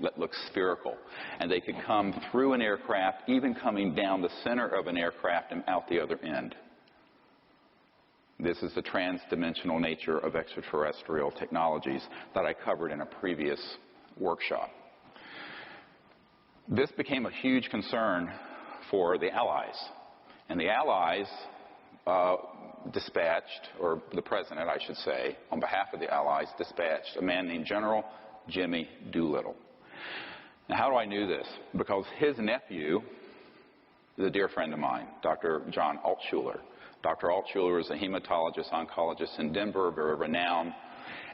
that looked spherical. And they could come through an aircraft, even coming down the center of an aircraft and out the other end. This is the trans-dimensional nature of extraterrestrial technologies that I covered in a previous workshop. This became a huge concern for the Allies. And the Allies dispatched, or the President, I should say, on behalf of the Allies, dispatched a man named General Jimmy Doolittle. Now, how do I know this? Because his nephew is a dear friend of mine, Dr. John Altshuler. Dr. Altshuler is a hematologist, oncologist in Denver, very renowned.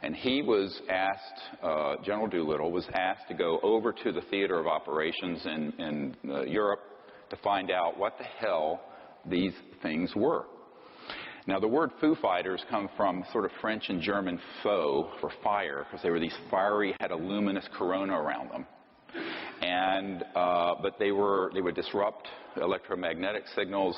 And he was asked, General Doolittle was asked to go over to the theater of operations in Europe to find out what the hell these things were. Now, the word Foo Fighters come from sort of French and German faux, for fire, because they were these fiery, had a luminous corona around them. And, but they would disrupt electromagnetic signals.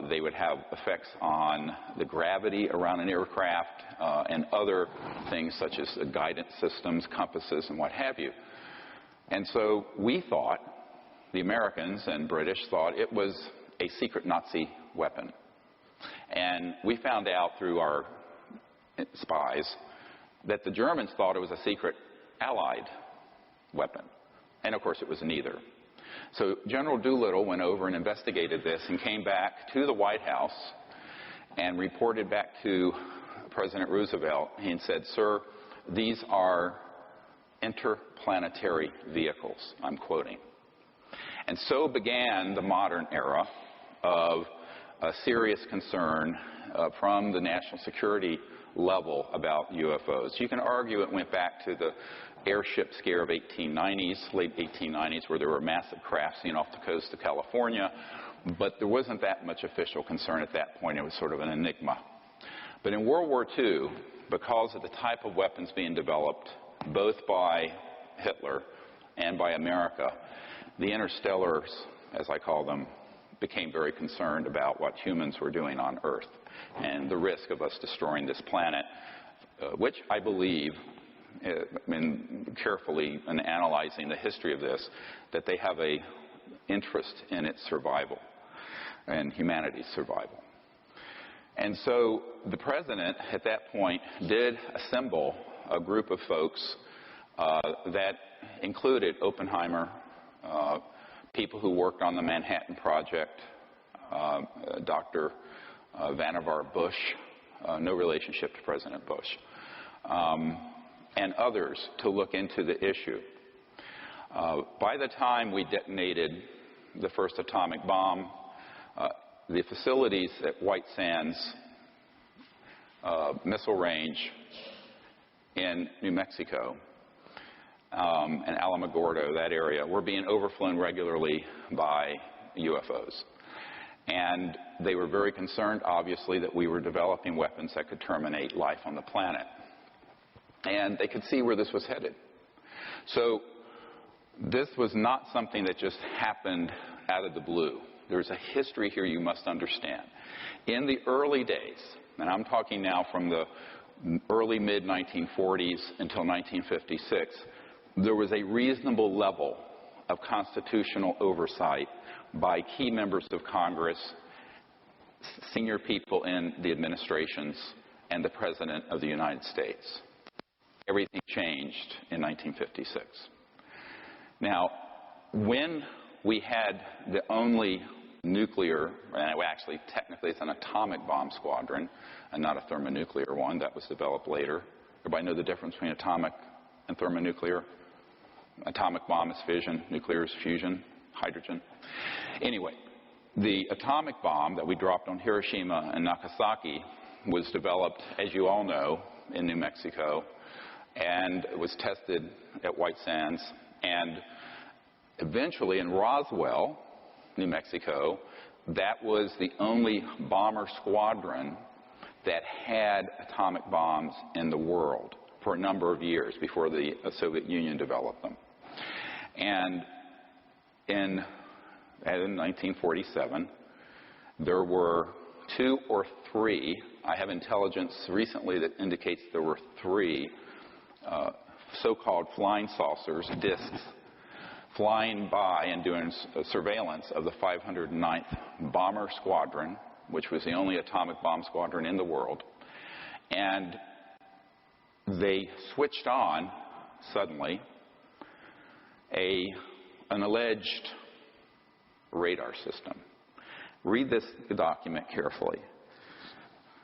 They would have effects on the gravity around an aircraft and other things such as guidance systems, compasses, and what have you. And so we thought, the Americans and British thought it was a secret Nazi weapon. And we found out through our spies that the Germans thought it was a secret Allied weapon. And of course it was neither. So General Doolittle went over and investigated this and came back to the White House and reported back to President Roosevelt and said, "Sir, these are interplanetary vehicles," I'm quoting. And so began the modern era of a serious concern from the national security level about UFOs. You can argue it went back to the airship scare of 1890s, late 1890s, where there were massive crafts seen off the coast of California, but there wasn't that much official concern at that point. It was sort of an enigma. But in World War II, because of the type of weapons being developed, both by Hitler and by America, the interstellars, as I call them, became very concerned about what humans were doing on Earth and the risk of us destroying this planet, which I believe, carefully in analyzing the history of this, that they have an interest in its survival and humanity's survival. And so the President at that point did assemble a group of folks that included Oppenheimer, people who worked on the Manhattan Project, Dr. Vannevar Bush, no relationship to President Bush, and others to look into the issue. By the time we detonated the first atomic bomb, the facilities at White Sands missile range in New Mexico and Alamogordo, that area, were being overflown regularly by UFOs. And they were very concerned, obviously, that we were developing weapons that could terminate life on the planet. And they could see where this was headed. So this was not something that just happened out of the blue. There's a history here you must understand. In the early days, and I'm talking now from the early mid-1940s until 1956, there was a reasonable level of constitutional oversight by key members of Congress, senior people in the administrations, and the President of the United States. Everything changed in 1956. Now, when we had the only nuclear, and actually technically it's an atomic bomb squadron and not a thermonuclear one that was developed later. Everybody know the difference between atomic and thermonuclear? Atomic bomb is fission, nuclear is fusion, hydrogen. Anyway, the atomic bomb that we dropped on Hiroshima and Nagasaki was developed, as you all know, in New Mexico, and was tested at White Sands, and eventually in Roswell, New Mexico, that was the only bomber squadron that had atomic bombs in the world for a number of years before the Soviet Union developed them. And in 1947, there were 2 or 3, I have intelligence recently that indicates there were 3 so-called flying saucers, discs, flying by and doing surveillance of the 509th Bomber Squadron, which was the only atomic bomb squadron in the world. And they switched on, suddenly, an alleged radar system. Read this document carefully.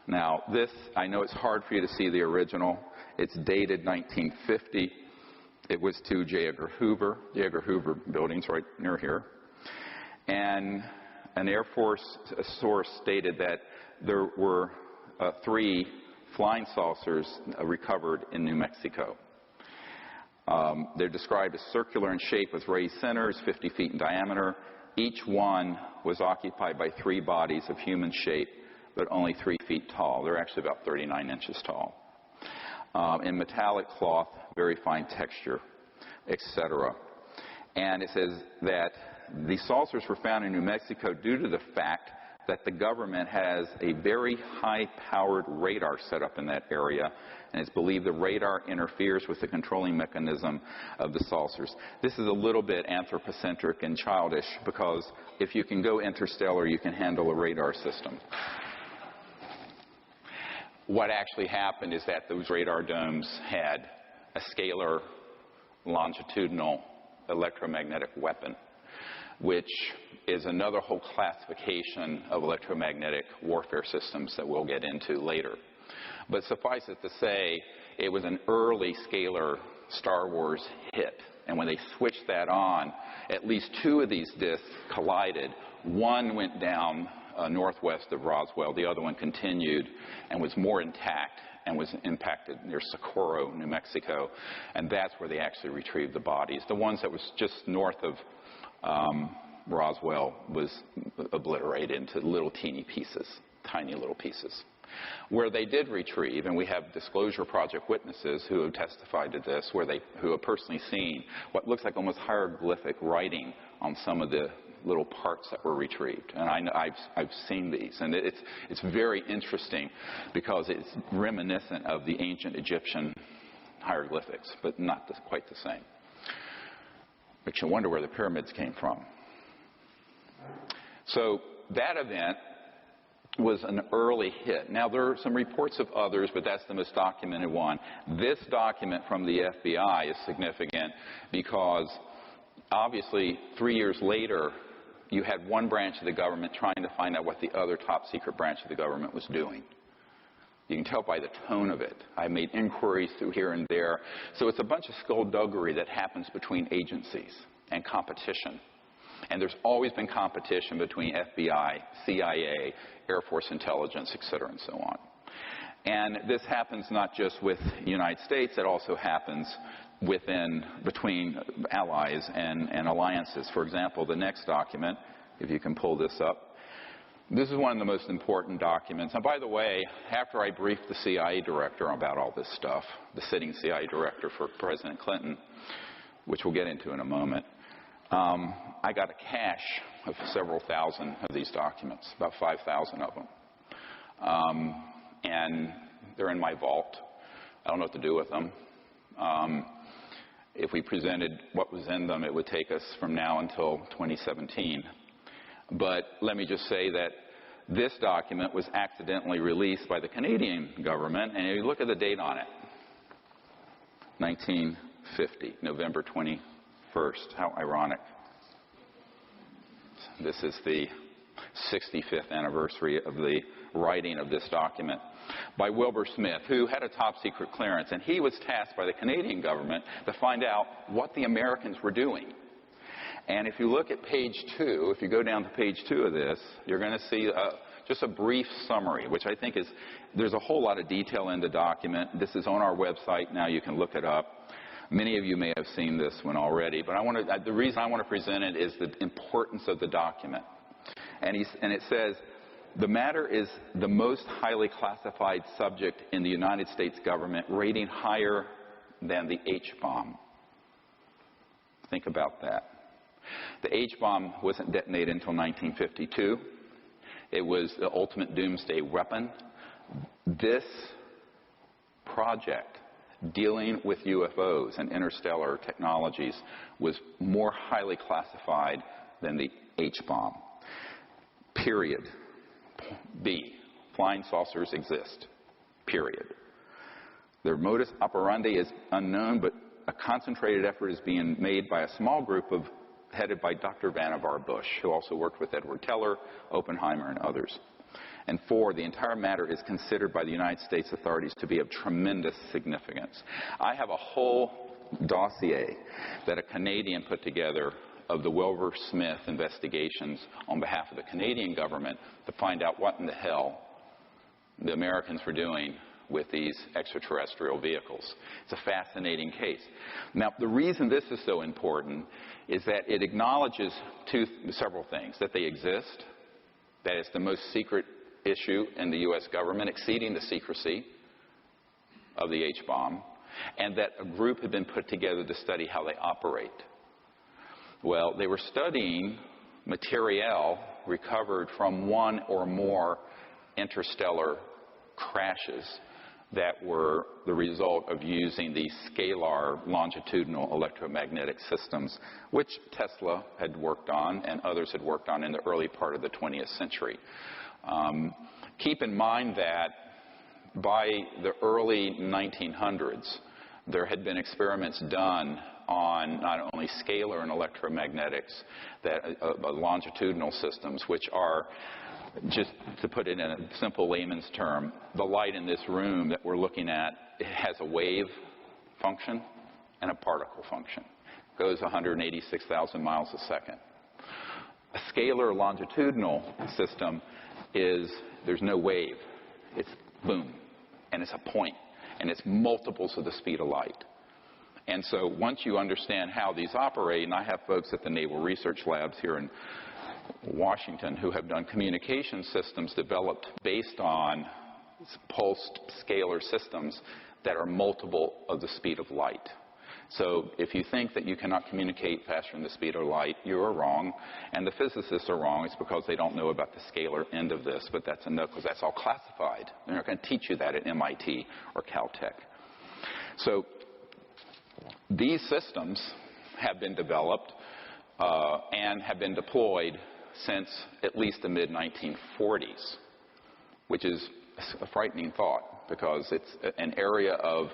Now, this, I know it's hard for you to see the original. It's dated 1950. It was to J. Edgar Hoover. The Edgar Hoover building's right near here. And an Air Force source stated that there were 3 flying saucers recovered in New Mexico. They're described as circular in shape with raised centers, 50 feet in diameter. Each one was occupied by 3 bodies of human shape, but only 3 feet tall. They're actually about 39 inches tall. In metallic cloth, very fine texture, etc. And it says that the saucers were found in New Mexico due to the fact that the government has a very high-powered radar set up in that area, and it's believed the radar interferes with the controlling mechanism of the saucers. This is a little bit anthropocentric and childish, because if you can go interstellar, you can handle a radar system. What actually happened is that those radar domes had a scalar longitudinal electromagnetic weapon, which is another whole classification of electromagnetic warfare systems that we'll get into later. But suffice it to say, it was an early scalar Star Wars hit. And when they switched that on, at least 2 of these disks collided. One went down northwest of Roswell. The other one continued and was more intact and was impacted near Socorro, New Mexico. And that's where they actually retrieved the bodies. The ones that was just north of Roswell was obliterated into little teeny pieces, tiny little pieces. Where they did retrieve, and we have Disclosure Project witnesses who have testified to this, who have personally seen what looks like almost hieroglyphic writing on some of the little parts that were retrieved. And I've seen these, and it's very interesting because it's reminiscent of the ancient Egyptian hieroglyphics, but not quite the same. Makes you wonder where the pyramids came from. So that event was an early hit. Now, there are some reports of others, but that's the most documented one. This document from the FBI is significant because, obviously, 3 years later, you had one branch of the government trying to find out what the other top-secret branch of the government was doing. You can tell by the tone of it. I made inquiries through here and there. So it's a bunch of skullduggery that happens between agencies and competition. And there's always been competition between FBI, CIA, Air Force intelligence, et cetera, and so on. And this happens not just with the United States. It also happens between allies and alliances. For example, the next document, if you can pull this up, this is one of the most important documents. And by the way, after I briefed the CIA director about all this stuff, the sitting CIA director for President Clinton, which we'll get into in a moment, I got a cache of several thousand of these documents, about 5,000 of them. And they're in my vault. I don't know what to do with them. If we presented what was in them, it would take us from now until 2017. But let me just say that this document was accidentally released by the Canadian government, and you look at the date on it, 1950, November 21st. How ironic. This is the 65th anniversary of the writing of this document by Wilbur Smith, who had a top-secret clearance, and he was tasked by the Canadian government to find out what the Americans were doing. And if you look at page 2, if you go down to page 2 of this, you're going to see just a brief summary, which I think is, there's a whole lot of detail in the document. This is on our website now. You can look it up. Many of you may have seen this one already, but the reason I want to present it is the importance of the document. And it says, the matter is the most highly classified subject in the United States government, rating higher than the H-bomb. Think about that. The H-bomb wasn't detonated until 1952. It was the ultimate doomsday weapon. This project dealing with UFOs and interstellar technologies was more highly classified than the H-bomb. Period. B, flying saucers exist. Period. Their modus operandi is unknown, but a concentrated effort is being made by a small group headed by Dr. Vannevar Bush, who also worked with Edward Teller, Oppenheimer, and others. And 4, the entire matter is considered by the United States authorities to be of tremendous significance. I have a whole dossier that a Canadian put together of the Wilbur Smith investigations on behalf of the Canadian government to find out what in the hell the Americans were doing with these extraterrestrial vehicles. It's a fascinating case. Now, the reason this is so important is that it acknowledges several things. That they exist, that it's the most secret issue in the U.S. government, exceeding the secrecy of the H-bomb, and that a group had been put together to study how they operate. Well, they were studying material recovered from one or more interstellar crashes that were the result of using these scalar longitudinal electromagnetic systems, which Tesla had worked on and others had worked on in the early part of the 20th century. Keep in mind that by the early 1900s, there had been experiments done on not only scalar and electromagnetics, that longitudinal systems, which are, just to put it in a simple layman's term, the light in this room that we're looking at, it has a wave function and a particle function. It goes 186,000 miles a second. A scalar longitudinal system is, there's no wave. It's boom, and it's a point, and it's multiples of the speed of light. And so once you understand how these operate, and I have folks at the Naval Research Labs here in Washington who have done communication systems developed based on pulsed scalar systems that are multiple of the speed of light. So if you think that you cannot communicate faster than the speed of light, you are wrong. And the physicists are wrong. It's because they don't know about the scalar end of this. But that's enough, because that's all classified. They're not going to teach you that at MIT or Caltech. So these systems have been developed and have been deployed since at least the mid-1940s, which is a frightening thought, because it's an area of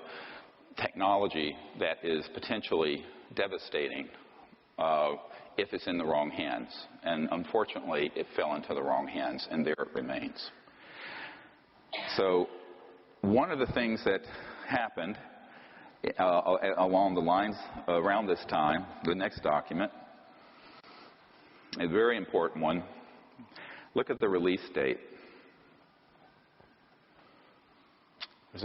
technology that is potentially devastating if it's in the wrong hands. And unfortunately, it fell into the wrong hands, and there it remains. So one of the things that happened along the lines around this time, the next document, a very important one. Look at the release date. It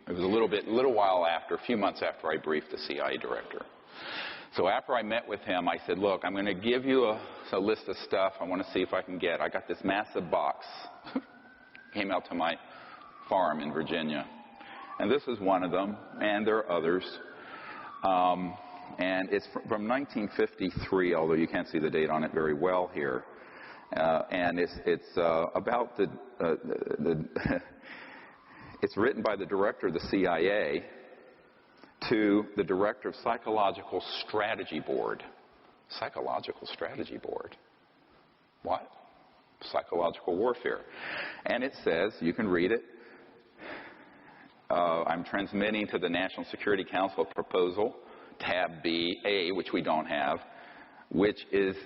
was a little while after, a few months after I briefed the CIA director. So after I met with him, I said, look, I'm going to give you a list of stuff I want to see if I can get. I got this massive box. Came out to my farm in Virginia. And this is one of them, and there are others. And it's from 1953, although you can't see the date on it very well here. And it's about it's written by the director of the CIA to the director of Psychological Strategy Board. Psychological Strategy Board. What? Psychological warfare. And it says, you can read it, I'm transmitting to the National Security Council a proposal, tab B-A, which we don't have, which is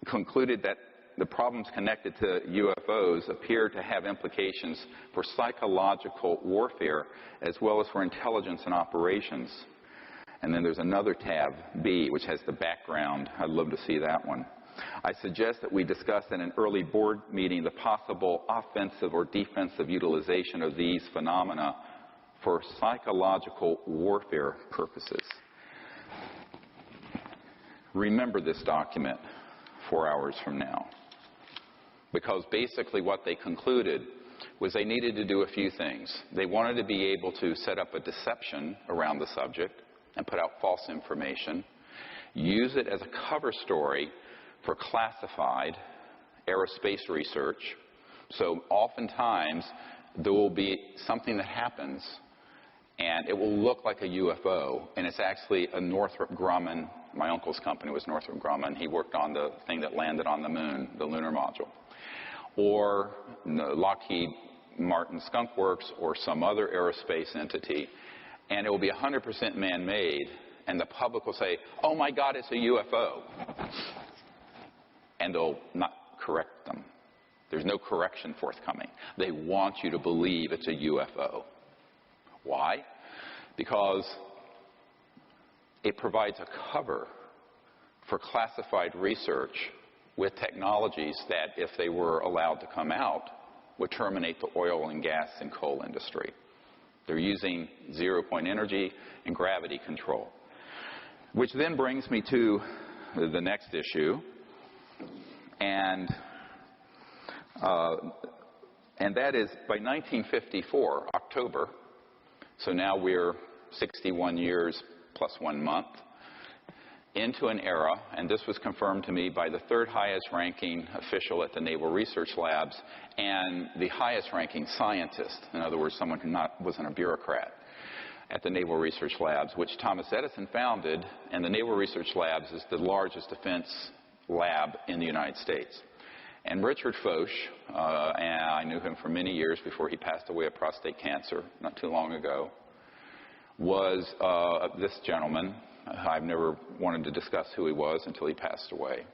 concluded that the problems connected to UFOs appear to have implications for psychological warfare as well as for intelligence and operations. And then there's another tab, B, which has the background. I'd love to see that one. I suggest that we discuss in an early board meeting the possible offensive or defensive utilization of these phenomena for psychological warfare purposes. Remember this document 4 hours from now. Because basically what they concluded was they needed to do a few things. They wanted to be able to set up a deception around the subject and put out false information, use it as a cover story for classified aerospace research. So oftentimes there will be something that happens and it will look like a UFO, and it's actually a Northrop Grumman. My uncle's company was Northrop Grumman. He worked on the thing that landed on the moon, the lunar module. Or Lockheed Martin Skunk Works or some other aerospace entity, and it will be 100% man-made, and the public will say, oh my God, it's a UFO. And they'll not correct them. There's no correction forthcoming. They want you to believe it's a UFO. Why? Because it provides a cover for classified research with technologies that, if they were allowed to come out, would terminate the oil and gas and coal industry. They're using zero-point energy and gravity control. Which then brings me to the next issue, and that is by 1954, October, so now we're 61 years plus 1 month, into an era, and this was confirmed to me by the third highest ranking official at the Naval Research Labs and the highest ranking scientist, in other words, someone who wasn't a bureaucrat, at the Naval Research Labs, which Thomas Edison founded, and the Naval Research Labs is the largest defense lab in the United States. And Richard Foch, and I knew him for many years before he passed away of prostate cancer not too long ago, was this gentleman. I've never wanted to discuss who he was until he passed away.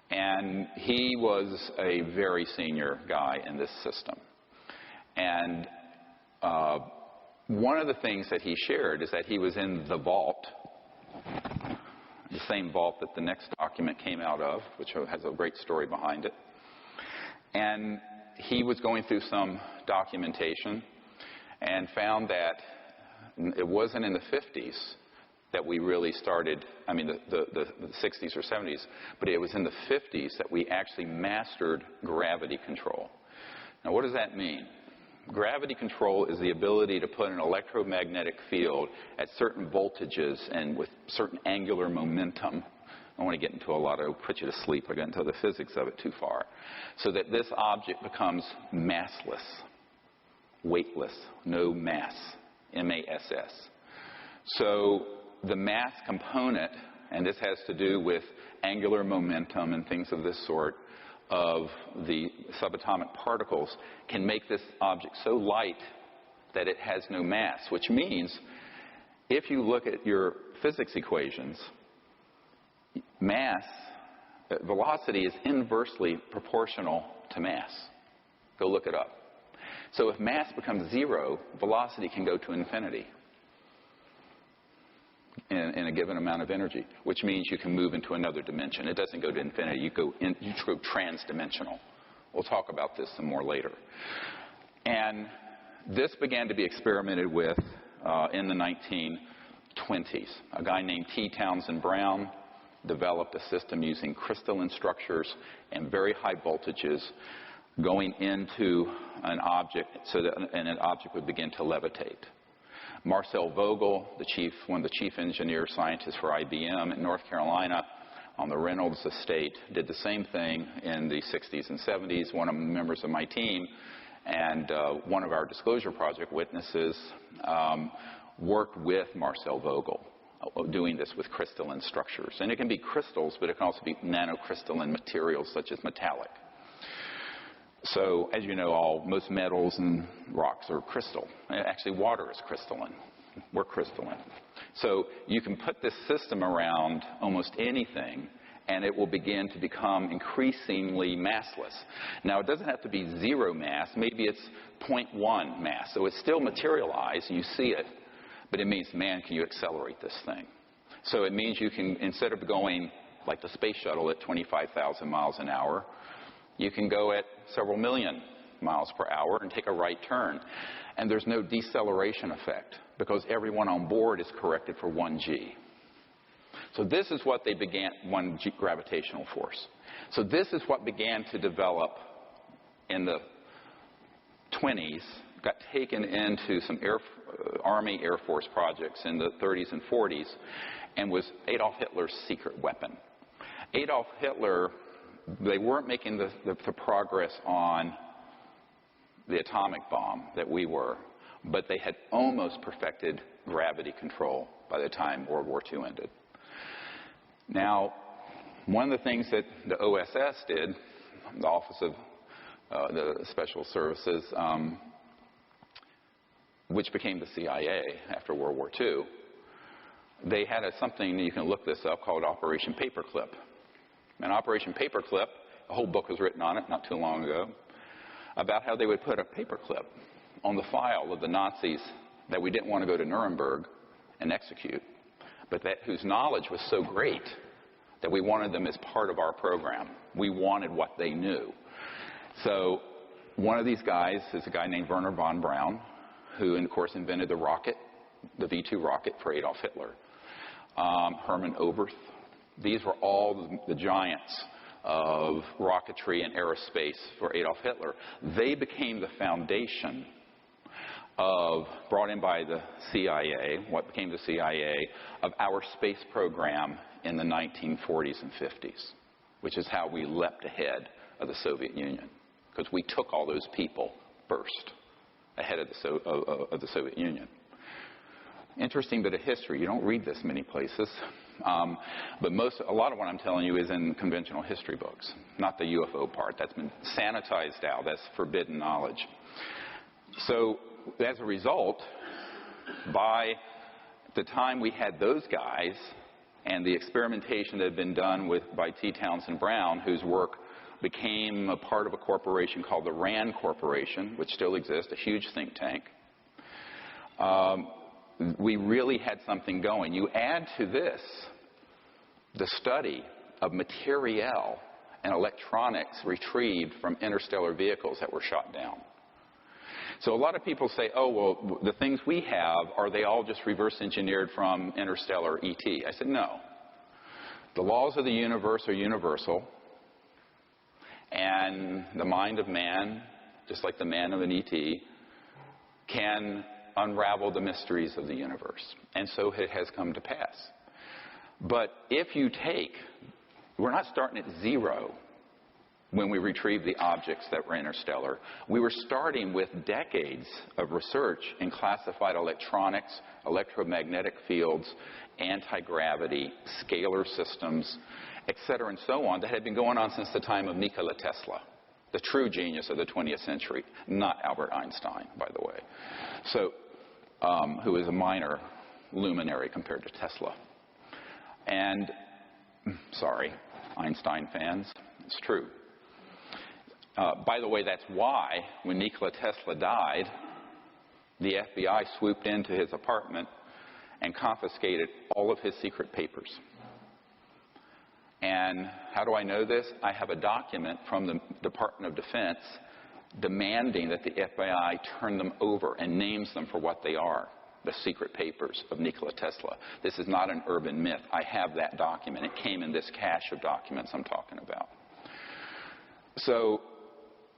And he was a very senior guy in this system. And one of the things that he shared is that he was in the vault, the same vault that the next document came out of, which has a great story behind it. And he was going through some documentation and found that it wasn't in the 50s that we really started, I mean the 60s or 70s, but it was in the 50s that we actually mastered gravity control. Now what does that mean? Gravity control is the ability to put an electromagnetic field at certain voltages and with certain angular momentum. I don't want to get into a lot of, put you to sleep, I got into the physics of it too far. So that this object becomes massless, weightless, no mass, M-A-S-S. So the mass component, and this has to do with angular momentum and things of this sort, of the subatomic particles, can make this object so light that it has no mass, which means if you look at your physics equations, mass, velocity is inversely proportional to mass. Go look it up. So if mass becomes zero, velocity can go to infinity in a given amount of energy, which means you can move into another dimension. It doesn't go to infinity. You go trans-dimensional. We'll talk about this some more later. And this began to be experimented with in the 1920s. A guy named T. Townsend Brown developed a system using crystalline structures and very high voltages going into an object so that an object would begin to levitate. Marcel Vogel, one of the chief engineer scientists for IBM in North Carolina on the Reynolds estate, did the same thing in the 60s and 70s. One of the members of my team and one of our disclosure project witnesses worked with Marcel Vogel doing this with crystalline structures. And it can be crystals, but it can also be nanocrystalline materials such as metallic. So, as you know, most metals and rocks are crystal. Actually, water is crystalline. We're crystalline. So you can put this system around almost anything, and it will begin to become increasingly massless. Now, it doesn't have to be zero mass. Maybe it's 0.1 mass. So it's still materialized, and you see it, but it means, man, can you accelerate this thing? So it means you can, instead of going like the space shuttle at 25,000 miles an hour, you can go at several million miles per hour and take a right turn. And there's no deceleration effect because everyone on board is corrected for 1G. So this is what they began, 1G gravitational force. So this is what began to develop in the 20s, got taken into some Army Air Force projects in the 30s and 40s, and was Adolf Hitler's secret weapon. Adolf Hitler, they weren't making the progress on the atomic bomb that we were, but they had almost perfected gravity control by the time World War II ended. Now, one of the things that the OSS did, the Office of the Special Services, which became the CIA after World War II, they had something, you can look this up, called Operation Paperclip. And Operation Paperclip, a whole book was written on it not too long ago, about how they would put a paperclip on the file of the Nazis that we didn't want to go to Nuremberg and execute, but whose knowledge was so great that we wanted them as part of our program. We wanted what they knew. So one of these guys is a guy named Wernher von Braun, who, of course, invented the rocket, the V-2 rocket for Adolf Hitler. Hermann Oberth. These were all the giants of rocketry and aerospace for Adolf Hitler. They became the foundation brought in by the CIA, what became the CIA, of our space program in the 1940s and 50s, which is how we leapt ahead of the Soviet Union, because we took all those people first, ahead of the Soviet Union. Interesting bit of history. You don't read this many places, but a lot of what I'm telling you is in conventional history books, not the UFO part. That's been sanitized out. That's forbidden knowledge. So as a result, by the time we had those guys and the experimentation that had been done by T. Townsend Brown, whose work became a part of a corporation called the RAND Corporation, which still exists, a huge think tank, we really had something going. You add to this the study of materiel and electronics retrieved from interstellar vehicles that were shot down. So a lot of people say, oh, well, the things we have, are they all just reverse engineered from interstellar ET? I said, no. The laws of the universe are universal, and the mind of man, just like the man of an ET, can unravel the mysteries of the universe. And so it has come to pass. But if you we're not starting at zero when we retrieve the objects that were interstellar. We were starting with decades of research in classified electronics, electromagnetic fields, anti-gravity, scalar systems, etc. and so on, that had been going on since the time of Nikola Tesla, the true genius of the 20th century, not Albert Einstein, by the way, so who is a minor luminary compared to Tesla. And, sorry, Einstein fans, it's true. By the way, that's why when Nikola Tesla died, the FBI swooped into his apartment and confiscated all of his secret papers. And how do I know this? I have a document from the Department of Defense demanding that the FBI turn them over and names them for what they are, the secret papers of Nikola Tesla. This is not an urban myth. I have that document. It came in this cache of documents I'm talking about. So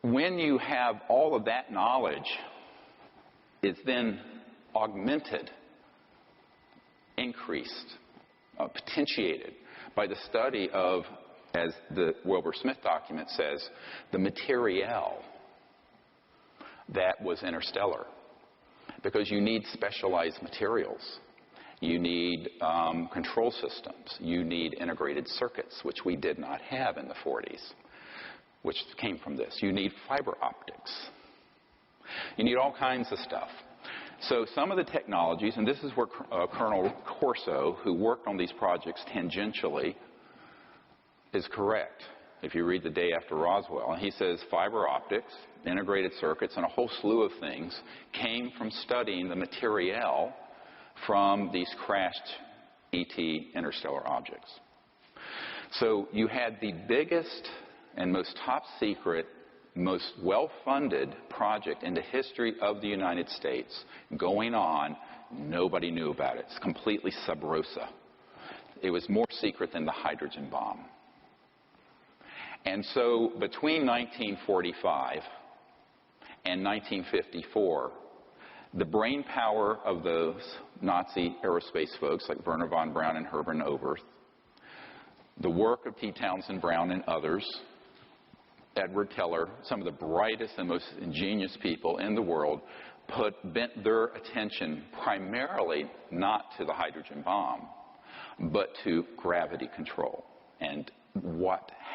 when you have all of that knowledge, it's then augmented, increased, potentiated by the study of, as the Wilbur Smith document says, the materiel that was interstellar. Because you need specialized materials. You need control systems. You need integrated circuits, which we did not have in the 40s, which came from this. You need fiber optics. You need all kinds of stuff. So some of the technologies, and this is where Colonel Corso, who worked on these projects tangentially, is correct. If you read The Day After Roswell, and he says fiber optics, integrated circuits, and a whole slew of things came from studying the materiel from these crashed ET interstellar objects. So you had the biggest and most top secret, most well-funded project in the history of the United States going on. Nobody knew about it. It's completely sub rosa. It was more secret than the hydrogen bomb. And so between 1945 and 1954, the brain power of those Nazi aerospace folks like Wernher von Braun and Hermann Oberth, the work of T. Townsend Brown and others, Edward Teller, some of the brightest and most ingenious people in the world, bent their attention primarily not to the hydrogen bomb, but to gravity control and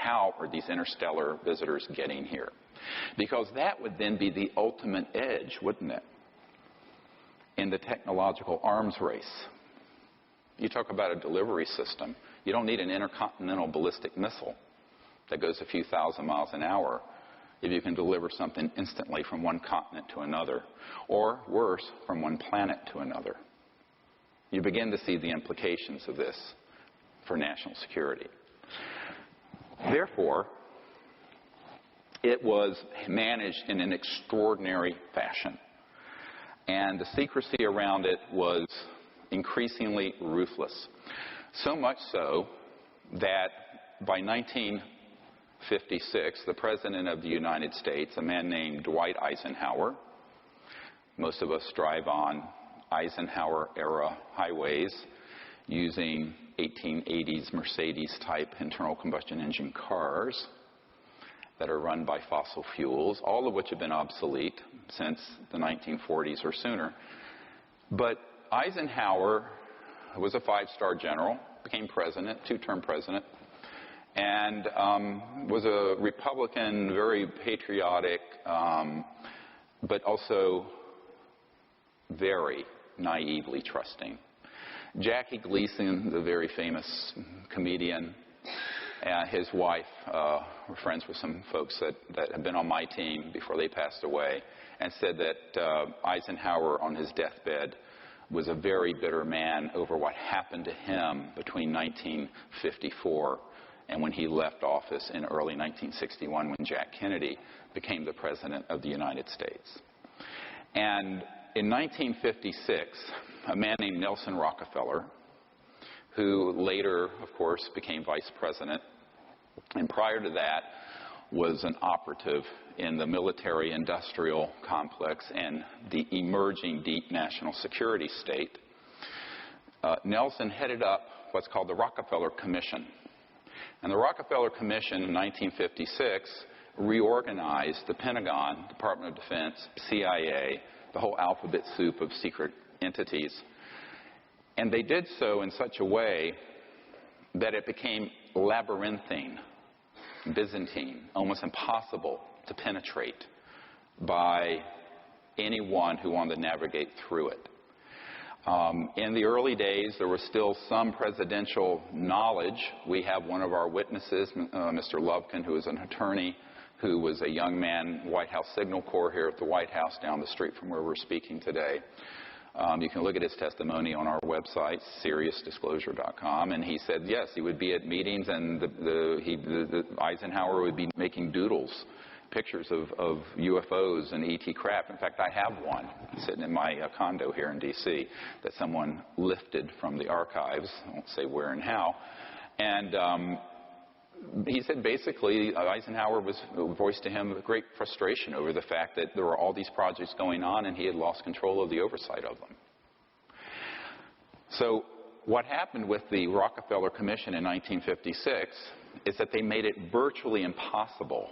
how are these interstellar visitors getting here? Because that would then be the ultimate edge, wouldn't it, in the technological arms race. You talk about a delivery system. You don't need an intercontinental ballistic missile that goes a few thousand miles an hour if you can deliver something instantly from one continent to another, or worse, from one planet to another. You begin to see the implications of this for national security. Therefore, it was managed in an extraordinary fashion, and the secrecy around it was increasingly ruthless. So much so that by 1956, the President of the United States, a man named Dwight Eisenhower — most of us drive on Eisenhower-era highways using 1880s Mercedes-type internal combustion engine cars that are run by fossil fuels, all of which have been obsolete since the 1940s or sooner. But Eisenhower was a five-star general, became president, two-term president, and was a Republican, very patriotic, but also very naively trusting. Jackie Gleason, the very famous comedian, his wife were friends with some folks that had been on my team before they passed away, and said that Eisenhower on his deathbed was a very bitter man over what happened to him between 1954 and when he left office in early 1961 when Jack Kennedy became the President of the United States. And in 1956, a man named Nelson Rockefeller, who later, of course, became Vice President, and prior to that was an operative in the military-industrial complex and the emerging deep national security state, Nelson headed up what's called the Rockefeller Commission. And the Rockefeller Commission in 1956 reorganized the Pentagon, Department of Defense, CIA, the whole alphabet soup of secret entities. And they did so in such a way that it became labyrinthine, Byzantine, almost impossible to penetrate by anyone who wanted to navigate through it. In the early days, there was still some presidential knowledge. We have one of our witnesses, Mr. Lovkin, who is an attorney, who was a young man, White House Signal Corps here at the White House down the street from where we're speaking today. You can look at his testimony on our website, SeriousDisclosure.com, and he said, yes, he would be at meetings and Eisenhower would be making doodles, pictures of UFOs and ET craft. In fact, I have one sitting in my condo here in D.C. that someone lifted from the archives. I won't say where and how. And he said basically Eisenhower voiced to him great frustration over the fact that there were all these projects going on and he had lost control of the oversight of them. So what happened with the Rockefeller Commission in 1956 is that they made it virtually impossible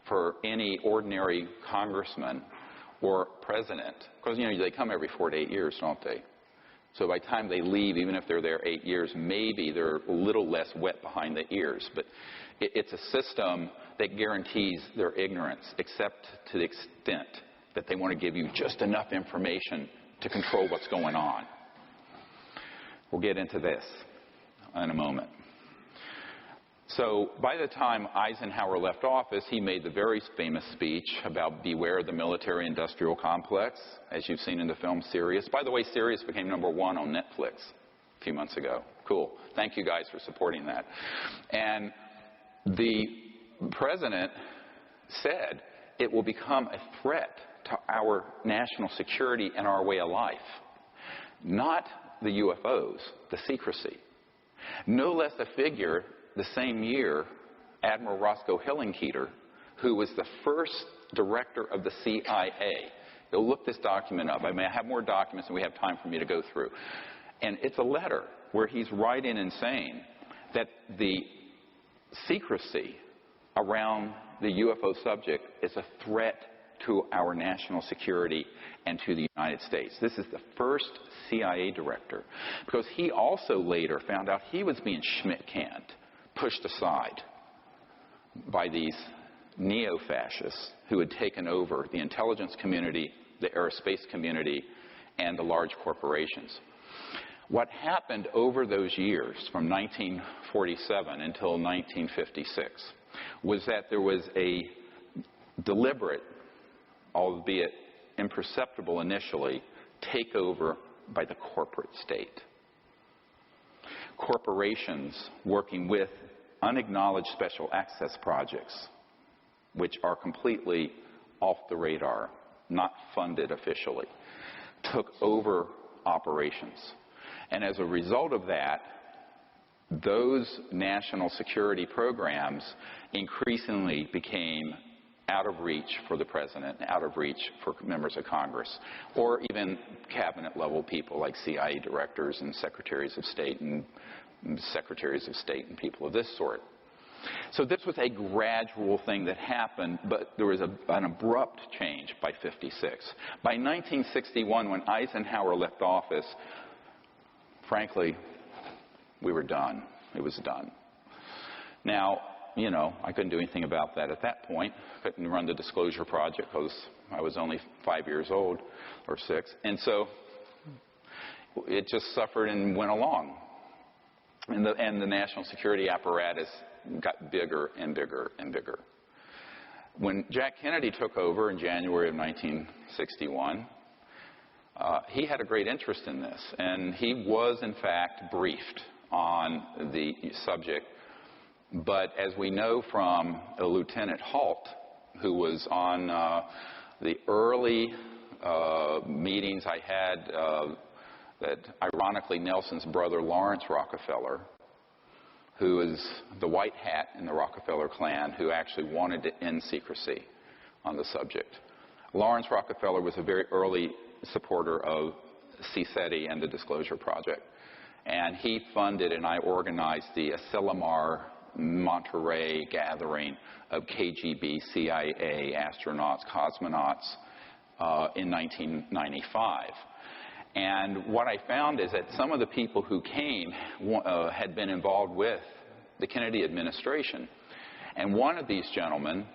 for any ordinary congressman or president, because, you know, they come every 4 to 8 years, don't they? So by the time they leave, even if they're there 8 years, maybe they're a little less wet behind the ears. But it's a system that guarantees their ignorance, except to the extent that they want to give you just enough information to control what's going on. We'll get into this in a moment. So by the time Eisenhower left office, he made the very famous speech about beware the military-industrial complex, as you've seen in the film Sirius. By the way, Sirius became #1 on Netflix a few months ago. Cool. Thank you guys for supporting that. And the president said it will become a threat to our national security and our way of life. Not the UFOs, the secrecy. No less a figure the same year, Admiral Roscoe Hillenkoetter, who was the first director of the CIA. You'll look this document up. I mean, I have more documents than we have time for me to go through. And it's a letter where he's writing and saying that the secrecy around the UFO subject is a threat to our national security and to the United States. This is the first CIA director, because he also later found out he was being Schmidt-canned, pushed aside by these neo-fascists who had taken over the intelligence community, the aerospace community, and the large corporations. What happened over those years, from 1947 until 1956, was that there was a deliberate, albeit imperceptible initially, takeover by the corporate state. Corporations working with unacknowledged special access projects, which are completely off the radar, not funded officially, took over operations. And as a result of that, those national security programs increasingly became out of reach for the president, out of reach for members of Congress, or even cabinet-level people like CIA directors and secretaries of state and people of this sort. So this was a gradual thing that happened, but there was an abrupt change by 56. By 1961, when Eisenhower left office, frankly, we were done. It was done. Now, you know, I couldn't do anything about that at that point. Couldn't run the disclosure project because I was only 5 years old or 6. And so it just suffered and went along. And the national security apparatus got bigger and bigger and bigger. When Jack Kennedy took over in January of 1961, he had a great interest in this. And he was, in fact, briefed on the subject. But as we know from Lieutenant Halt, who was on the early meetings I had that ironically Nelson's brother Lawrence Rockefeller, who is the white hat in the Rockefeller clan, who actually wanted to end secrecy on the subject. Lawrence Rockefeller was a very early supporter of CSETI and the Disclosure Project. And he funded and I organized the Asilomar Monterey gathering of KGB, CIA, astronauts, cosmonauts in 1995. And what I found is that some of the people who came had been involved with the Kennedy administration. And one of these gentlemen,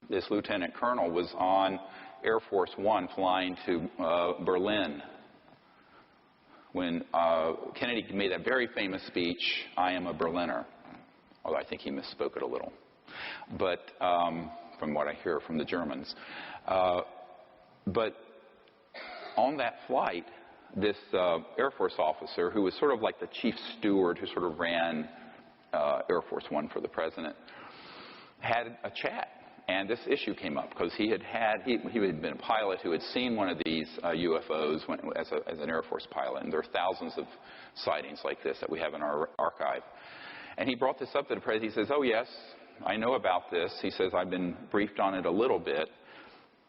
this lieutenant colonel, was on Air Force One flying to Berlin when Kennedy made that very famous speech, "I am a Berliner," although I think he misspoke it a little, but from what I hear from the Germans. But on that flight, this Air Force officer, who was sort of like the chief steward who sort of ran Air Force One for the president, had a chat. And this issue came up because he had been a pilot who had seen one of these UFOs as an Air Force pilot. And there are thousands of sightings like this that we have in our archive. And he brought this up to the president. He says, "Oh, yes, I know about this." He says, "I've been briefed on it a little bit.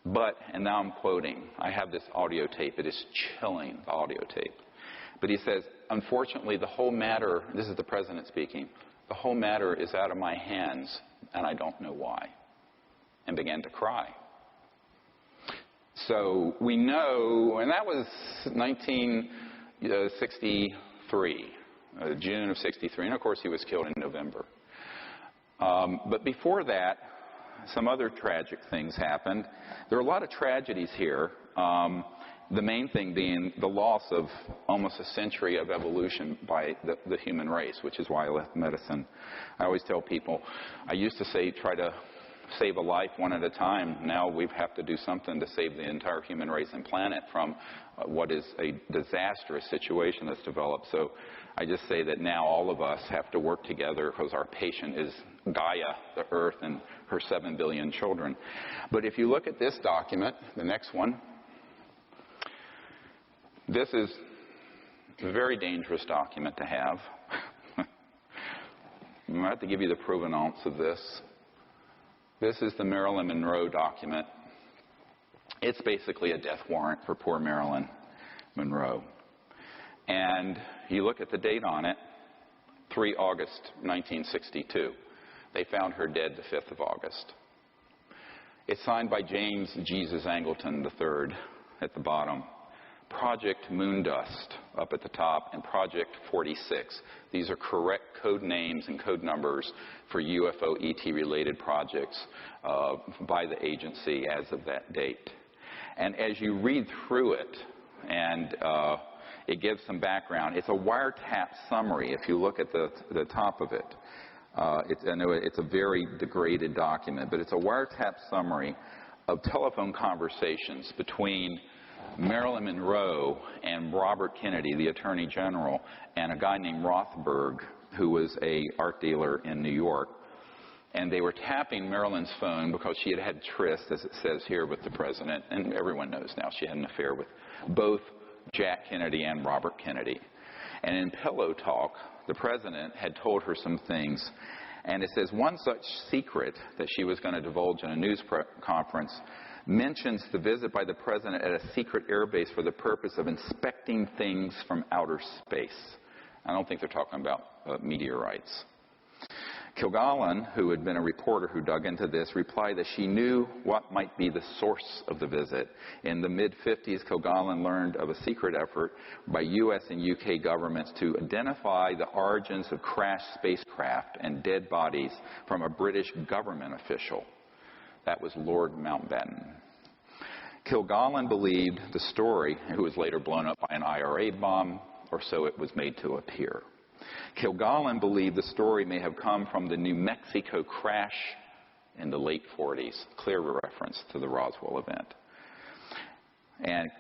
But," and now I'm quoting, I have this audio tape. It is chilling, the audio tape. But he says, "Unfortunately, the whole matter," this is the president speaking, "the whole matter is out of my hands, and I don't know why," and began to cry. So we know, and that was 1963, June of 63, and of course he was killed in November. But before that, some other tragic things happened. There are a lot of tragedies here. The main thing being the loss of almost a century of evolution by the human race, which is why I left medicine. I always tell people, I used to say try to save a life one at a time. Now we have to do something to save the entire human race and planet from what is a disastrous situation that's developed. So I just say that now all of us have to work together because our patient is Gaia, the Earth, and her 7 billion children. But if you look at this document, the next one, this is a very dangerous document to have. I'm going to have to give you the provenance of this. This is the Marilyn Monroe document. It's basically a death warrant for poor Marilyn Monroe. And you look at the date on it, 3 August 1962. They found her dead the 5th of August. It's signed by James Jesus Angleton III at the bottom. Project Moondust up at the top, and Project 46. These are correct code names and code numbers for UFO ET-related projects by the agency as of that date. And as you read through it, and it gives some background, it's a wiretap summary if you look at the top of it. I know it's a very degraded document, but it's a wiretap summary of telephone conversations between Marilyn Monroe and Robert Kennedy, the Attorney General, and a guy named Rothberg, who was a art dealer in New York. And they were tapping Marilyn's phone because she had had tryst, as it says here, with the president. And everyone knows now she had an affair with both Jack Kennedy and Robert Kennedy. And in pillow talk, the president had told her some things. And it says one such secret that she was going to divulge in a news conference mentions the visit by the president at a secret airbase for the purpose of inspecting things from outer space. I don't think they're talking about meteorites. Kilgallen, who had been a reporter who dug into this, replied that she knew what might be the source of the visit. In the mid-50s, Kilgallen learned of a secret effort by U.S. and U.K. governments to identify the origins of crashed spacecraft and dead bodies from a British government official. That was Lord Mountbatten. Kilgallen believed the story, who was later blown up by an IRA bomb, or so it was made to appear. Kilgallen believed the story may have come from the New Mexico crash in the late 40s, clear reference to the Roswell event. And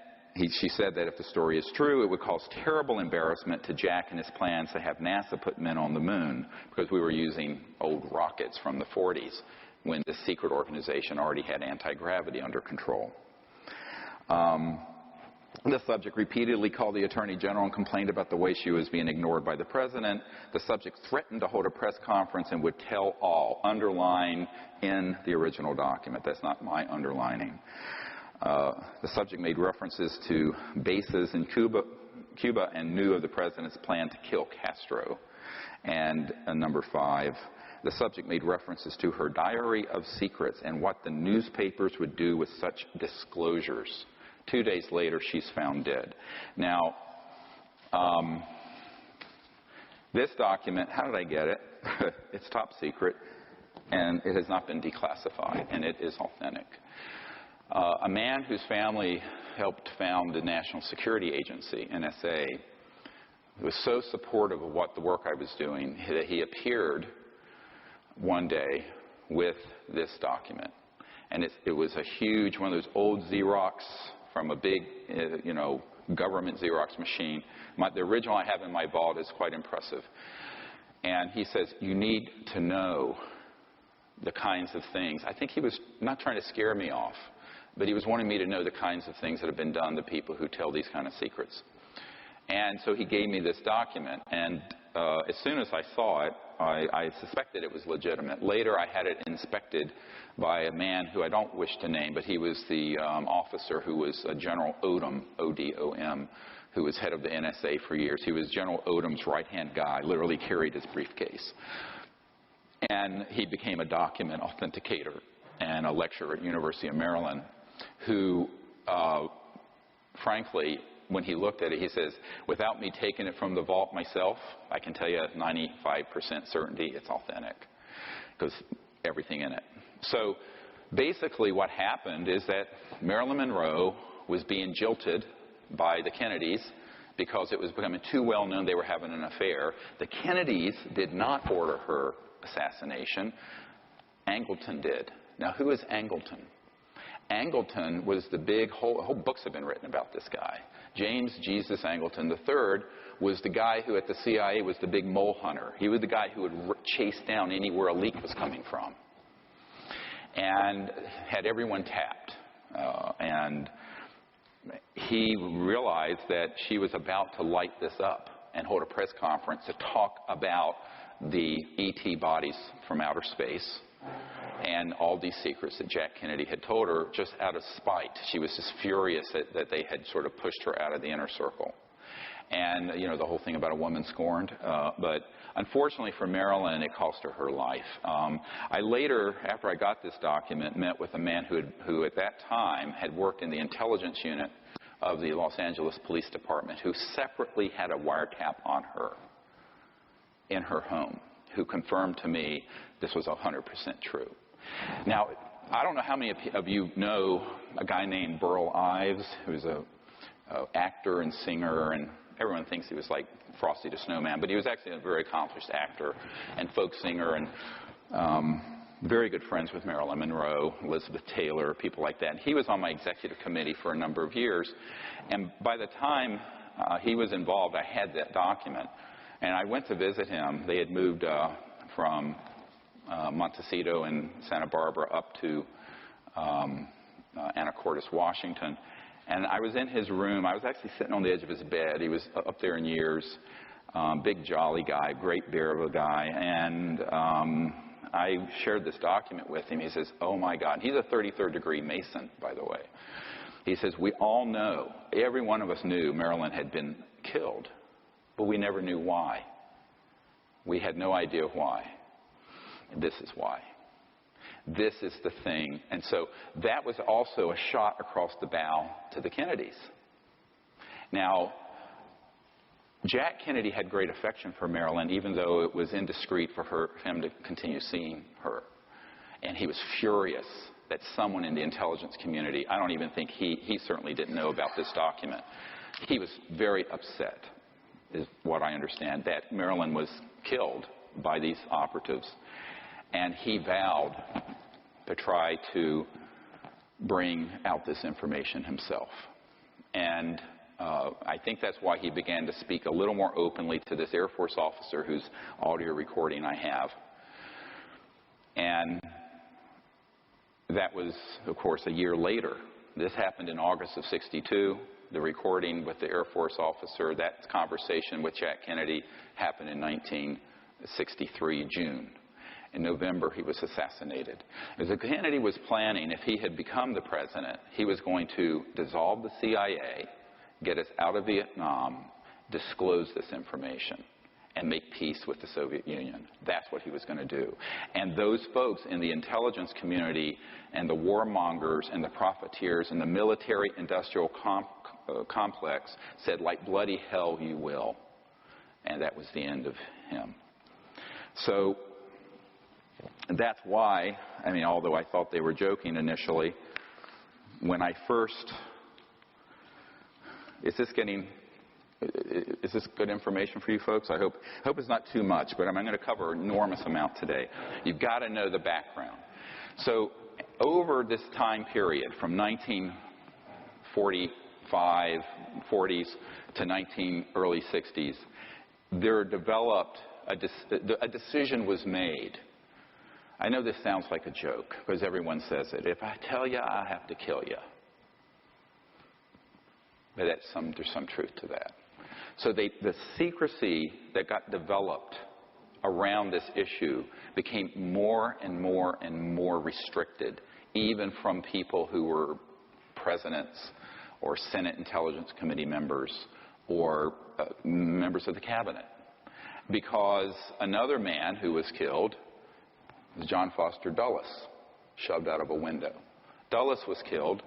she said that if the story is true, it would cause terrible embarrassment to Jack and his plans to have NASA put men on the moon, because we were using old rockets from the 40s when the secret organization already had anti-gravity under control. The subject repeatedly called the Attorney General and complained about the way she was being ignored by the President. The subject threatened to hold a press conference and would tell all, underline in the original document. That's not my underlining. The subject made references to bases in Cuba and knew of the President's plan to kill Castro. And number 5, the subject made references to her diary of secrets and what the newspapers would do with such disclosures. 2 days later, she's found dead. Now, this document, how did I get it? It's top secret, and it has not been declassified, and it is authentic. A man whose family helped found the National Security Agency, NSA, was so supportive of the work I was doing that he appeared one day with this document. And it was a huge, one of those old Xerox from a big, government Xerox machine. The original I have in my vault is quite impressive. And he says, you need to know the kinds of things. I think he was not trying to scare me off, but he was wanting me to know the kinds of things that have been done to people who tell these kind of secrets. And so he gave me this document, and as soon as I saw it, I suspected it was legitimate. Later, I had it inspected by a man who I don't wish to name, but he was the officer who was General Odom, O-D-O-M, who was head of the NSA for years. He was General Odom's right-hand guy, literally carried his briefcase. And he became a document authenticator and a lecturer at University of Maryland who, frankly, when he looked at it, he says, without me taking it from the vault myself, I can tell you at 95% certainty it's authentic, because everything in it. So basically what happened is that Marilyn Monroe was being jilted by the Kennedys because it was becoming too well known they were having an affair. The Kennedys did not order her assassination. Angleton did. Now, who is Angleton? Angleton was the big, whole books have been written about this guy. James Jesus Angleton III was the guy who at the CIA was the big mole hunter. He was the guy who would chase down anywhere a leak was coming from. And had everyone tapped. And he realized that she was about to light this up and hold a press conference to talk about the ET bodies from outer space and all these secrets that Jack Kennedy had told her just out of spite. She was just furious that they had sort of pushed her out of the inner circle. And, you know, the whole thing about a woman scorned. But unfortunately for Marilyn, it cost her her life. I later, after I got this document, met with a man who at that time had worked in the intelligence unit of the Los Angeles Police Department, who separately had a wiretap on her in her home, who confirmed to me this was 100% true. Now, I don't know how many of you know a guy named Burl Ives, who's an actor and singer, and everyone thinks he was like Frosty the Snowman, but he was actually a very accomplished actor and folk singer, and very good friends with Marilyn Monroe, Elizabeth Taylor, people like that. And he was on my executive committee for a number of years, and by the time he was involved, I had that document, and I went to visit him. They had moved from Montecito and Santa Barbara up to Anacortes, Washington. And I was in his room. I was actually sitting on the edge of his bed. He was up there in years. Big, jolly guy, great bear of a guy. And I shared this document with him. He says, oh, my God. He's a 33rd degree Mason, by the way. He says, we all know, every one of us knew Marilyn had been killed, but we never knew why. We had no idea why. And this is why. This is the thing. And so that was also a shot across the bow to the Kennedys. Now, Jack Kennedy had great affection for Marilyn, even though it was indiscreet for him to continue seeing her. And he was furious that someone in the intelligence community, I don't even think he certainly didn't know about this document. He was very upset, is what I understand, that Marilyn was killed by these operatives. And he vowed to try to bring out this information himself. And I think that's why he began to speak a little more openly to this Air Force officer whose audio recording I have. And that was, of course, a year later. This happened in August of '62. The recording with the Air Force officer, that conversation with Jack Kennedy, happened in 1963, June. In November, he was assassinated. As Kennedy was planning, if he had become the president, he was going to dissolve the CIA, get us out of Vietnam, disclose this information, and make peace with the Soviet Union. That's what he was going to do. And those folks in the intelligence community and the warmongers and the profiteers and the military-industrial complex said, like bloody hell you will. And that was the end of him. So that's why, I mean, although I thought they were joking initially, when I first, is this good information for you folks? I hope it's not too much, but I'm going to cover an enormous amount today. You've got to know the background. So over this time period from 1945, 40s to early 60s, there developed, a decision was made. I know this sounds like a joke because everyone says it. If I tell you, I have to kill you. But there's some truth to that. So the secrecy that got developed around this issue became more and more and more restricted, even from people who were presidents or Senate Intelligence Committee members or members of the cabinet. Because another man who was killed was John Foster Dulles, shoved out of a window. Dulles was killed.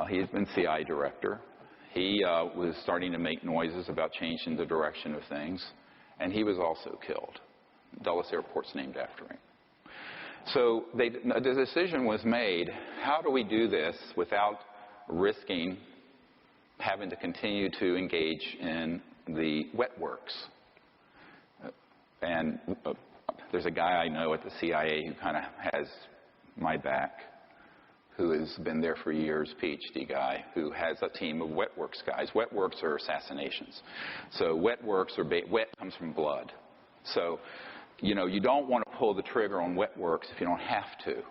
He had been CIA director. He was starting to make noises about changing the direction of things, and he was also killed. Dulles Airport's named after him. So the decision was made, how do we do this without risking having to continue to engage in the wet works? And there's a guy I know at the CIA who kind of has my back, who has been there for years, PhD guy, who has a team of wet works guys. Wet works are assassinations. So wet works are, wet comes from blood. So, you know, you don't want to pull the trigger on wet works if you don't have to.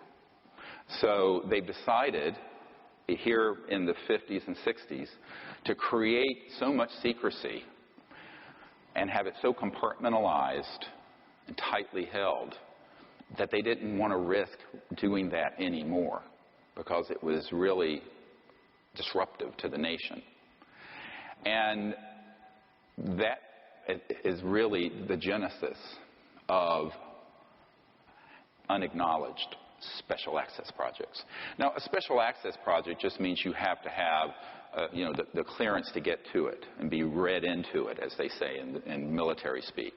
So they've decided here in the 50s and 60s to create so much secrecy and have it so compartmentalized and tightly held that they didn't want to risk doing that anymore because it was really disruptive to the nation. And that is really the genesis of unacknowledged special access projects. Now, a special access project just means you have to have the clearance to get to it and be read into it, as they say in military speak.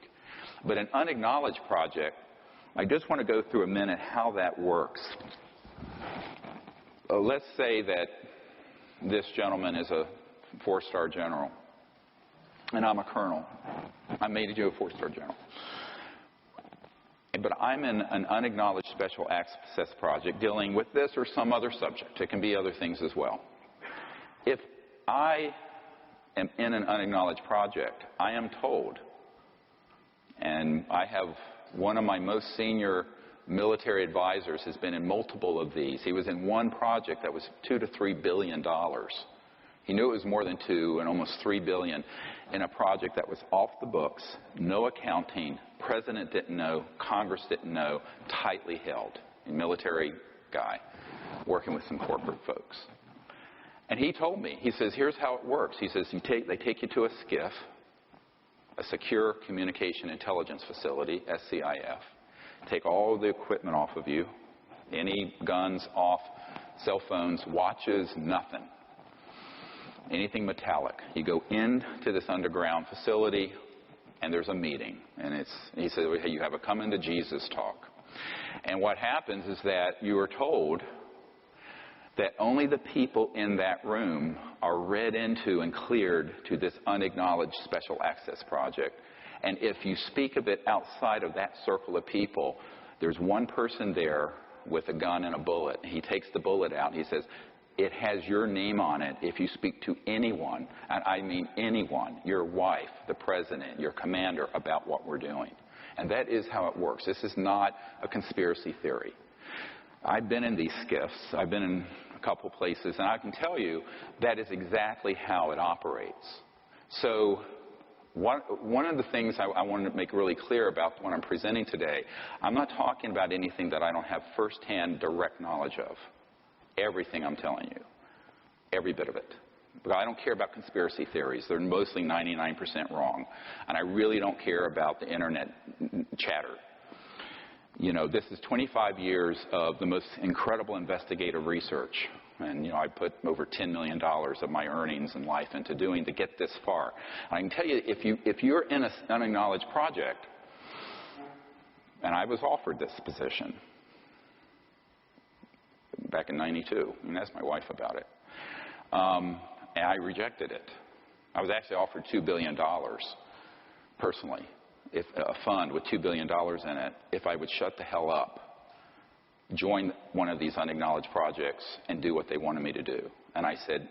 But an unacknowledged project, I just want to go through a minute how that works. Let's say that this gentleman is a 4-star general, and I'm a colonel. I made you a 4-star general. But I'm in an unacknowledged special access project dealing with this or some other subject. It can be other things as well. If I am in an unacknowledged project, I am told, and I have one of my most senior military advisors has been in multiple of these. He was in one project that was $2 to $3 billion. He knew it was more than 2 and almost 3 billion in a project that was off the books, no accounting, president didn't know, Congress didn't know, tightly held. A military guy working with some corporate folks. And he told me, he says, here's how it works. He says, they take you to a SCIF, a Secure Communication Intelligence Facility, SCIF, take all the equipment off of you, any guns off, cell phones, watches, nothing. Anything metallic. You go into this underground facility, and there's a meeting. And he said, hey, you have a come into Jesus talk. And what happens is that you are told that only the people in that room are read into and cleared to this unacknowledged special access project. And if you speak a bit outside of that circle of people, there's one person there with a gun and a bullet. He takes the bullet out and he says, it has your name on it if you speak to anyone, and I mean anyone, your wife, the president, your commander, about what we're doing. And that is how it works. This is not a conspiracy theory. I've been in these SCIFs. I've been in a couple places, and I can tell you that is exactly how it operates. So one of the things I wanted to make really clear about when I'm presenting today, I'm not talking about anything that I don't have firsthand direct knowledge of. Everything I'm telling you, every bit of it. But I don't care about conspiracy theories. They're mostly 99% wrong. And I really don't care about the internet chatter. You know, this is 25 years of the most incredible investigative research. And, I put over $10 million of my earnings and life into doing to get this far. And I can tell you, if you're in an unacknowledged project, and I was offered this position back in '92, and asked my wife about it, and I rejected it. I was actually offered $2 billion personally, if a fund with $2 billion in it, if I would shut the hell up, join one of these unacknowledged projects, and do what they wanted me to do. And I said,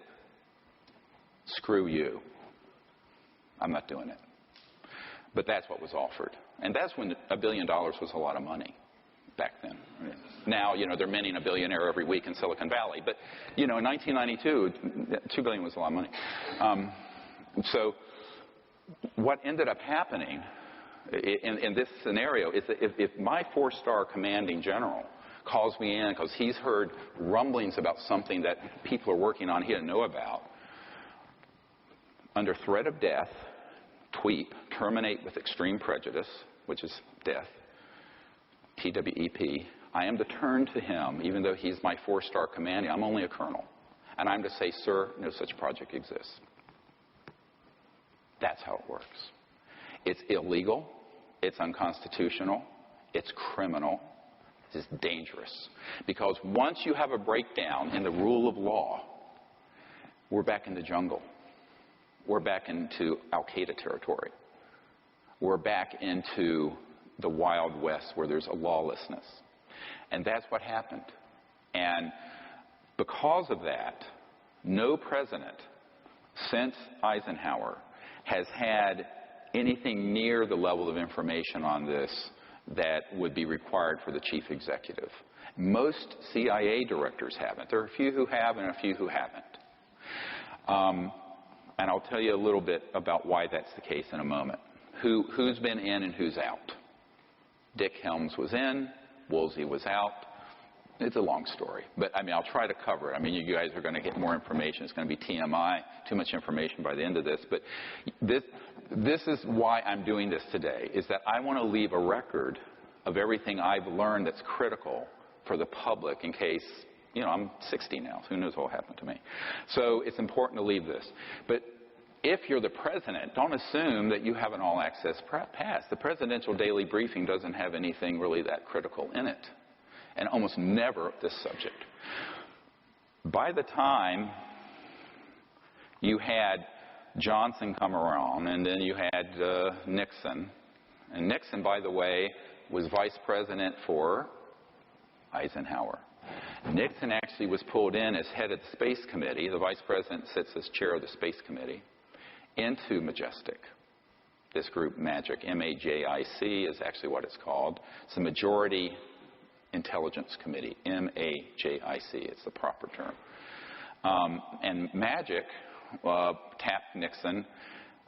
screw you. I'm not doing it. But that's what was offered. And that's when $1 billion was a lot of money back then. Now, they're minting a billionaire every week in Silicon Valley. But, in 1992, $2 billion was a lot of money. So what ended up happening in this scenario is that if my 4-star commanding general calls me in because he's heard rumblings about something that people are working on he didn't know about, under threat of death, TWEEP, terminate with extreme prejudice, which is death, TWEP, I am to turn to him, even though he's my 4-star commanding. I'm only a colonel. And I'm to say, sir, no such project exists. That's how it works. It's illegal. It's unconstitutional. It's criminal. It's dangerous. Because once you have a breakdown in the rule of law, we're back in the jungle. We're back into Al-Qaeda territory. We're back into the Wild West where there's a lawlessness. And that's what happened. And because of that, no president since Eisenhower has had anything near the level of information on this that would be required for the chief executive. Most CIA directors haven't. There are a few who have and a few who haven't. And I'll tell you a little bit about why that's the case in a moment. Who's been in and who's out? Dick Helms was in, Woolsey was out, It's a long story, but I mean, I'll try to cover it. I mean, you guys are going to get more information. It's going to be TMI, too much information by the end of this. But this is why I'm doing this today, is that I want to leave a record of everything I've learned that's critical for the public in case, you know, I'm 60 now. So who knows what will happen to me. So it's important to leave this. But if you're the president, don't assume that you have an all-access pass. The presidential daily briefing doesn't have anything really that critical in it, and almost never this subject. By the time you had Johnson come around, and then you had Nixon, and Nixon, by the way, was vice president for Eisenhower. Nixon actually was pulled in as head of the Space Committee. The vice president sits as chair of the Space Committee, into Majestic. This group, MAJIC, M-A-J-I-C, is actually what it's called. It's the Majority Intelligence Committee, M-A-J-I-C. It's the proper term. And MAJIC tapped Nixon,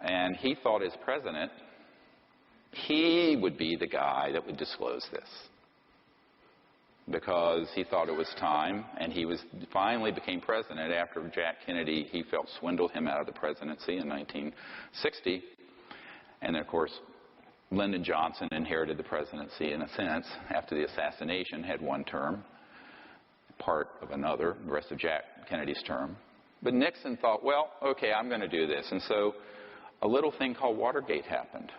and he thought as president, he would be the guy that would disclose this, because he thought it was time, and he finally became president after Jack Kennedy, he felt, swindled him out of the presidency in 1960. And then, of course, Lyndon Johnson inherited the presidency in a sense after the assassination, had one term, part of another, the rest of Jack Kennedy's term. But Nixon thought, well, okay, I'm going to do this. And so a little thing called Watergate happened.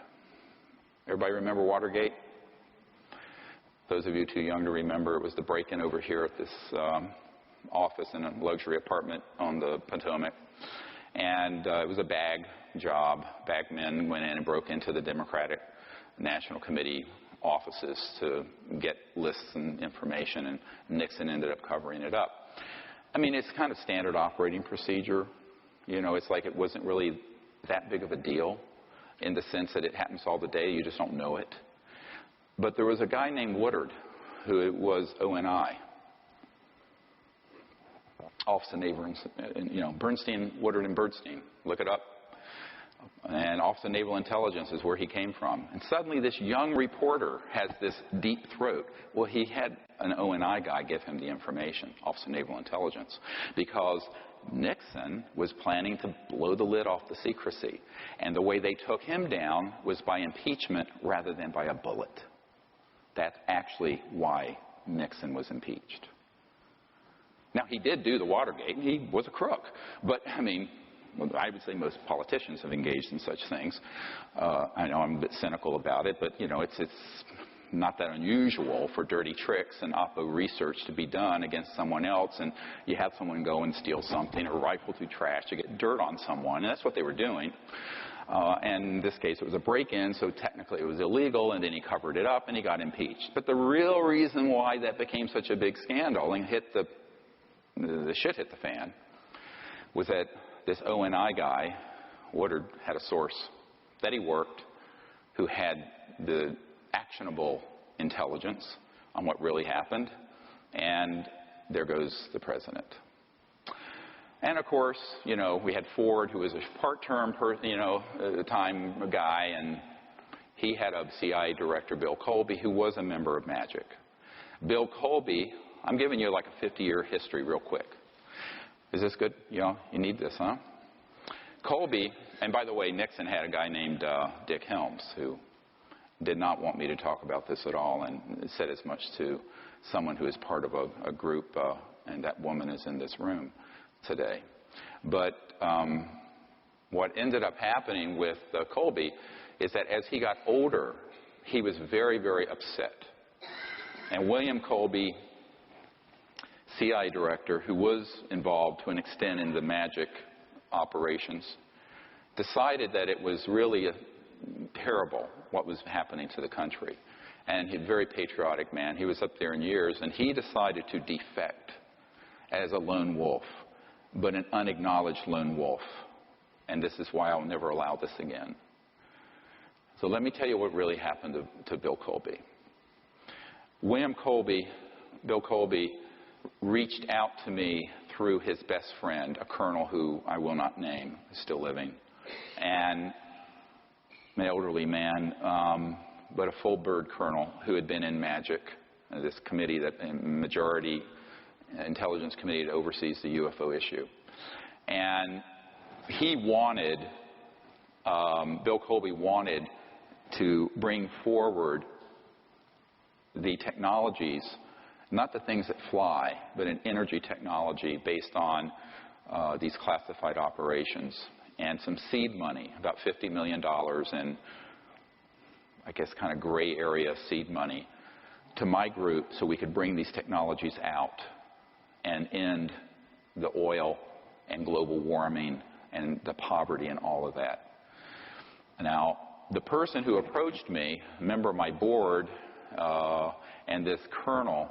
Everybody remember Watergate? Those of you too young to remember, it was the break-in over here at this office in a luxury apartment on the Potomac. And it was a bag job. Bagmen went in and broke into the Democratic National Committee offices to get lists and information, and Nixon ended up covering it up. I mean, it's kind of standard operating procedure. You know, it's like it wasn't really that big of a deal in the sense that it happens all the day. You just don't know it. But there was a guy named Woodard who was ONI. Office of Naval, you know, Bernstein, Woodard and Bernstein. Look it up. And Office of Naval Intelligence is where he came from. And suddenly this young reporter has this deep throat. Well, he had an ONI guy give him the information, Office of Naval Intelligence, because Nixon was planning to blow the lid off the secrecy. And the way they took him down was by impeachment rather than by a bullet. That's actually why Nixon was impeached. Now, he did do the Watergate. He was a crook. But, I mean, I would say most politicians have engaged in such things. I know I'm a bit cynical about it, but, you know, it's not that unusual for dirty tricks and oppo research to be done against someone else, and you have someone go and steal something or rifle through trash to get dirt on someone, and that's what they were doing. And in this case, it was a break-in, so technically it was illegal, and then he covered it up, and he got impeached. But the real reason why that became such a big scandal and the shit hit the fan was that this ONI guy, Woodard, had a source that he worked who had the actionable intelligence on what really happened, and there goes the president. And of course, you know, we had Ford, who was a part-term, time guy, and he had a CIA director, Bill Colby, who was a member of MAJIC. Bill Colby, I'm giving you like a 50-year history real quick. Is this good? You know, you need this, huh? Colby, and by the way, Nixon had a guy named Dick Helms, who did not want me to talk about this at all, and said as much to someone who is part of a group, and that woman is in this room today. But what ended up happening with Colby is that as he got older, he was very, very upset. And William Colby, CIA director, who was involved to an extent in the MAJIC operations, decided that it was really terrible what was happening to the country. And he's a very patriotic man. He was up there in years, and he decided to defect as a lone wolf, but an unacknowledged lone wolf. And this is why I'll never allow this again. So let me tell you what really happened to Bill Colby. Bill Colby, reached out to me through his best friend, a colonel who I will not name, is still living, and an elderly man, but a full-bird colonel who had been in MAJIC this committee, that majority intelligence committee that oversees the UFO issue. And he wanted, Bill Colby wanted to bring forward the technologies, not the things that fly, but an energy technology based on these classified operations, and some seed money, about $50 million in, I guess, kind of gray area seed money to my group so we could bring these technologies out and end the oil and global warming and the poverty and all of that. Now, the person who approached me, a member of my board, and this colonel,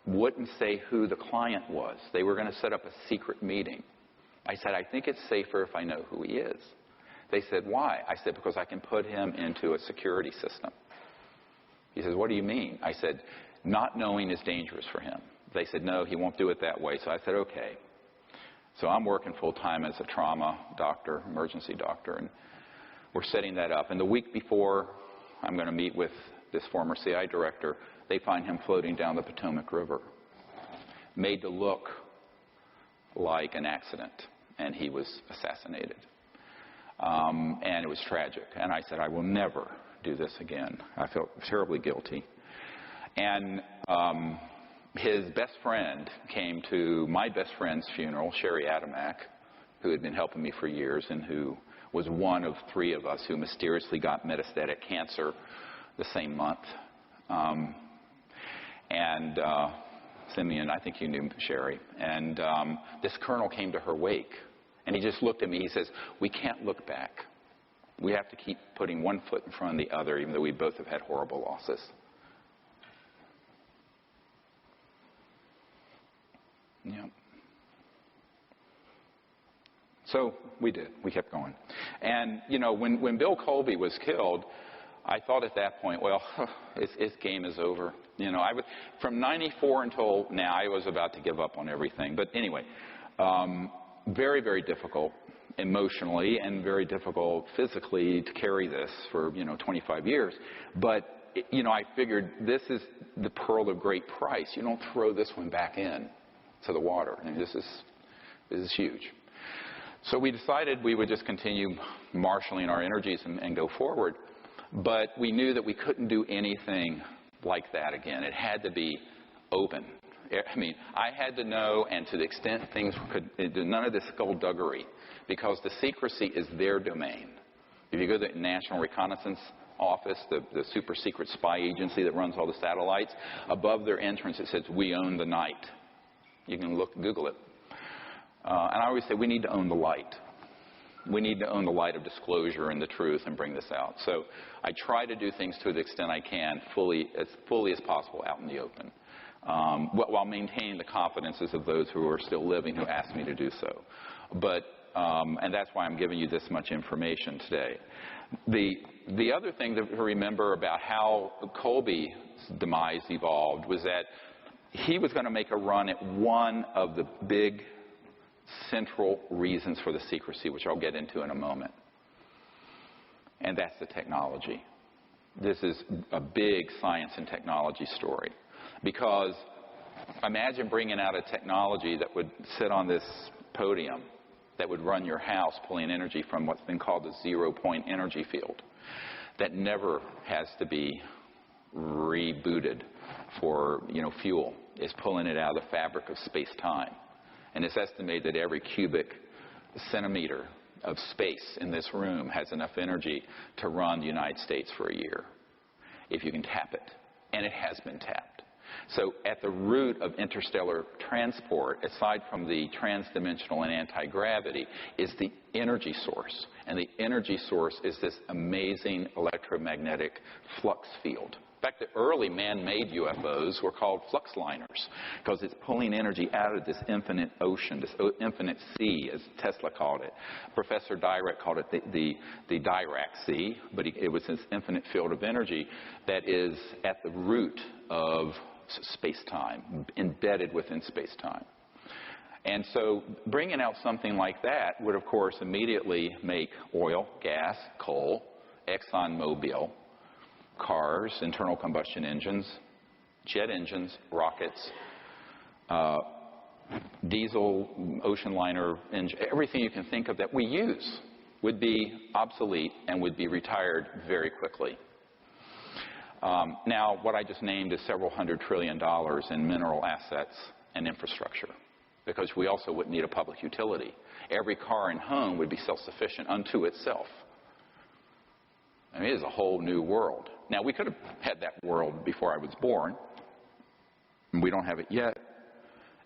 wouldn't say who the client was. They were going to set up a secret meeting. I said, I think it's safer if I know who he is. They said, why? I said, because I can put him into a security system. He says, what do you mean? I said, not knowing is dangerous for him. They said, no, he won't do it that way. So I said, okay. So I'm working full-time as a trauma doctor, emergency doctor, and we're setting that up. And the week before I'm going to meet with this former CI director, they find him floating down the Potomac River, made to look like an accident, and he was assassinated. And it was tragic. And I said, I will never do this again. I felt terribly guilty. And his best friend came to my best friend's funeral, Sherry Adamak, who had been helping me for years and who was one of 3 of us who mysteriously got metastatic cancer the same month. Simeon, I think you knew Sherry. And this colonel came to her wake. And he just looked at me. He says, we can't look back. We have to keep putting one foot in front of the other, even though we both have had horrible losses. Yeah. So we did. We kept going. And, you know, when Bill Colby was killed, I thought at that point, well, his game is over. You know, from 94 until now, I was about to give up on everything. But anyway, very, very difficult emotionally and very difficult physically to carry this for, 25 years. But, I figured this is the pearl of great price. You don't throw this one back in to the water. I mean, this is huge. So we decided we would just continue marshaling our energies and go forward. But we knew that we couldn't do anything like that again. It had to be open. I mean, I had to know, and to the extent things could, none of this skullduggery, because the secrecy is their domain. If you go to the National Reconnaissance Office, the super secret spy agency that runs all the satellites, above their entrance it says, we own the night. You can Google it. And I always say, we need to own the light. We need to own the light of disclosure and the truth and bring this out. So I try to do things to the extent I can, as fully as possible out in the open, while maintaining the confidences of those who are still living who ask me to do so. But, and that's why I'm giving you this much information today. The other thing to remember about how Colby's demise evolved was that he was going to make a run at one of the big central reasons for the secrecy, which I'll get into in a moment. And that's the technology. This is a big science and technology story. Because imagine bringing out a technology that would sit on this podium, that would run your house, pulling energy from what's been called the zero-point energy field, that never has to be rebooted for, fuel. Is pulling it out of the fabric of space-time. And it's estimated that every cubic centimeter of space in this room has enough energy to run the United States for a year, if you can tap it. And it has been tapped. So at the root of interstellar transport, aside from the transdimensional and anti-gravity, is the energy source. And the energy source is this amazing electromagnetic flux field. In fact, the early man-made UFOs were called flux liners because it's pulling energy out of this infinite ocean, this infinite sea, as Tesla called it. Professor Dirac called it the Dirac Sea, but it was this infinite field of energy that is at the root of space-time, embedded within space-time. And so bringing out something like that would, of course, immediately make oil, gas, coal, ExxonMobil, cars, internal combustion engines, jet engines, rockets, diesel, ocean liner, everything you can think of that we use would be obsolete and would be retired very quickly. Now, what I just named is several $100 trillion in mineral assets and infrastructure, because we also wouldn't need a public utility. Every car and home would be self-sufficient unto itself. I mean, it is a whole new world. Now, we could have had that world before I was born, and we don't have it yet.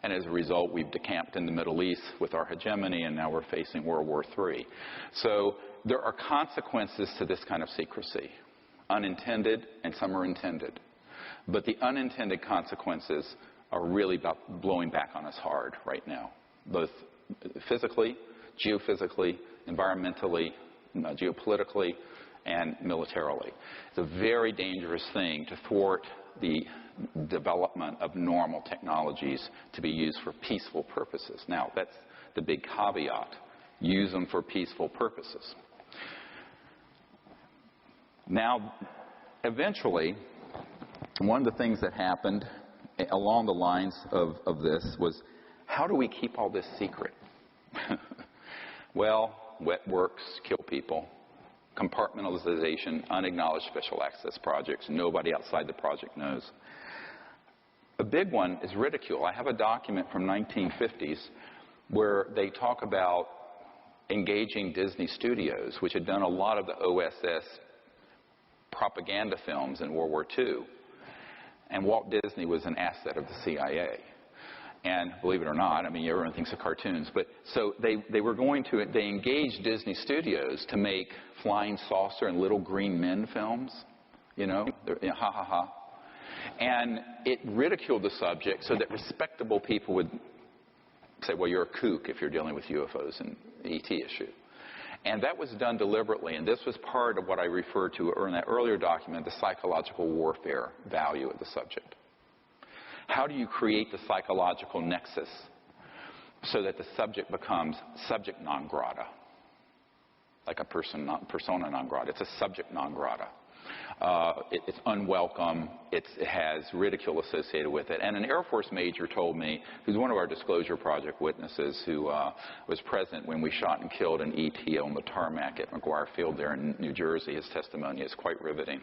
And as a result, we've decamped in the Middle East with our hegemony, and now we're facing World War III. So there are consequences to this kind of secrecy, unintended, and some are intended. But the unintended consequences are really about blowing back on us hard right now, both physically, geophysically, environmentally, geopolitically, and militarily. It's a very dangerous thing to thwart the development of normal technologies to be used for peaceful purposes. Now, that's the big caveat. Use them for peaceful purposes. Now, eventually, one of the things that happened along the lines of this was, how do we keep all this secret? Well, wet works kill people. Compartmentalization, unacknowledged special access projects. Nobody outside the project knows. A big one is ridicule. I have a document from 1950s where they talk about engaging Disney Studios, which had done a lot of the OSS propaganda films in World War II. And Walt Disney was an asset of the CIA. And believe it or not, I mean, everyone thinks of cartoons, but so they engaged Disney Studios to make Flying Saucer and Little Green Men films, ha ha ha. And it ridiculed the subject so that respectable people would say, well, you're a kook if you're dealing with UFOs and the ET issue. And that was done deliberately, and this was part of what I referred to in that earlier document, the psychological warfare value of the subject. How do you create the psychological nexus so that the subject becomes subject non grata? Like a persona non grata. It's a subject non grata. It's unwelcome. It has ridicule associated with it. And an Air Force major told me, who's one of our Disclosure Project witnesses, who was present when we shot and killed an ET on the tarmac at McGuire Field there in New Jersey. His testimony is quite riveting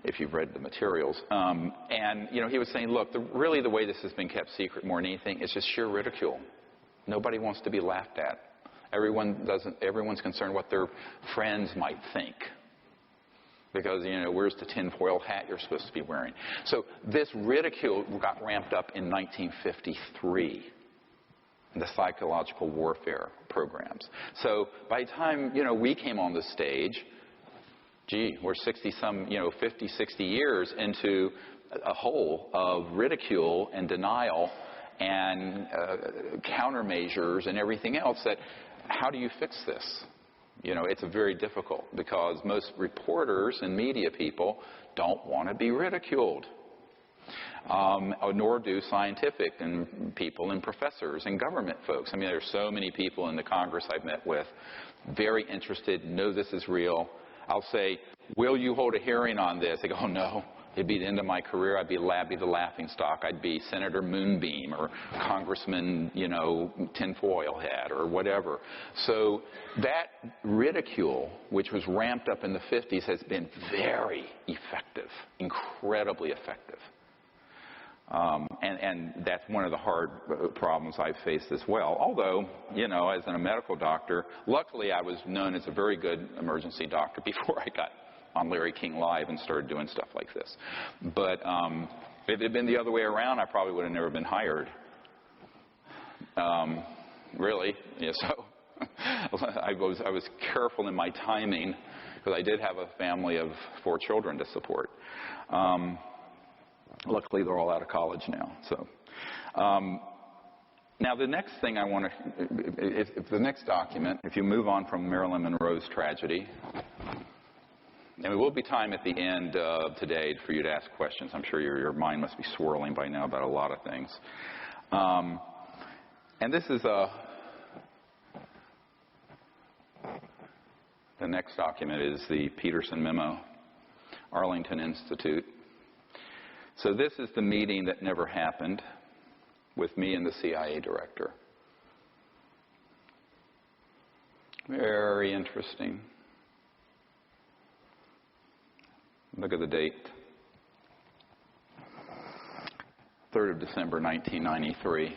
if you've read the materials. And he was saying, look, really the way this has been kept secret more than anything is just sheer ridicule. Nobody wants to be laughed at. Everyone's concerned what their friends might think. Because, where's the tinfoil hat you're supposed to be wearing? So this ridicule got ramped up in 1953 in the psychological warfare programs. So by the time, we came on the stage, we're 50, 60 years into a hole of ridicule and denial and countermeasures and everything else that, how do you fix this? It's very difficult because most reporters and media people don't want to be ridiculed, nor do scientific and people and professors and government folks. I mean, there's so many people in the Congress I've met with, very interested, know this is real. I'll say, will you hold a hearing on this? They go, oh, no. It'd be the end of my career. I'd be the laughing stock. I'd be Senator Moonbeam or Congressman, Tinfoil Hat or whatever. So that ridicule, which was ramped up in the 50s, has been very effective, incredibly effective. And that's one of the hard problems I've faced as well. Although, as a medical doctor, luckily I was known as a very good emergency doctor before I got on Larry King Live and started doing stuff like this. But if it had been the other way around, I probably would have never been hired. Really. So I was careful in my timing because I did have a family of 4 children to support. Luckily, they're all out of college now. So now the next thing I want to, if the next document, if you move on from Marilyn Monroe's tragedy, and there will be time at the end of today for you to ask questions. I'm sure your mind must be swirling by now about a lot of things. And this is the next document is the Peterson Memo, Arlington Institute. So this is the meeting that never happened with me and the CIA director. Very interesting. Look at the date. 3rd of December, 1993.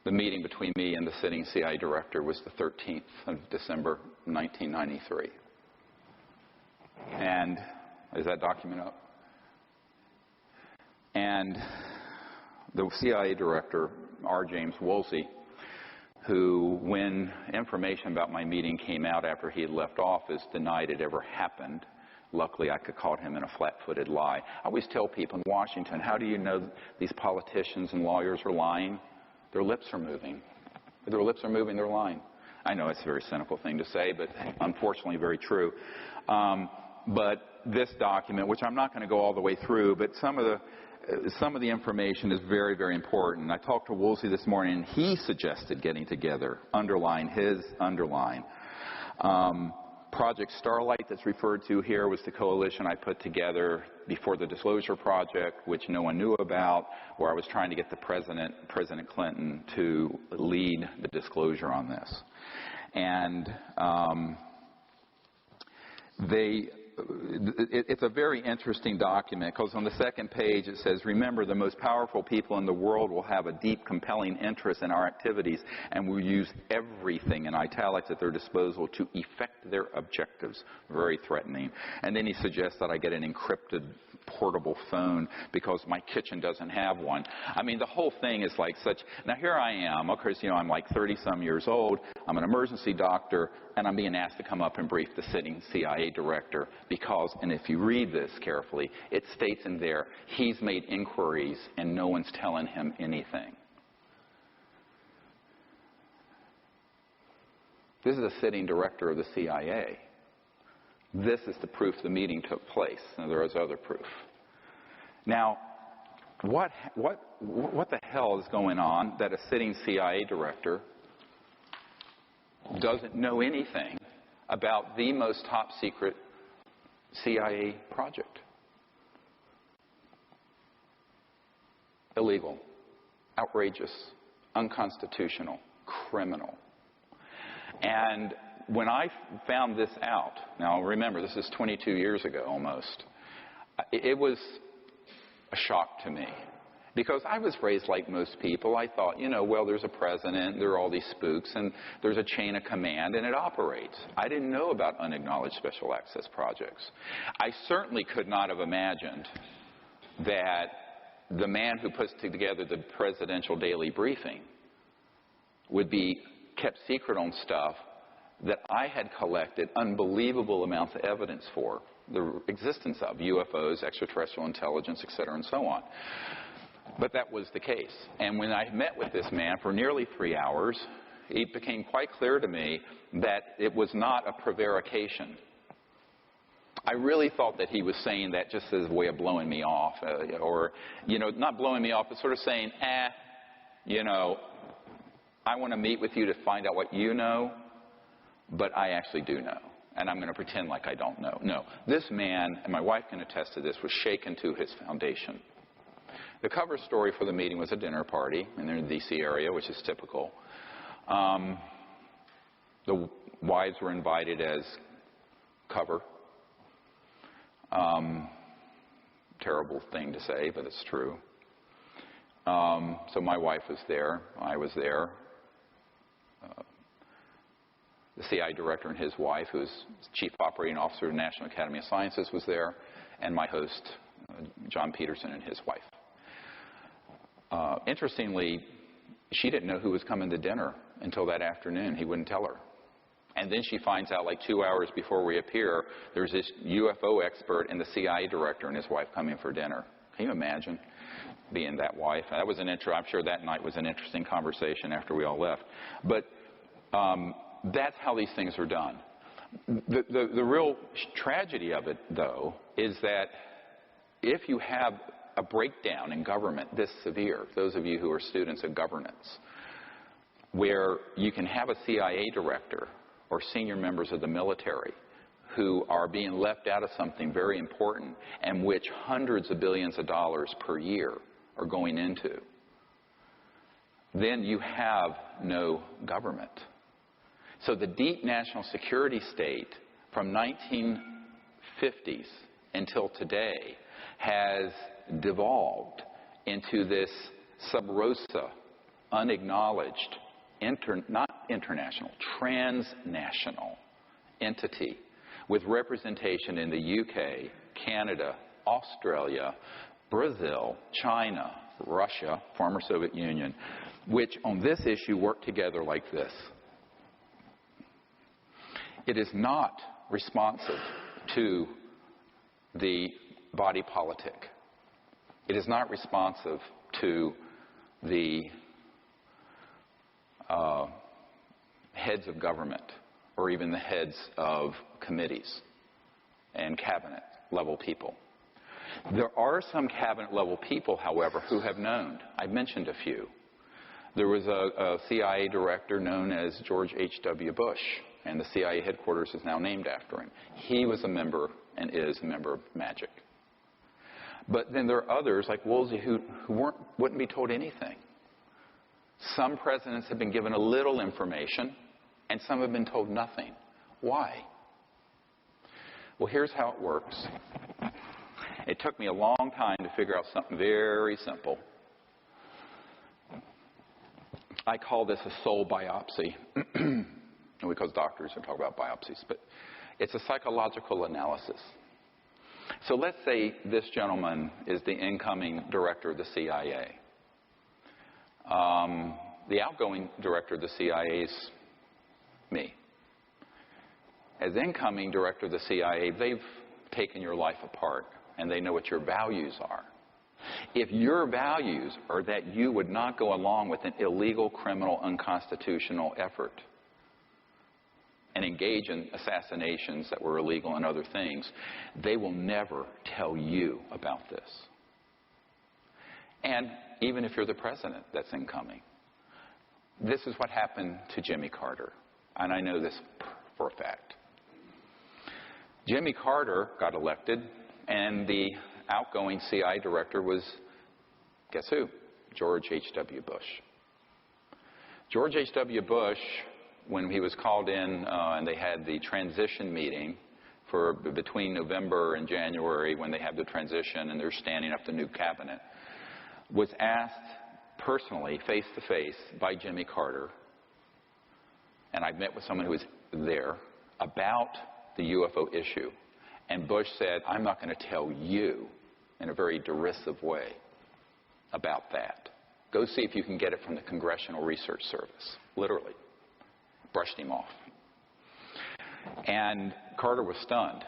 The meeting between me and the sitting CIA director was the 13th of December, 1993. And is that document up? And the CIA director, R. James Woolsey, who, when information about my meeting came out after he had left office, denied it ever happened. Luckily, I could caught him in a flat-footed lie. I always tell people in Washington, how do you know these politicians and lawyers are lying? Their lips are moving. If their lips are moving, they're lying. I know it's a very cynical thing to say, but unfortunately very true. But this document, which I'm not going to go all the way through, but some of the information is very, very important. I talked to Woolsey this morning, and he suggested getting together, underline. Project Starlight that's referred to here was the coalition I put together before the Disclosure Project, which no one knew about, where I was trying to get the President Clinton to lead the disclosure on this. And it's a very interesting document, because on the second page it says, remember, the most powerful people in the world will have a deep, compelling interest in our activities and will use everything in italics at their disposal to effect their objectives. Very threatening. And then he suggests that I get an encrypted portable phone because my kitchen doesn't have one. I mean, the whole thing is like such. Now here I am, of course, I'm like 30-some years old. I'm an emergency doctor, and I'm being asked to come up and brief the sitting CIA director because, and if you read this carefully, it states in there, he's made inquiries and no one's telling him anything. This is the sitting director of the CIA. This is the proof the meeting took place. Now, there is other proof. Now, what the hell is going on that a sitting CIA director doesn't know anything about the most top secret CIA project? Illegal, outrageous, unconstitutional, criminal. And when I found this out, now remember, this is 22 years ago almost, it was a shock to me. Because I was raised like most people. I thought, well, there's a president, there are all these spooks, and there's a chain of command, and it operates. I didn't know about unacknowledged special access projects. I certainly could not have imagined that the man who puts together the presidential daily briefing would be kept secret on stuff that I had collected unbelievable amounts of evidence for the existence of UFOs, extraterrestrial intelligence, et cetera, and so on. But that was the case. And when I met with this man for nearly 3 hours, it became quite clear to me that it was not a prevarication. I really thought that he was saying that just as a way of blowing me off, or, not blowing me off, but sort of saying, I want to meet with you to find out what you know, but I actually do know. And I'm going to pretend like I don't know. No, this man, and my wife can attest to this, was shaken to his foundation. The cover story for the meeting was a dinner party in the D.C. area, which is typical. The wives were invited as cover. Terrible thing to say, but it's true. So my wife was there. I was there. The CIA director and his wife, who is Chief Operating Officer of the National Academy of Sciences, was there, and my host, John Peterson, and his wife. Interestingly, she didn't know who was coming to dinner until that afternoon. He wouldn't tell her. And then she finds out like 2 hours before we appear, there's this UFO expert and the CIA director and his wife coming for dinner. Can you imagine being that wife? That was I'm sure that night was an interesting conversation after we all left. But that's how these things are done. The real tragedy of it, though, is that if you have a breakdown in government this severe, those of you who are students of governance, where you can have a CIA director or senior members of the military who are being left out of something very important and which hundreds of billions of dollars per year are going into, then you have no government. So the deep national security state from 1950s until today has devolved into this sub rosa, unacknowledged, not international, transnational entity with representation in the UK, Canada, Australia, Brazil, China, Russia, former Soviet Union, which on this issue work together like this. It is not responsive to the body politic. It is not responsive to the heads of government or even the heads of committees and cabinet level people. There are some cabinet level people, however, who have known. I've mentioned a few. There was a CIA director known as George H.W. Bush, and the CIA headquarters is now named after him. He was a member and is a member of MAGIC. But then there are others like Woolsey who wouldn't be told anything. Some presidents have been given a little information, and some have been told nothing. Why? Well, here's how it works. It took me a long time to figure out something very simple. I call this a soul biopsy, because doctors are talking about biopsies, but it's a psychological analysis. So let's say this gentleman is the incoming director of the CIA. The outgoing director of the CIA is me. As incoming director of the CIA, they've taken your life apart, and they know what your values are. If your values are that you would not go along with an illegal, criminal, unconstitutional effort and engage in assassinations that were illegal and other things, they will never tell you about this. And even if you're the president that's incoming, this is what happened to Jimmy Carter. And I know this for a fact. Jimmy Carter got elected, and the outgoing CIA director was, guess who? George H.W. Bush. George H.W. Bush, when he was called in and they had the transition meeting for between November and January, when they have the transition and they're standing up the new cabinet, was asked personally, face-to-face, by Jimmy Carter, and I met with someone who was there, about the UFO issue. And Bush said, I'm not going to tell you, in a very derisive way, about that. Go see if you can get it from the Congressional Research Service. Literally. Brushed him off. And Carter was stunned,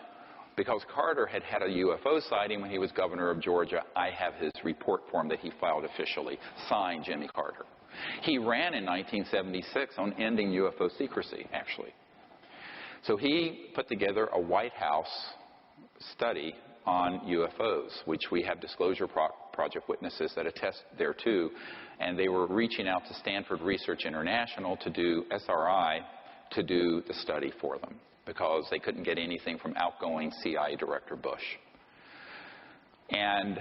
because Carter had had a UFO sighting when he was governor of Georgia. I have his report form that he filed officially, signed Jimmy Carter. He ran in 1976 on ending UFO secrecy, actually. So he put together a White House study on UFOs, which we have Disclosure Project witnesses that attest thereto, and they were reaching out to Stanford Research International to do SRI to do the study for them, because they couldn't get anything from outgoing CIA Director Bush. And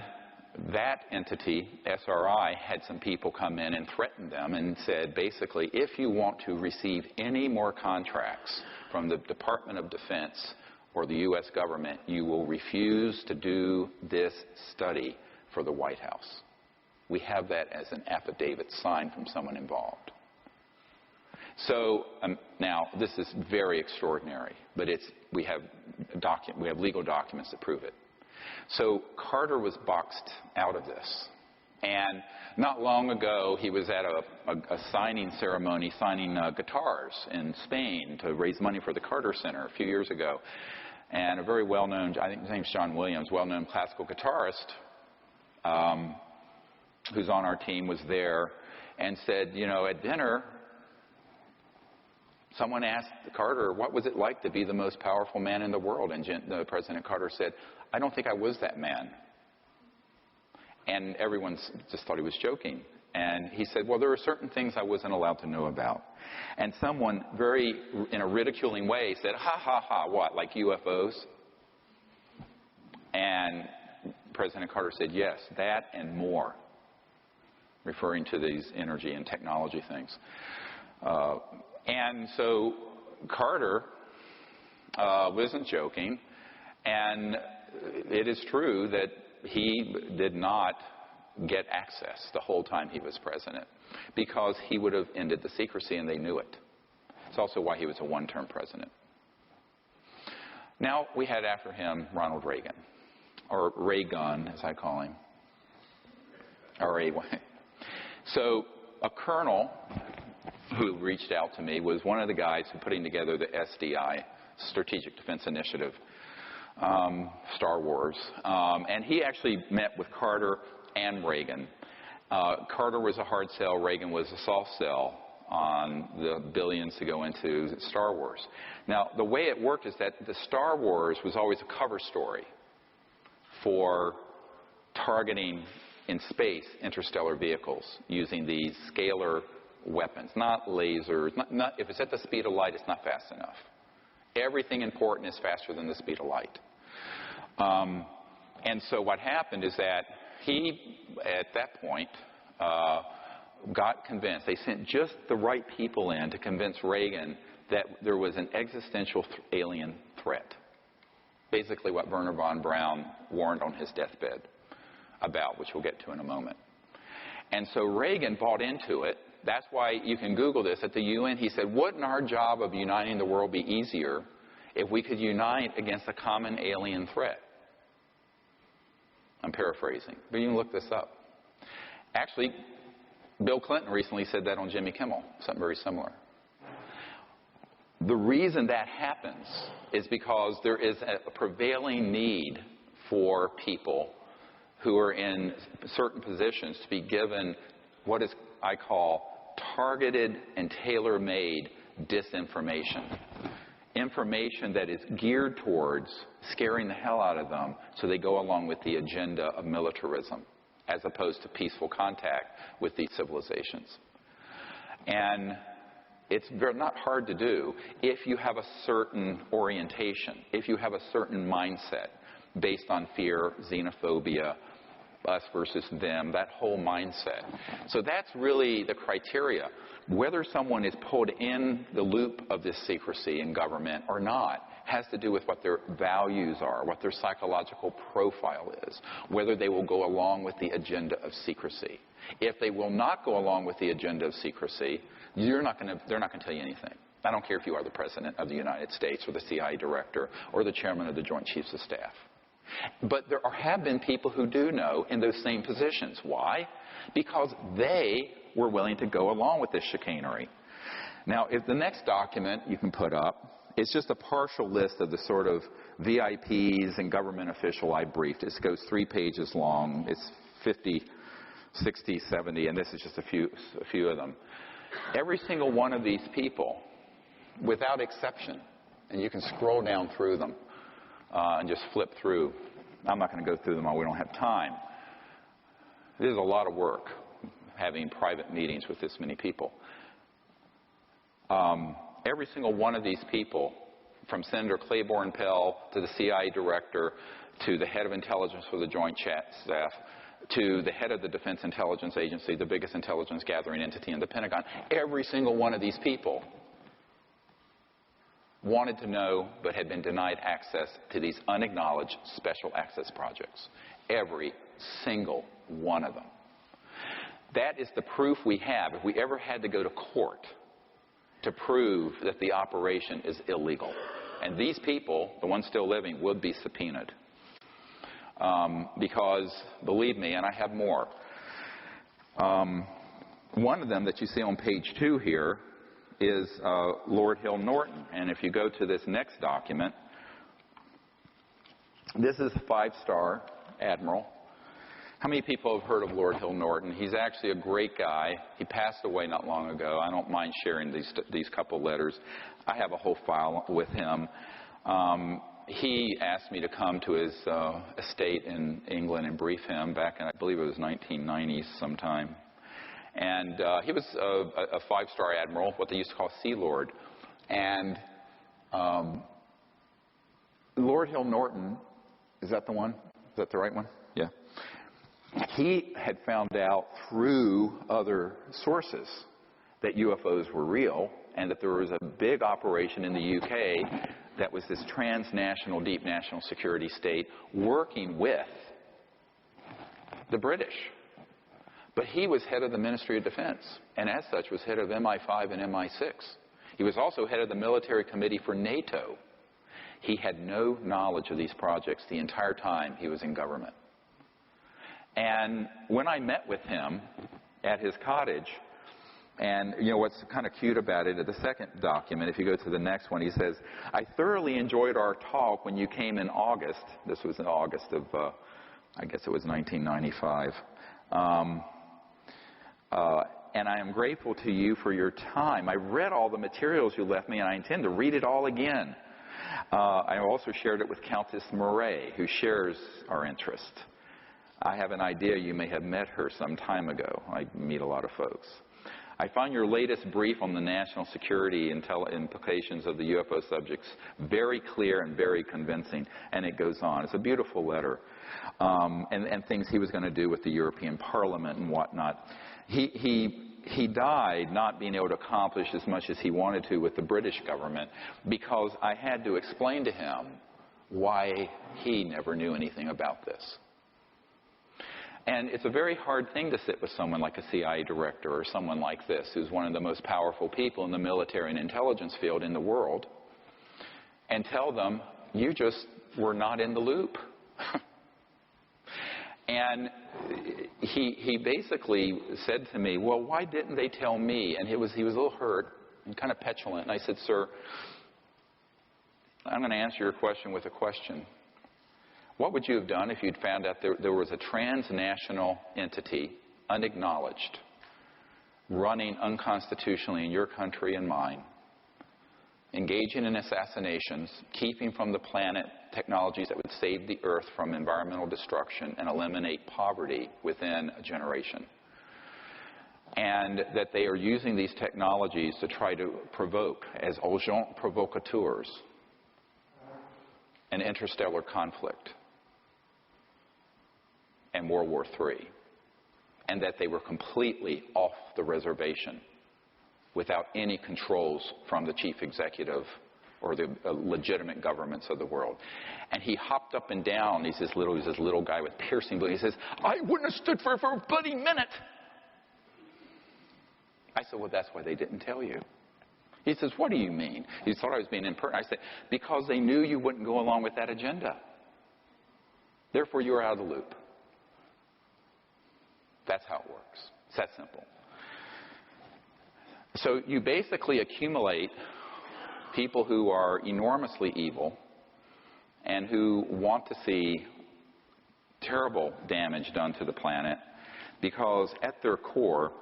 that entity, SRI, had some people come in and threaten them and said, basically, if you want to receive any more contracts from the Department of Defense or the U.S. government, you will refuse to do this study for the White House. We have that as an affidavit signed from someone involved. So now, this is very extraordinary, but we have legal documents that prove it. So Carter was boxed out of this. And not long ago, he was at a signing ceremony, signing guitars in Spain to raise money for the Carter Center a few years ago. And a very well-known, I think his name's John Williams, well-known classical guitarist who's on our team, was there and said, you know, at dinner, someone asked Carter, what was it like to be the most powerful man in the world? And President Carter said, I don't think I was that man. And everyone just thought he was joking. And he said, well, there are certain things I wasn't allowed to know about. And someone very, in a ridiculing way, said, ha, ha, ha, what, like UFOs? And President Carter said, yes, that and more, referring to these energy and technology things. And so Carter wasn't joking, and it is true that he did not get access the whole time he was president, because he would have ended the secrecy, and they knew it. It's also why he was a one-term president. Now we had after him Ronald Reagan, or Ray-Gun, as I call him, or So a colonel who reached out to me was one of the guys who putting together the SDI, Strategic Defense Initiative, Star Wars. And he actually met with Carter and Reagan. Carter was a hard sell. Reagan was a soft sell on the billions to go into Star Wars. Now, the way it worked is that the Star Wars was always a cover story for targeting in space interstellar vehicles using these scalar weapons, not lasers. If it's at the speed of light, it's not fast enough. Everything important is faster than the speed of light. And so what happened is that he, at that point, got convinced. They sent just the right people in to convince Reagan that there was an existential alien threat. Basically what Wernher von Braun warned on his deathbed about, which we'll get to in a moment. And so Reagan bought into it. That's why you can Google this. At the UN, he said, wouldn't our job of uniting the world be easier if we could unite against a common alien threat? I'm paraphrasing, but you can look this up. Actually, Bill Clinton recently said that on Jimmy Kimmel, something very similar. The reason that happens is because there is a prevailing need for people who are in certain positions to be given what is, I call, targeted and tailor-made disinformation. Information that is geared towards scaring the hell out of them so they go along with the agenda of militarism as opposed to peaceful contact with these civilizations. And it's not hard to do if you have a certain orientation, if you have a certain mindset based on fear, xenophobia, us versus them, that whole mindset. So that's really the criteria. Whether someone is pulled in the loop of this secrecy in government or not has to do with what their values are, what their psychological profile is, whether they will go along with the agenda of secrecy. If they will not go along with the agenda of secrecy, they're not going to tell you anything. I don't care if you are the President of the United States or the CIA Director or the Chairman of the Joint Chiefs of Staff. But there have been people who do know in those same positions. Why? Because they were willing to go along with this chicanery. Now, if the next document you can put up, it's just a partial list of the sort of VIPs and government official I briefed. It goes 3 pages long. It's 50, 60, 70, and this is just a few of them. Every single one of these people, without exception, and you can scroll down through them, and just flip through. I'm not going to go through them all. We don't have time. It is a lot of work having private meetings with this many people. Every single one of these people, from Senator Claiborne Pell to the CIA Director to the head of intelligence for the Joint Staff to the head of the Defense Intelligence Agency, the biggest intelligence gathering entity in the Pentagon, every single one of these people wanted to know but had been denied access to these unacknowledged special access projects. Every single one of them. That is the proof we have. If we ever had to go to court to prove that the operation is illegal. And these people, the ones still living, would be subpoenaed. Because, believe me, and I have more, one of them that you see on page 2 here is Lord Hill Norton. And if you go to this next document, this is a 5-star admiral. How many people have heard of Lord Hill Norton? He's actually a great guy. He passed away not long ago. I don't mind sharing these couple letters. I have a whole file with him. He asked me to come to his estate in England and brief him back in, I believe it was 1990s sometime. And he was a five-star admiral, what they used to call Sea Lord. And Lord Hill Norton, is that the one? Is that the right one? Yeah. He had found out through other sources that UFOs were real and that there was a big operation in the UK that was this transnational, deep national security state working with the British. But he was head of the Ministry of Defense, and as such was head of MI5 and MI6. He was also head of the military committee for NATO. He had no knowledge of these projects the entire time he was in government. And when I met with him at his cottage, and you know what's kind of cute about it, at the second document, if you go to the next one, he says, I thoroughly enjoyed our talk when you came in August. This was in August of, I guess it was 1995. And I am grateful to you for your time. I read all the materials you left me, and I intend to read it all again. I also shared it with Countess Murray, who shares our interest. I have an idea you may have met her some time ago. I meet a lot of folks. I find your latest brief on the national security implications of the UFO subjects very clear and very convincing, and it goes on. It's a beautiful letter, and things he was going to do with the European Parliament and whatnot. He died not being able to accomplish as much as he wanted to with the British government because I had to explain to him why he never knew anything about this. And it's a very hard thing to sit with someone like a CIA director or someone like this, who's one of the most powerful people in the military and intelligence field in the world, and tell them, you just were not in the loop. And he basically said to me, well, why didn't they tell me? And he was a little hurt and kind of petulant. And I said, sir, I'm going to answer your question with a question. What would you have done if you'd found out there was a transnational entity, unacknowledged, running unconstitutionally in your country and mine, engaging in assassinations, keeping from the planet technologies that would save the earth from environmental destruction and eliminate poverty within a generation? And that they are using these technologies to try to provoke, as agents provocateurs, an interstellar conflict and World War III, and that they were completely off the reservation without any controls from the chief executive or the legitimate governments of the world. And he hopped up and down. He's this little guy with piercing blue. He says, I wouldn't have stood for a bloody minute. I said, well, that's why they didn't tell you. He says, what do you mean? He thought I was being impertinent. I said, because they knew you wouldn't go along with that agenda. Therefore, you are out of the loop. That's how it works. It's that simple. So you basically accumulate people who are enormously evil and who want to see terrible damage done to the planet because at their core,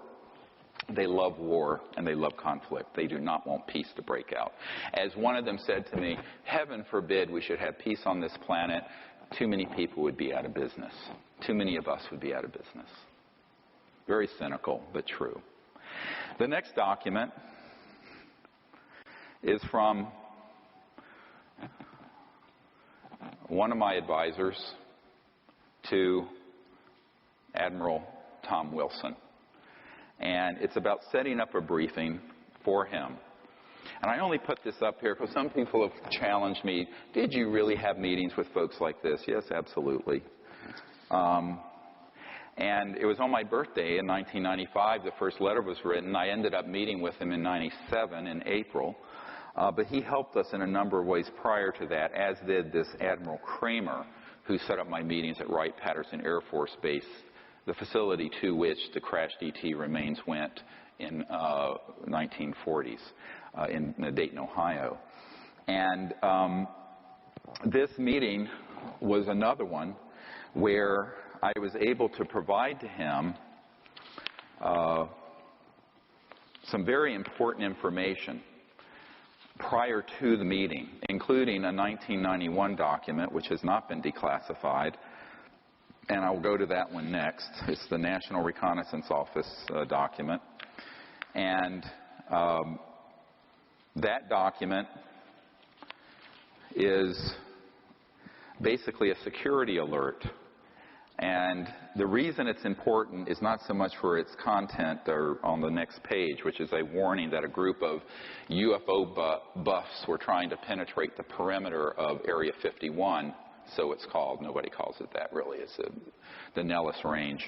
they love war and they love conflict. They do not want peace to break out. As one of them said to me, heaven forbid we should have peace on this planet. Too many people would be out of business. Too many of us would be out of business. Very cynical, but true. The next document is from one of my advisors to Admiral Tom Wilson. And it's about setting up a briefing for him. And I only put this up here because some people have challenged me, did you really have meetings with folks like this? Yes, absolutely. And it was on my birthday in 1995, the first letter was written. I ended up meeting with him in 97 in April. But he helped us in a number of ways prior to that, as did this Admiral Kramer, who set up my meetings at Wright-Patterson Air Force Base, the facility to which the crashed ET remains went in 1940s in Dayton, Ohio. And this meeting was another one where I was able to provide to him some very important information prior to the meeting, including a 1991 document which has not been declassified, And I'll go to that one next. It's the National Reconnaissance Office document. And that document is basically a security alert. And the reason it's important is not so much for its content or on the next page, which is a warning that a group of UFO buffs were trying to penetrate the perimeter of Area 51, so it's called. Nobody calls it that, really. It's the Nellis Range.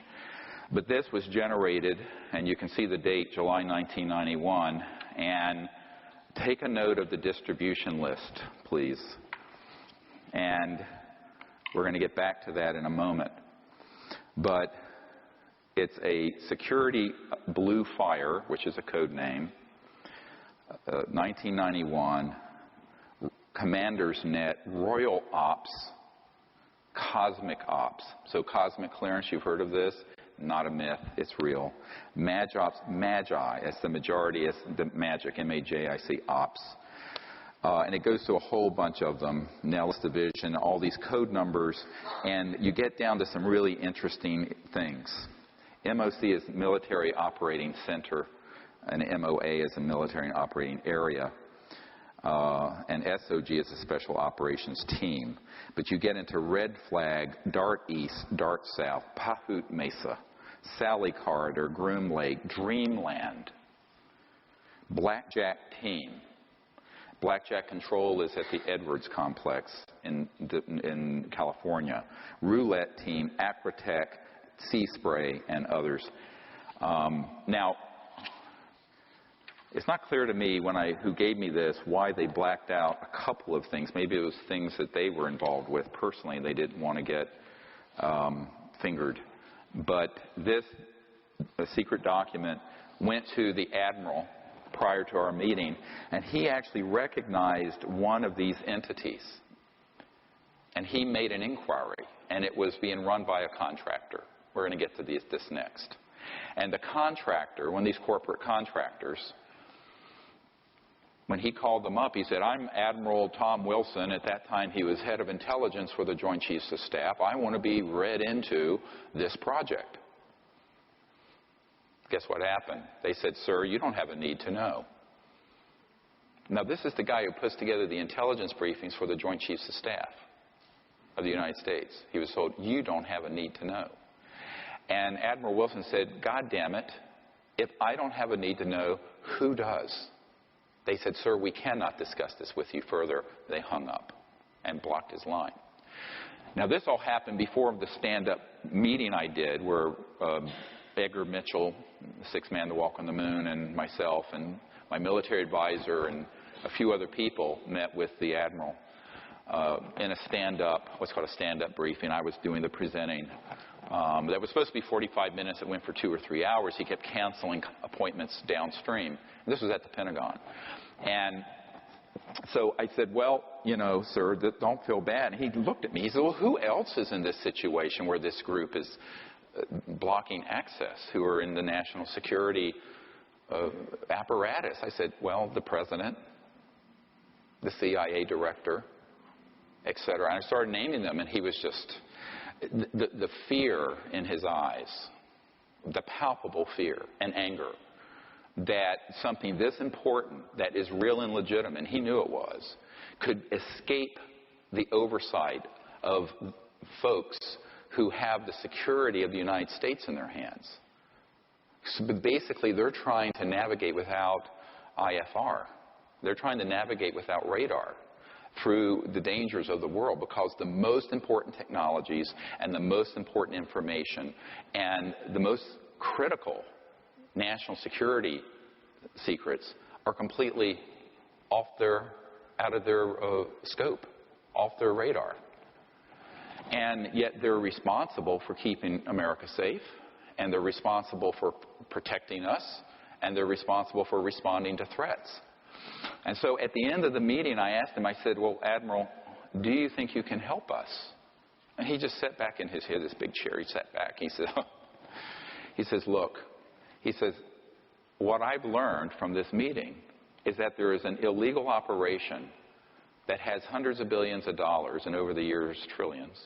But this was generated, and you can see the date, July 1991, and take a note of the distribution list, please. And we're going to get back to that in a moment. But it's a security blue fire, which is a code name, 1991, Commander's Net, Royal Ops, Cosmic Ops. So cosmic clearance, you've heard of this? Not a myth, it's real. Magi Ops, Magi, that's the majority, it's the magic, M-A-J-I-C, Ops. And it goes to a whole bunch of them, Nellis Division, all these code numbers, and you get down to some really interesting things. MOC is Military Operating Center, and MOA is a Military Operating Area, and SOG is a Special Operations Team. But you get into Red Flag, Dart East, Dart South, Pahut Mesa, Sally Corridor, Groom Lake, Dreamland, Blackjack Team. Blackjack Control is at the Edwards Complex in California. Roulette Team, Acrotech, Sea Spray, and others. Now, it's not clear to me who gave me this why they blacked out a couple of things. Maybe it was things that they were involved with personally and they didn't want to get fingered. But this secret document went to the Admiral prior to our meeting, and he actually recognized one of these entities. And he made an inquiry, and it was being run by a contractor. We're going to get to this next. And the contractor, one of these corporate contractors, when he called them up, he said, I'm Admiral Tom Wilson. At that time, he was head of intelligence for the Joint Chiefs of Staff. I want to be read into this project. Guess what happened? They said, sir, you don't have a need to know. Now, this is the guy who puts together the intelligence briefings for the Joint Chiefs of Staff of the United States. He was told, you don't have a need to know. And Admiral Wilson said, God damn it, if I don't have a need to know, who does? They said, sir, we cannot discuss this with you further. They hung up and blocked his line. Now, this all happened before the stand-up meeting I did where Edgar Mitchell, the sixth man to walk on the moon, and myself and my military advisor and a few other people met with the Admiral in a stand-up, what's called a stand-up briefing. I was doing the presenting. That was supposed to be 45 minutes. It went for 2 or 3 hours. He kept canceling appointments downstream. This was at the Pentagon. And so I said, well, you know, sir, don't feel bad. And he looked at me. He said, well, who else is in this situation where this group is blocking access, who are in the national security apparatus? I said, well, the president, the CIA director, etc. And I started naming them, and he was just, the fear in his eyes, the palpable fear and anger that something this important, that is real and legitimate, and he knew it was, could escape the oversight of folks who have the security of the United States in their hands. So basically, they're trying to navigate without IFR. They're trying to navigate without radar through the dangers of the world, because the most important technologies and the most important information and the most critical national security secrets are completely out of their scope, off their radar. And yet they're responsible for keeping America safe, and they're responsible for protecting us, and they're responsible for responding to threats. And so at the end of the meeting, I asked him, I said, well, Admiral, do you think you can help us? And he just sat back in his chair, this big chair. He sat back. He says, look, he says, what I've learned from this meeting is that there is an illegal operation that has hundreds of billions of dollars and over the years trillions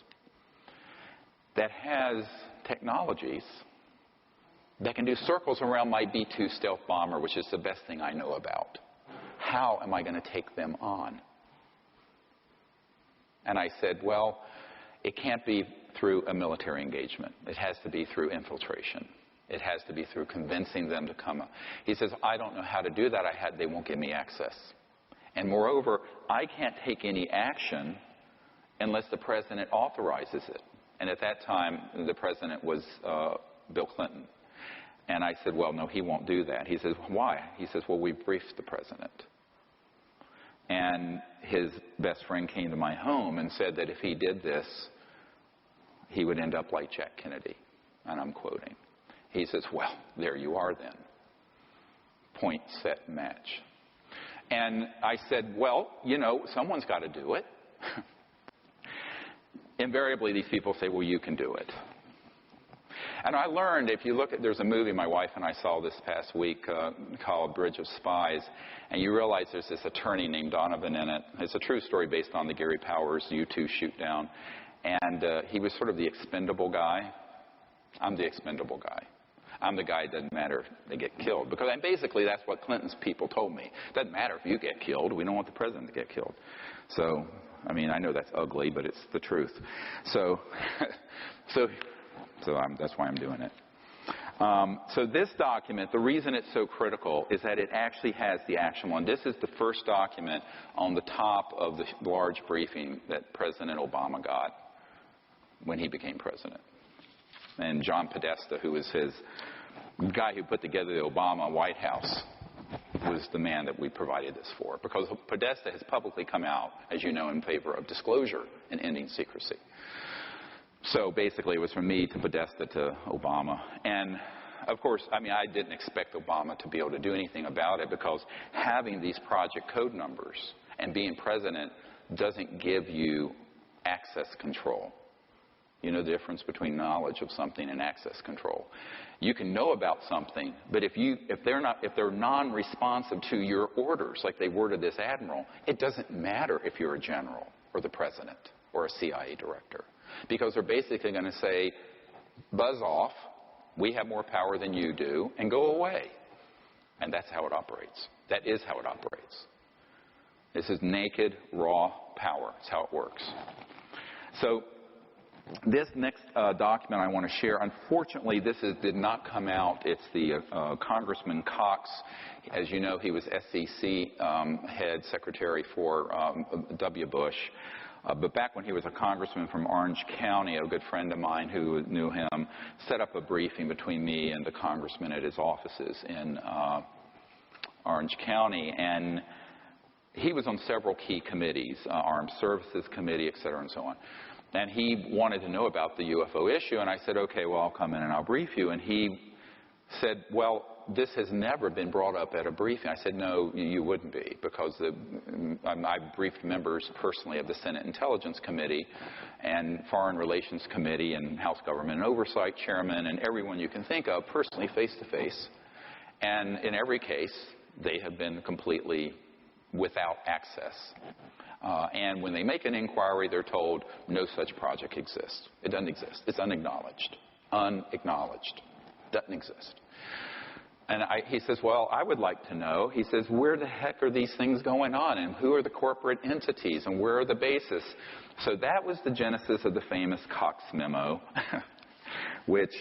that has technologies that can do circles around my B-2 stealth bomber, which is the best thing I know about. How am I going to take them on? And I said, well, it can't be through a military engagement. It has to be through infiltration. It has to be through convincing them to come up. He says, I don't know how to do that. They won't give me access. And moreover, I can't take any action unless the president authorizes it. And at that time, the president was Bill Clinton. And I said, well, no, he won't do that. He says, why? He says, well, we briefed the president. And his best friend came to my home and said that if he did this, he would end up like Jack Kennedy. And I'm quoting. He says, well, there you are then. Point, set, match. And I said, well, you know, someone's got to do it. Invariably, these people say, well, you can do it. And I learned, if you look at, there's a movie my wife and I saw this past week called Bridge of Spies, and you realize there's this attorney named Donovan in it. It's a true story based on the Gary Powers U-2 shoot down. And he was sort of the expendable guy. I'm the expendable guy. I'm the guy it doesn't matter if they get killed. Because basically that's what Clinton's people told me. It doesn't matter if you get killed. We don't want the president to get killed. So, I mean, I know that's ugly, but it's the truth. So that's why I'm doing it. So this document, the reason it's so critical is that it actually has the action one. This is the first document on the top of the large briefing that President Obama got when he became president. And John Podesta, who was his guy who put together the Obama White House, was the man that we provided this for. Because Podesta has publicly come out, as you know, in favor of disclosure and ending secrecy. So basically it was from me to Podesta to Obama. And of course, I mean, I didn't expect Obama to be able to do anything about it because having these project code numbers and being president doesn't give you access control. You know the difference between knowledge of something and access control. You can know about something, but if they're non-responsive to your orders, like they were to this admiral, it doesn't matter if you're a general or the president or a CIA director. Because they're basically going to say, buzz off, we have more power than you do, and go away. And that's how it operates. That is how it operates. This is naked, raw power. That's how it works. So this next document I want to share, unfortunately, did not come out. It's the Congressman Cox. As you know, he was SEC head secretary for W. Bush. But back when he was a congressman from Orange County, a good friend of mine who knew him set up a briefing between me and the congressman at his offices in Orange County. And he was on several key committees, Armed Services Committee, et cetera, and so on. And he wanted to know about the UFO issue. And I said, okay, well, I'll come in and I'll brief you. And he said, well, this has never been brought up at a briefing. I said, no, you wouldn't be, because I briefed members personally of the Senate Intelligence Committee and Foreign Relations Committee and House Government and Oversight Chairman and everyone you can think of personally face-to-face. And in every case, they have been completely without access. And when they make an inquiry, they're told no such project exists. It doesn't exist. It's unacknowledged. Unacknowledged. Doesn't exist. And he says, well, I would like to know. He says, where the heck are these things going on? And who are the corporate entities? And where are the bases? So that was the genesis of the famous Cox memo, which,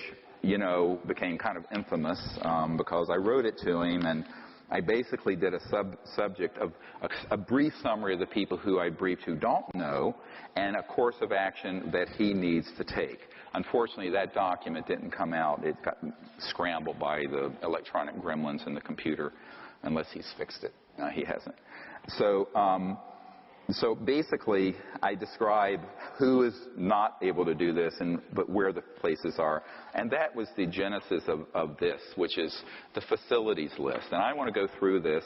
you know, became kind of infamous because I wrote it to him. And I basically did a subject of a brief summary of the people who I briefed who don't know and a course of action that he needs to take. Unfortunately, that document didn't come out. It got scrambled by the electronic gremlins in the computer, unless he's fixed it. No, he hasn't. So basically, I describe who is not able to do this, but where the places are. And that was the genesis of this, which is the facilities list. And I want to go through this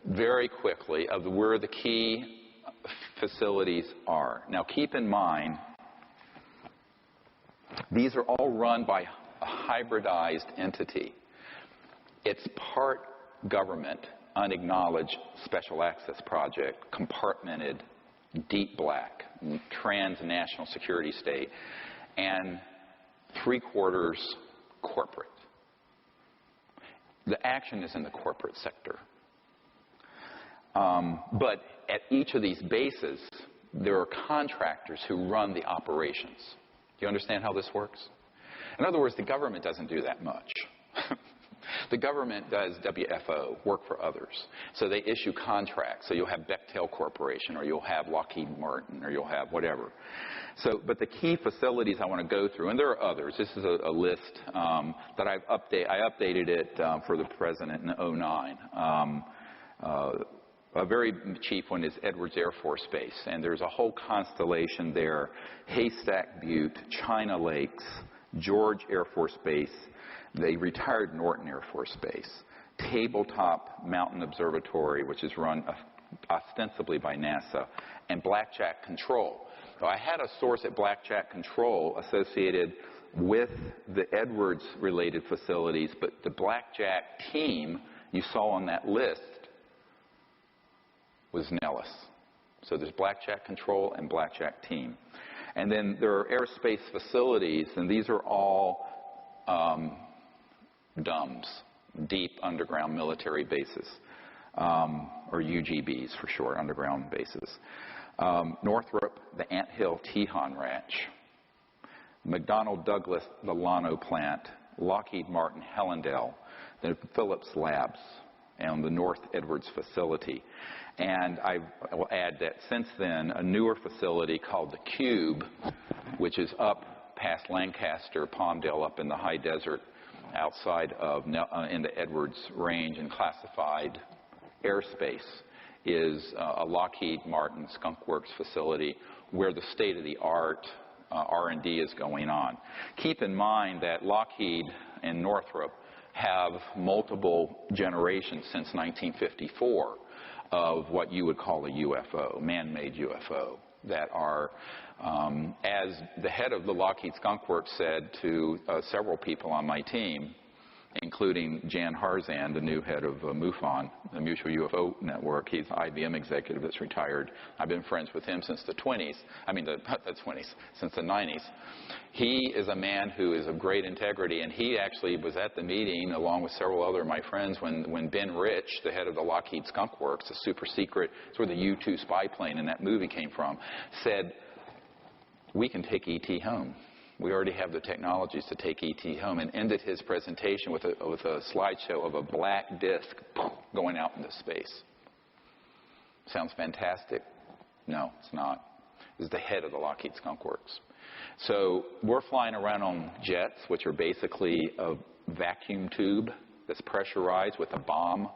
very quickly of where the key facilities are. Now, keep in mind, these are all run by a hybridized entity. It's part government, unacknowledged special access project, compartmented, deep black, transnational security state. And 3/4 corporate. The action is in the corporate sector. But at each of these bases, there are contractors who run the operations. Do you understand how this works? In other words, the government doesn't do that much. The government does WFO, work for others. So they issue contracts. So you'll have Bechtel Corporation, or you'll have Lockheed Martin, or you'll have whatever. So, but the key facilities I want to go through, and there are others. This is a list that I updated it for the president in 2009. A very cheap one is Edwards Air Force Base, and there's a whole constellation there. Haystack Butte, China Lakes, George Air Force Base, the retired Norton Air Force Base, Tabletop Mountain Observatory, which is run ostensibly by NASA, and Blackjack Control. So I had a source at Blackjack Control associated with the Edwards-related facilities, but the Blackjack team you saw on that list was Nellis. So there's Blackjack Control and Blackjack team. And then there are airspace facilities, and these are all DUMBs, Deep Underground Military Bases, or UGBs for short, underground bases. Northrop, the Anthill Tejon Ranch, McDonnell Douglas, the Llano Plant, Lockheed Martin, Hellendale, the Phillips Labs, and the North Edwards facility. And I will add that since then, a newer facility called the Cube, which is up past Lancaster, Palmdale, up in the high desert outside of in the Edwards Range and classified airspace, is a Lockheed Martin Skunk Works facility where the state-of-the-art R&D is going on. Keep in mind that Lockheed and Northrop have multiple generations since 1954 of what you would call a UFO, man-made UFO, that are, as the head of the Lockheed Skunk Works said to several people on my team, including Jan Harzan, the new head of MUFON, the Mutual UFO Network. He's an IBM executive that's retired. I've been friends with him since the 20s. I mean, since the 90s. He is a man who is of great integrity, and he actually was at the meeting along with several other of my friends when Ben Rich, the head of the Lockheed Skunk Works, a super secret, it's where the U-2 spy plane in that movie came from, said, we can take ET home. We already have the technologies to take ET home, and ended his presentation with a slideshow of a black disc going out into space. Sounds fantastic? No, it's not. This is the head of the Lockheed Skunk Works. So we're flying around on jets, which are basically a vacuum tube that's pressurized with a bomb,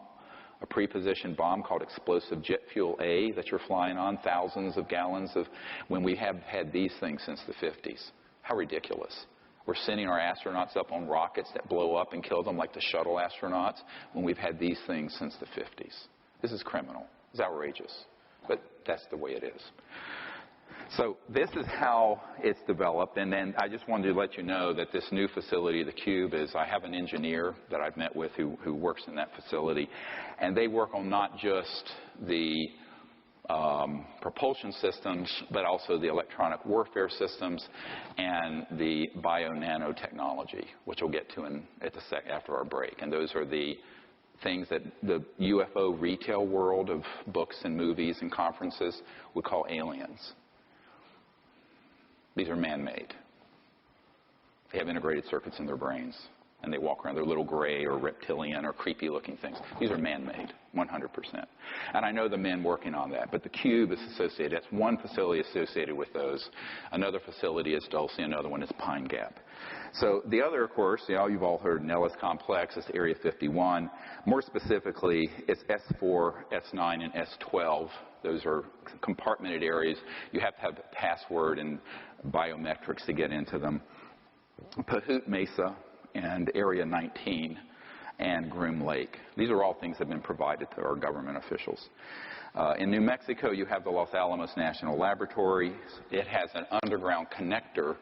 a prepositioned bomb called explosive jet fuel A that you're flying on, thousands of gallons of, when we have had these things since the 50s. How ridiculous. We're sending our astronauts up on rockets that blow up and kill them like the shuttle astronauts when we've had these things since the 50s. This is criminal. It's outrageous. But that's the way it is. So this is how it's developed. And then I just wanted to let you know that this new facility, the Cube, is, I have an engineer that I've met with who works in that facility. And they work on not just the propulsion systems, but also the electronic warfare systems and the bio-nanotechnology, which we'll get to after our break. And those are the things that the UFO retail world of books and movies and conferences would call aliens. These are man-made. They have integrated circuits in their brains, and they walk around. They're little gray or reptilian or creepy-looking things. These are man-made, 100%. And I know the men working on that, but the Cube is associated. That's one facility associated with those. Another facility is Dulce. Another one is Pine Gap. So the other, of course, you've all heard Nellis Complex. It's Area 51. More specifically, it's S4, S9, and S12. Those are compartmented areas. You have to have a password and biometrics to get into them. Pahut Mesa and Area 19 and Groom Lake. These are all things that have been provided to our government officials. In New Mexico, you have the Los Alamos National Laboratory. It has an underground connector,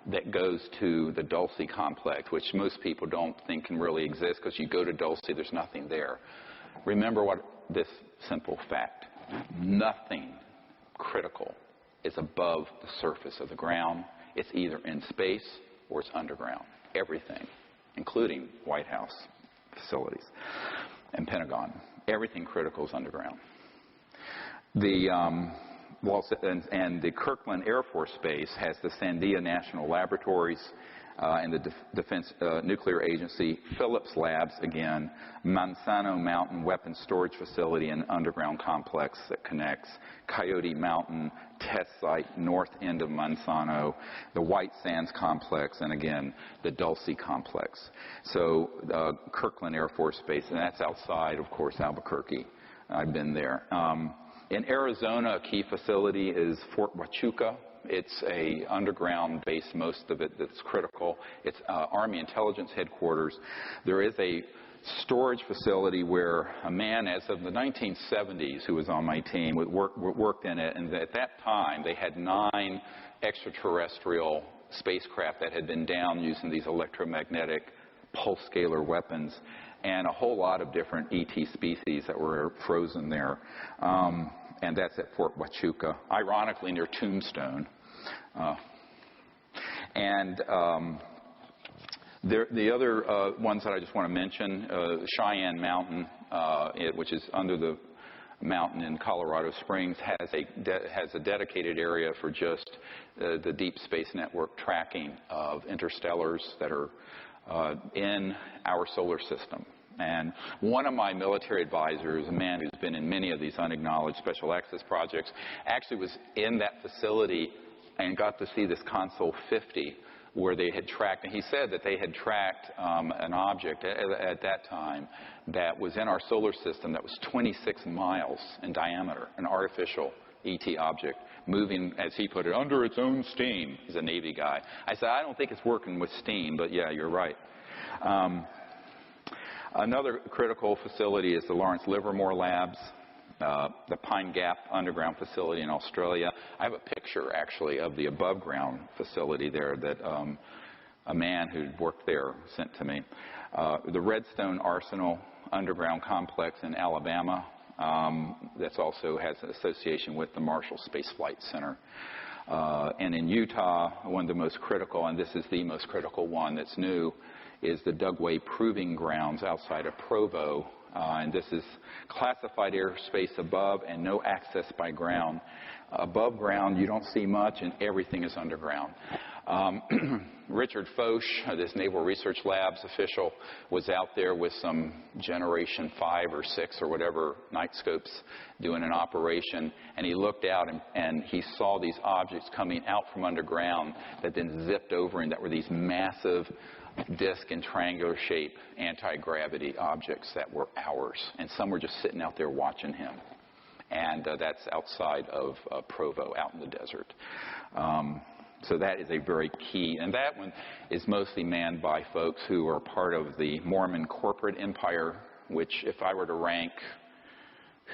that goes to the Dulce complex, which most people don't think can really exist because you go to Dulce, there's nothing there. Remember this simple fact. Nothing critical is above the surface of the ground. it's either in space or it's underground. Everything, including White House facilities and Pentagon. Everything critical is underground. The Kirtland Air Force Base has the Sandia National Laboratories and the Defense Nuclear Agency, Phillips Labs again, Manzano Mountain Weapons Storage Facility and underground complex that connects, Coyote Mountain Test Site, north end of Manzano, the White Sands Complex, and again, the Dulce Complex. So Kirtland Air Force Base, and that's outside, of course, Albuquerque. I've been there. In Arizona, a key facility is Fort Huachuca. It's a underground base, most of it that's critical. It's Army Intelligence Headquarters. There is a storage facility where a man, as of the 1970s, who was on my team, worked in it, and at that time they had 9 extraterrestrial spacecraft that had been down using these electromagnetic pulse scalar weapons, and a whole lot of different ET species that were frozen there. And that's at Fort Huachuca, ironically near Tombstone. The other ones that I just want to mention, Cheyenne Mountain, which is under the mountain in Colorado Springs, has a dedicated area for just the Deep Space Network tracking of interstellars that are in our solar system. And one of my military advisors, a man who's been in many of these unacknowledged special access projects, actually was in that facility and got to see this Console 50 where they had tracked, and he said that they had tracked an object at that time that was in our solar system that was 26 miles in diameter, an artificial ET object, moving, as he put it, under its own steam. He's a Navy guy. I said, I don't think it's working with steam, but yeah, you're right. Another critical facility is the Lawrence Livermore Labs, the Pine Gap Underground Facility in Australia. I have a picture, actually, of the above-ground facility there that a man who worked there sent to me. The Redstone Arsenal Underground Complex in Alabama, that also has an association with the Marshall Space Flight Center. And in Utah, one of the most critical, and this is the most critical one that's new, is the Dugway Proving Grounds outside of Provo. And this is classified airspace above and no access by ground. Above ground, you don't see much, and everything is underground. Richard Foch, this Naval Research Labs official, was out there with some Generation 5 or 6 or whatever night scopes doing an operation, and he looked out and he saw these objects coming out from underground that then zipped over, and that were these massive disc and triangular shape anti-gravity objects that were ours, and some were just sitting out there watching him. And that's outside of Provo, out in the desert. So that is a very key, and that one is mostly manned by folks who are part of the Mormon corporate empire, which, if I were to rank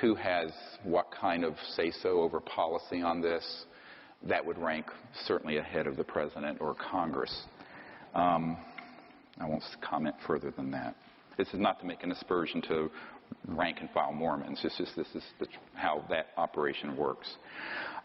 who has what kind of say-so over policy on this, that would rank certainly ahead of the president or Congress. I won't comment further than that. This is not to make an aspersion to rank-and-file Mormons. This is how that operation works.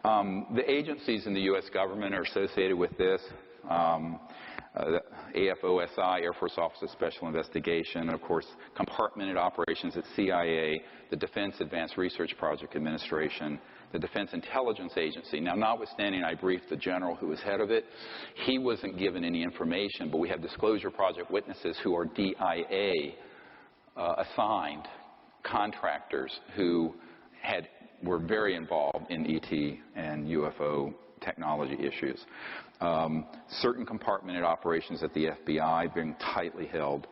The agencies in the U.S. government are associated with this. The AFOSI, Air Force Office of Special Investigation, and of course compartmented operations at CIA, the Defense Advanced Research Project Administration, the Defense Intelligence Agency. Now, notwithstanding I briefed the general who was head of it, he wasn't given any information, but we have Disclosure Project witnesses who are DIA assigned contractors who were very involved in ET and UFO technology issues. Certain compartmented operations at the FBI being tightly held.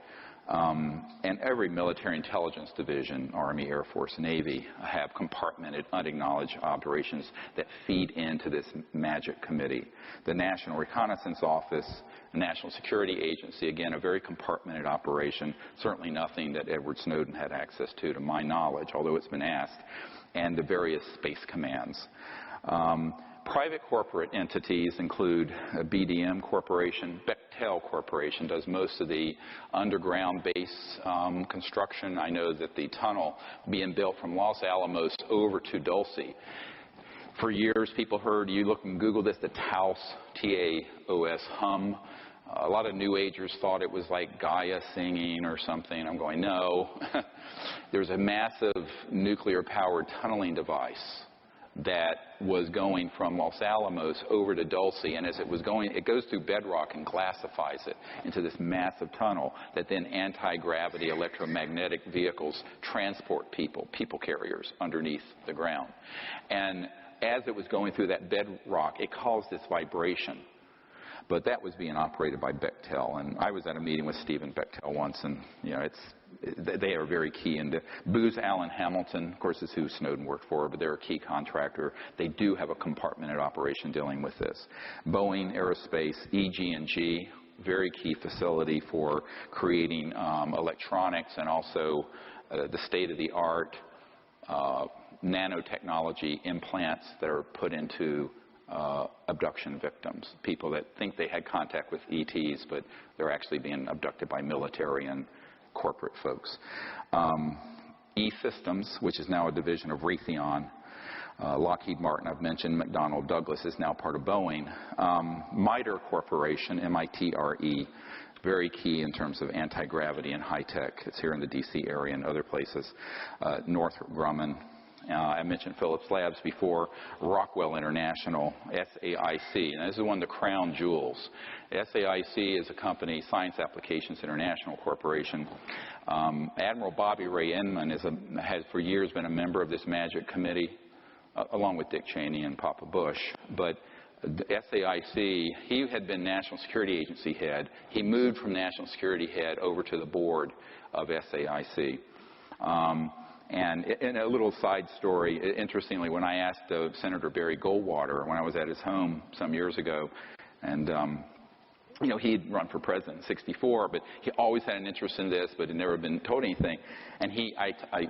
And every military intelligence division, Army, Air Force, Navy, have compartmented, unacknowledged operations that feed into this magic committee. The National Reconnaissance Office, the National Security Agency, again, a very compartmented operation, certainly nothing that Edward Snowden had access to my knowledge, although it's been asked, and the various space commands. Private corporate entities include BDM Corporation. Bechtel Corporation does most of the underground base construction. I know that the tunnel being built from Los Alamos over to Dulce, For years, people heard, you look and Google this, the Taos, T-A-O-S, hum. A lot of New Agers thought it was like Gaia singing or something. I'm going, no. There's a massive nuclear-powered tunneling device that was going from Los Alamos over to Dulce, and as it was going, it goes through bedrock and glassifies it into this massive tunnel that then anti-gravity electromagnetic vehicles transport people carriers underneath the ground. And as it was going through that bedrock, it caused this vibration. But that was being operated by Bechtel, and I was at a meeting with Stephen Bechtel once, and they are very key. And Booz Allen Hamilton, of course, is who Snowden worked for, but they're a key contractor. They do have a compartmented operation dealing with this. Boeing Aerospace, EG&G, very key facility for creating electronics and also the state-of-the-art nanotechnology implants that are put into abduction victims, people that think they had contact with ETs, but they're actually being abducted by military and corporate folks. E-Systems, which is now a division of Raytheon, Lockheed Martin, I've mentioned, McDonnell Douglas is now part of Boeing. MITRE Corporation, M-I-T-R-E, very key in terms of anti-gravity and high-tech. It's here in the D.C. area and other places. Northrop Grumman. I mentioned Phillips Labs before, Rockwell International, SAIC, and this is one of the crown jewels. SAIC is a company, Science Applications International Corporation. Admiral Bobby Ray Inman has for years been a member of this MAGIC committee, along with Dick Cheney and Papa Bush. But SAIC, he had been National Security Agency head. He moved from National Security head over to the board of SAIC. And in a little side story, interestingly, when I asked Senator Barry Goldwater when I was at his home some years ago, and he'd run for president in '64, but he always had an interest in this, but had never been told anything. And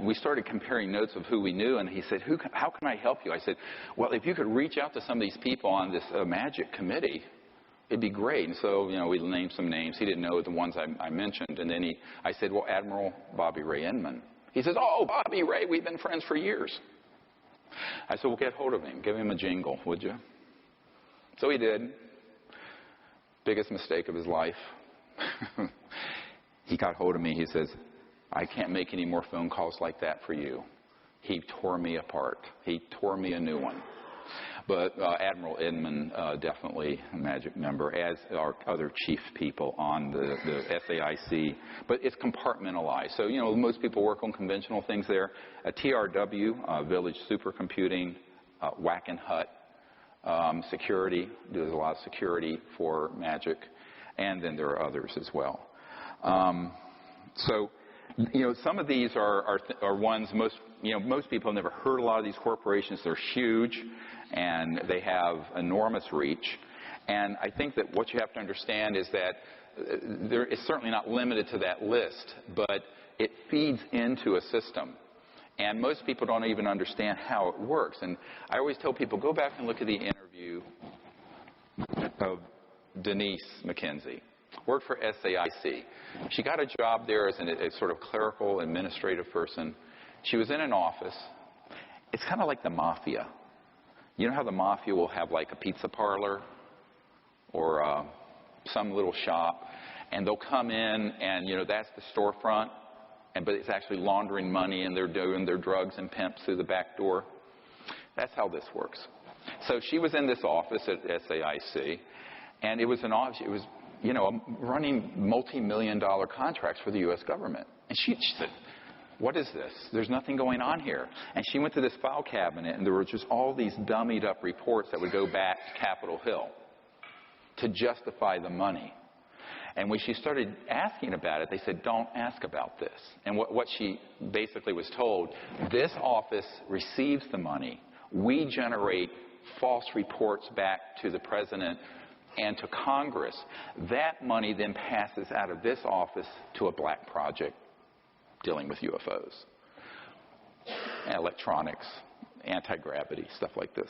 we started comparing notes of who we knew, and he said, how can I help you? I said, well, if you could reach out to some of these people on this MAGIC committee, it'd be great. And so, we named some names. He didn't know the ones I mentioned. And then I said, well, Admiral Bobby Ray Inman. He says, oh, Bobby Ray, we've been friends for years. I said, well, get hold of him. Give him a jingle, would you? So he did. Biggest mistake of his life. He got hold of me. He says, I can't make any more phone calls like that for you. He tore me apart. He tore me a new one. But Admiral Inman, definitely a MAGIC member, as are other chief people on the SAIC. But it's compartmentalized. So, most people work on conventional things there. TRW, Village Supercomputing, Wackenhut, security, does a lot of security for MAGIC. And then there are others as well. So, some of these are ones most people have never heard. A lot of these corporations, they're huge, and they have enormous reach. And I think that what you have to understand is that there is certainly not limited to that list, but it feeds into a system. And most people don't even understand how it works. And I always tell people, go back and look at the interview of Denise McKenzie. Worked for SAIC. She got a job there as a sort of clerical administrative person. She was in an office. It's kind of like the mafia. You know how the mafia will have like a pizza parlor or some little shop, and they'll come in and, that's the storefront, but it's actually laundering money and they're doing their drugs and pimps through the back door. That's how this works. So she was in this office at SAIC, and it was an office. It was running multi-million-dollar contracts for the U.S. government. And she said, what is this? There's nothing going on here. And she went to this file cabinet, and there were just all these dummied-up reports that would go back to Capitol Hill to justify the money. And when she started asking about it, they said, don't ask about this. And what she basically was told, this office receives the money. We generate false reports back to the president and to Congress. That money then passes out of this office to a black project dealing with UFOs, electronics, anti-gravity, stuff like this.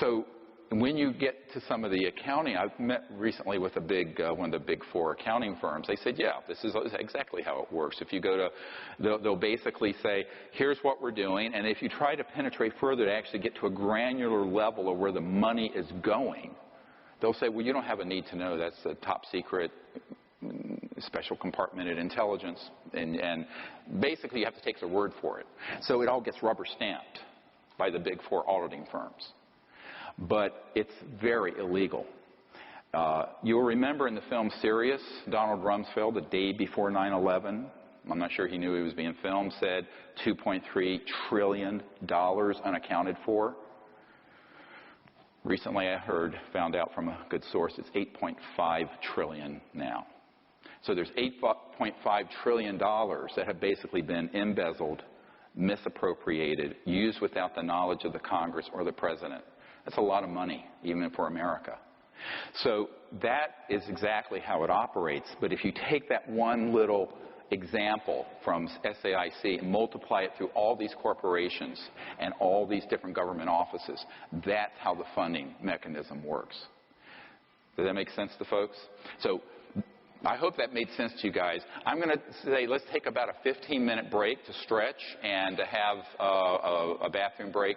So when you get to some of the accounting, I've met recently with one of the big four accounting firms. They said, yeah, this is exactly how it works. If you go to, they'll basically say, here's what we're doing, and if you try to penetrate further to actually get to a granular level of where the money is going, they'll say, well, you don't have a need to know. That's a top secret, special compartmented intelligence, and basically you have to take their word for it. So it all gets rubber stamped by the big four auditing firms. But it's very illegal. You'll remember in the film Sirius, Donald Rumsfeld, the day before 9/11, I'm not sure he knew he was being filmed, said $2.3 trillion unaccounted for. Recently I found out from a good source, it's $8.5 trillion now. So there's $8.5 trillion that have basically been embezzled, misappropriated, used without the knowledge of the Congress or the President. That's a lot of money, even for America. So that is exactly how it operates. But if you take that one little example from SAIC and multiply it through all these corporations and all these different government offices, that's how the funding mechanism works. Does that make sense to folks? So I hope that made sense to you guys. I'm going to say let's take about a 15-minute break to stretch and to have a bathroom break.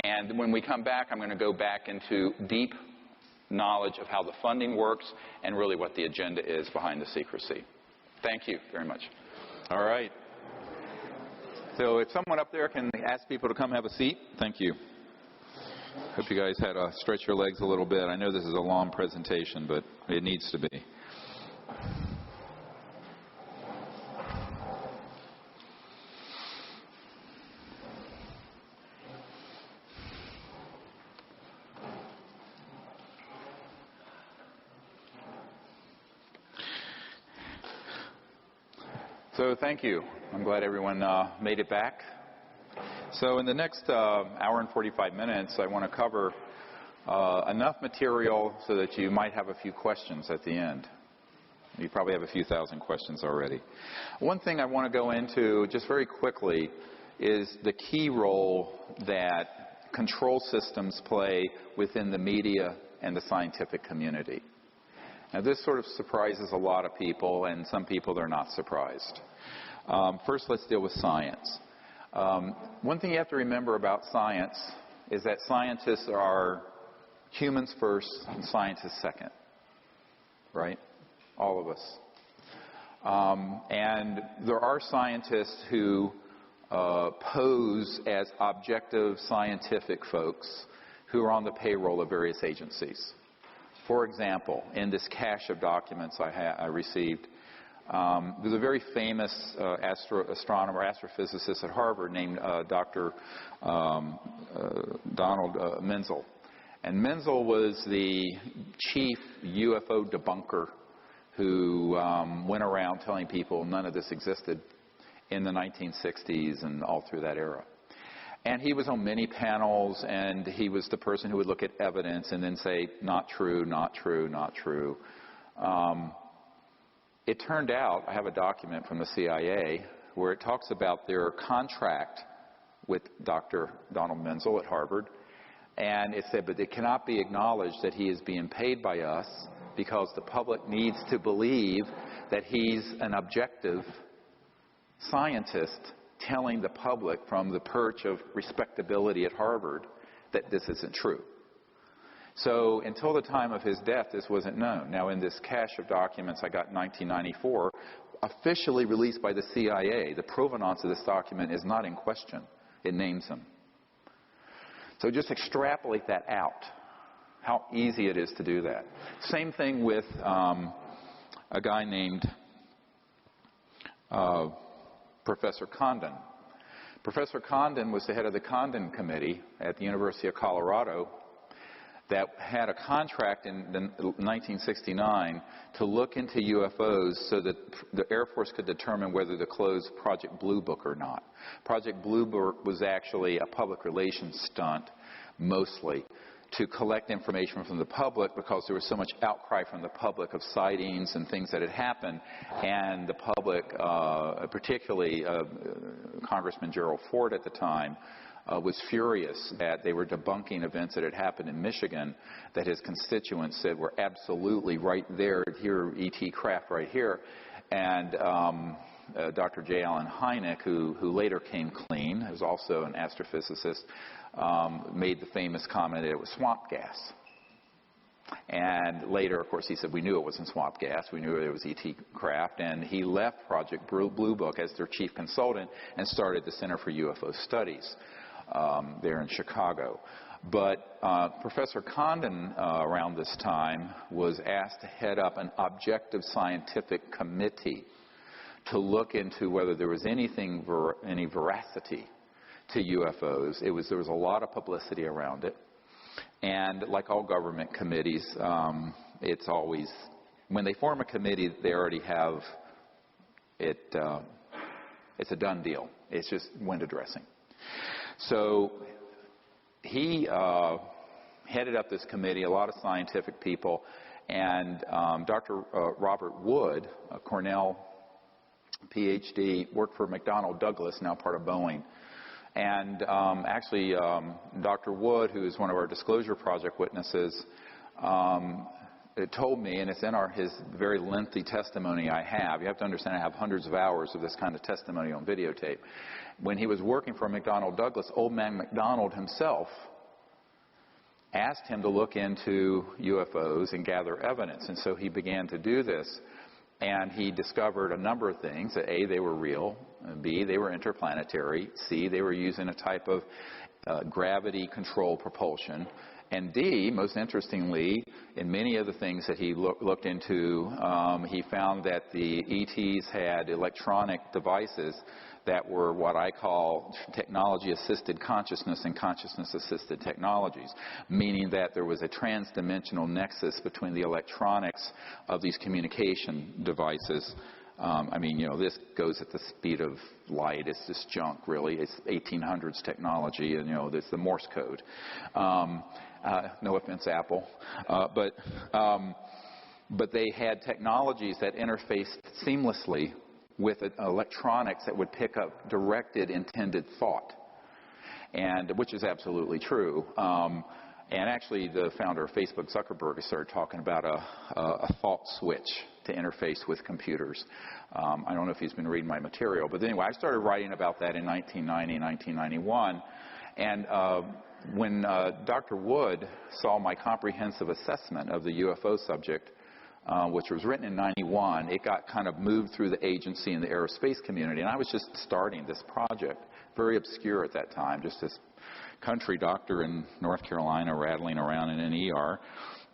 And when we come back, I'm going to go back into deep knowledge of how the funding works and really what the agenda is behind the secrecy. Thank you very much. All right. So if someone up there can ask people to come have a seat, thank you. Hope you guys had to stretch your legs a little bit. I know this is a long presentation, but it needs to be. So thank you. I'm glad everyone made it back. So in the next hour and 45 minutes, I want to cover enough material so that you might have a few questions at the end. You probably have a few thousand questions already. One thing I want to go into just very quickly is the key role that control systems play within the media and the scientific community. Now, this sort of surprises a lot of people, and some people they're not surprised. First, let's deal with science. One thing you have to remember about science is that scientists are humans first and scientists second, right? All of us. And there are scientists who pose as objective scientific folks who are on the payroll of various agencies. For example, in this cache of documents I received, there's a very famous astronomer, astrophysicist at Harvard named Dr. Donald Menzel. And Menzel was the chief UFO debunker who went around telling people none of this existed in the 1960s and all through that era. And he was on many panels, and he was the person who would look at evidence and then say, not true, not true, not true. It turned out, I have a document from the CIA where it talks about their contract with Dr. Donald Menzel at Harvard. And it said, but it cannot be acknowledged that he is being paid by us because the public needs to believe that he's an objective scientist telling the public from the perch of respectability at Harvard that this isn't true. So until the time of his death, this wasn't known. Now, in this cache of documents I got in 1994, officially released by the CIA, the provenance of this document is not in question. It names him. So just extrapolate that out, how easy it is to do that. Same thing with a guy named Professor Condon. Professor Condon was the head of the Condon Committee at the University of Colorado that had a contract in 1969 to look into UFOs so that the Air Force could determine whether to close Project Blue Book or not. Project Blue Book was actually a public relations stunt, mostly, to collect information from the public because there was so much outcry from the public of sightings and things that had happened. And the public, particularly Congressman Gerald Ford at the time, was furious that they were debunking events that had happened in Michigan that his constituents said were absolutely right there, here, ET craft right here. And Dr. J. Allen Hynek, who later came clean, who's also an astrophysicist, made the famous comment that it was swamp gas. And later, of course, he said, we knew it wasn't swamp gas. We knew it was ET craft. And he left Project Blue Book as their chief consultant and started the Center for UFO Studies there in Chicago. But Professor Condon, around this time, was asked to head up an objective scientific committee to look into whether there was any veracity to UFOs. There was a lot of publicity around it. And like all government committees, it's always, when they form a committee, they already have it, it's a done deal. It's just wind dressing. So he headed up this committee, a lot of scientific people, and Dr. Robert Wood, a Cornell PhD, worked for McDonnell Douglas, now part of Boeing. And actually, Dr. Wood, who is one of our Disclosure Project witnesses, told me, and it's in his very lengthy testimony I have. You have to understand I have hundreds of hours of this kind of testimony on videotape. When he was working for McDonnell Douglas, old man McDonald himself asked him to look into UFOs and gather evidence. And so he began to do this. And he discovered a number of things. That A, they were real. B, they were interplanetary. C, they were using a type of gravity-controlled propulsion. And D, most interestingly, in many of the things that he looked into, he found that the ETs had electronic devices that were what I call technology-assisted consciousness and consciousness-assisted technologies, meaning that there was a trans-dimensional nexus between the electronics of these communication devices. I mean, you know, this goes at the speed of light. It's just junk, really. It's 1800s technology, and, you know, it's the Morse code. No offense, Apple. But they had technologies that interfaced seamlessly with electronics that would pick up directed, intended thought, and which is absolutely true. And actually, the founder of Facebook, Zuckerberg, started talking about a thought switch to interface with computers. I don't know if he's been reading my material, but anyway, I started writing about that in 1990, 1991. And when Dr. Wood saw my comprehensive assessment of the UFO subject, which was written in 91, it got kind of moved through the agency and the aerospace community. And I was just starting this project, very obscure at that time, just this country doctor in North Carolina rattling around in an ER.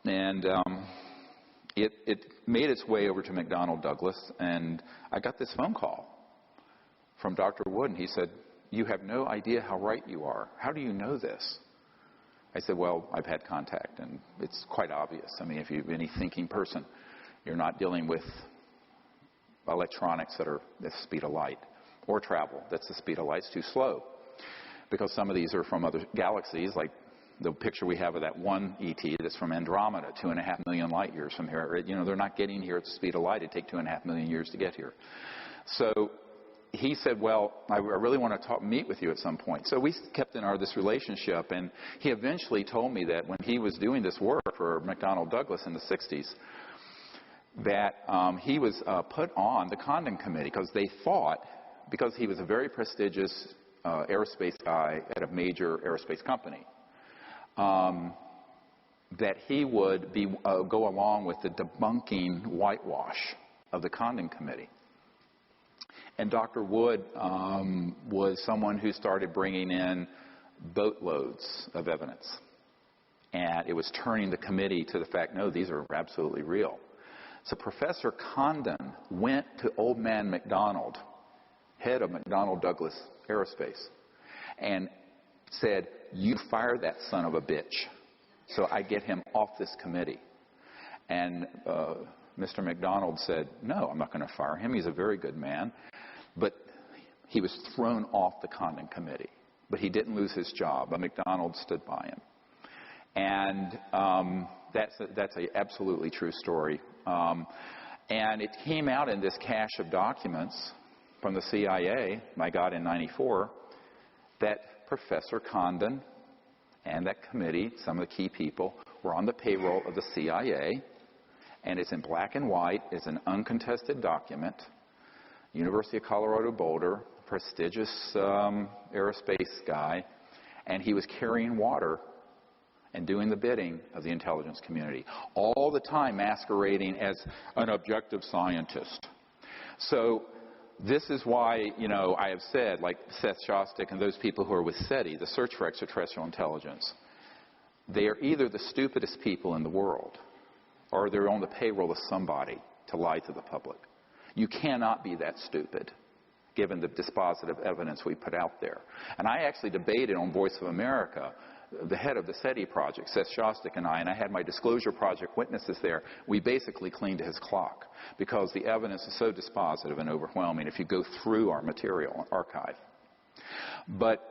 And it made its way over to McDonnell Douglas, and I got this phone call from Dr. Wood, and he said, "You have no idea how right you are. How do you know this?" I said, "Well, I've had contact, and it's quite obvious. I mean, if you're any thinking person, you're not dealing with electronics that are the speed of light, or travel that's the speed of light. It's too slow. Because some of these are from other galaxies, like the picture we have of that one ET that's from Andromeda, 2.5 million light years from here. You know, they're not getting here at the speed of light. It'd take 2.5 million years to get here." So he said, "Well, I really want to meet with you at some point." So we kept in this relationship, and he eventually told me that when he was doing this work for McDonnell Douglas in the 60s, that he was put on the Condon Committee because they thought, because he was a very prestigious aerospace guy at a major aerospace company, that he would go along with the debunking whitewash of the Condon Committee. And Dr. Wood was someone who started bringing in boatloads of evidence. And it was turning the committee to the fact, no, these are absolutely real. So Professor Condon went to old man McDonald, head of McDonnell Douglas Aerospace, and said, "You fire that son of a bitch so I get him off this committee." And Mr. McDonald said, "No, I'm not going to fire him. He's a very good man." But he was thrown off the Condon Committee. But he didn't lose his job. But McDonald stood by him. And that's an absolutely true story. And it came out in this cache of documents from the CIA I got in '94 that Professor Condon and that committee, some of the key people, were on the payroll of the CIA, and it's in black and white. It's an uncontested document. University of Colorado Boulder, prestigious aerospace guy, and he was carrying water and doing the bidding of the intelligence community, all the time masquerading as an objective scientist. So this is why, I have said, like Seth Shostak and those people who are with SETI, the Search for Extraterrestrial Intelligence, they are either the stupidest people in the world or they're on the payroll of somebody to lie to the public. You cannot be that stupid, given the dispositive evidence we put out there. And I actually debated on Voice of America, the head of the SETI project, Seth Shostak, and I had my disclosure project witnesses there. We basically cleaned his clock because the evidence is so dispositive and overwhelming if you go through our material archive. But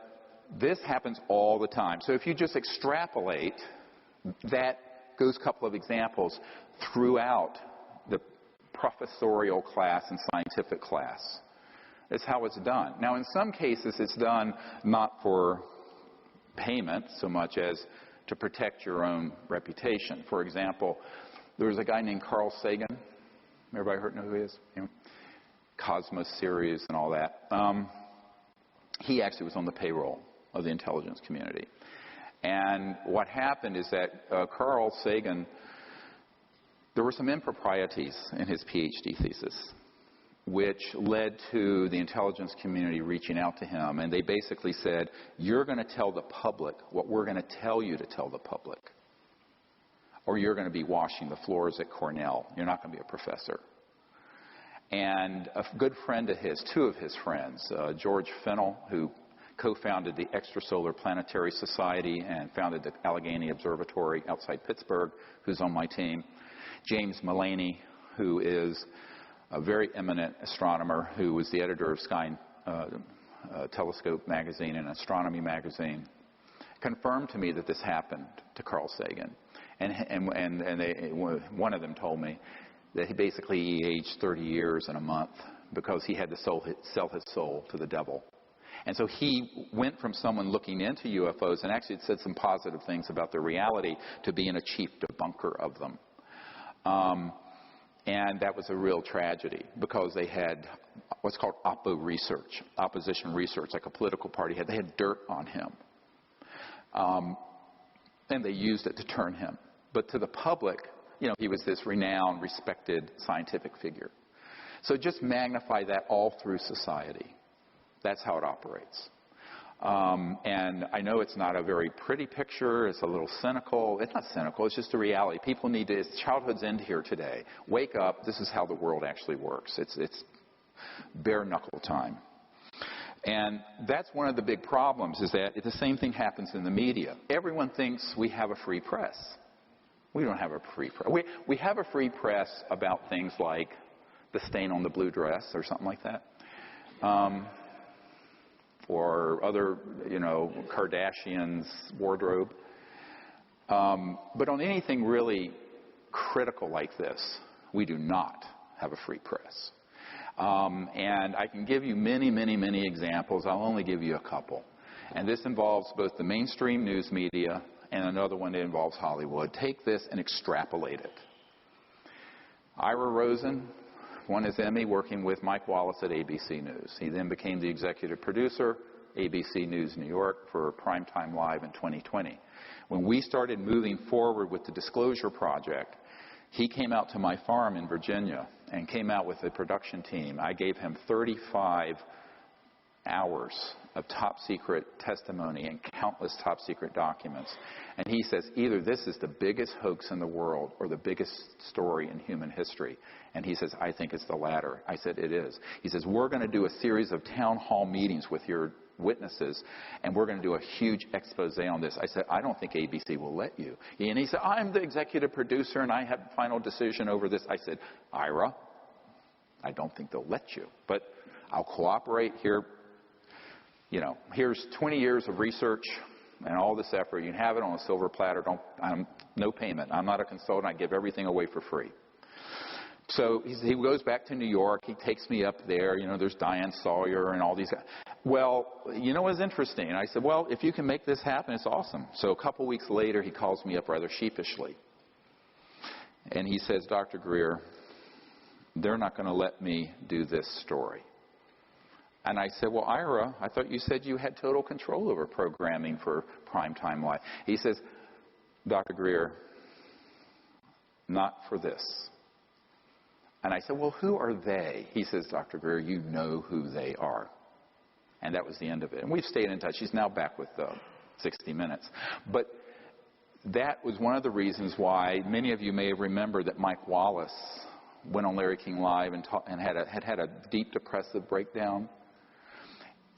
this happens all the time. So if you just extrapolate, that goes a couple of examples throughout the professorial class and scientific class. It's how it's done. Now, in some cases, it's done not for payment so much as to protect your own reputation. For example, there was a guy named Carl Sagan. Everybody know who he is? Cosmos series and all that. He actually was on the payroll of the intelligence community. And what happened is that Carl Sagan, there were some improprieties in his PhD thesis, which led to the intelligence community reaching out to him. And they basically said, you're going to tell the public what we're going to tell you to tell the public, or you're going to be washing the floors at Cornell. You're not going to be a professor. And a good friend of his, two of his friends, George Fennell, who co-founded the Extrasolar Planetary Society and founded the Allegheny Observatory outside Pittsburgh, who's on my team, James Mullaney, who is a very eminent astronomer who was the editor of Sky Telescope magazine and Astronomy magazine, confirmed to me that this happened to Carl Sagan. And one of them told me that he basically aged 30 years in a month because he had to sell his soul to the devil. And so he went from someone looking into UFOs and actually said some positive things about their reality to being a chief debunker of them. And that was a real tragedy because they had what's called opposition research, like a political party had. They had dirt on him. And they used it to turn him. But to the public, he was this renowned, respected scientific figure. So just magnify that all through society. That's how it operates. And I know it's not a very pretty picture. It's a little cynical. It's not cynical. It's just a reality. People need to, it's childhood's end here today. Wake up. This is how the world actually works. It's bare knuckle time. And that's one of the big problems is that the same thing happens in the media. Everyone thinks we have a free press. We don't have a free press. We have a free press about things like the stain on the blue dress or something like that. Or other, Kardashian's wardrobe. But on anything really critical like this, we do not have a free press. And I can give you many, many, many examples. I'll only give you a couple. And this involves both the mainstream news media and another one that involves Hollywood. Take this and extrapolate it. Ira Rosen won his Emmy working with Mike Wallace at ABC News. He then became the executive producer, ABC News New York, for Primetime Live in 2020. When we started moving forward with the Disclosure Project, he came out to my farm in Virginia and came out with a production team. I gave him 35 hours of top-secret testimony and countless top-secret documents. And he says, either this is the biggest hoax in the world or the biggest story in human history. And he says, I think it's the latter. I said, it is. He says, we're going to do a series of town hall meetings with your witnesses, and we're going to do a huge expose on this. I said, I don't think ABC will let you. And he said, I'm the executive producer, and I have the final decision over this. I said, Ira, I don't think they'll let you, but I'll cooperate here. Here's 20 years of research and all this effort. You can have it on a silver platter. No payment. I'm not a consultant. I give everything away for free. So he goes back to New York. He takes me up there. There's Diane Sawyer and all these guys. Well, you know what's interesting? And I said, well, if you can make this happen, it's awesome. So a couple weeks later, he calls me up rather sheepishly. And he says, Dr. Greer, they're not going to let me do this story. And I said, well, Ira, I thought you said you had total control over programming for primetime live. He says, Dr. Greer, not for this. And I said, well, who are they? He says, Dr. Greer, you know who they are. And that was the end of it. And we've stayed in touch. He's now back with 60 Minutes. But that was one of the reasons why many of you may have remembered that Mike Wallace went on Larry King Live and had a deep depressive breakdown.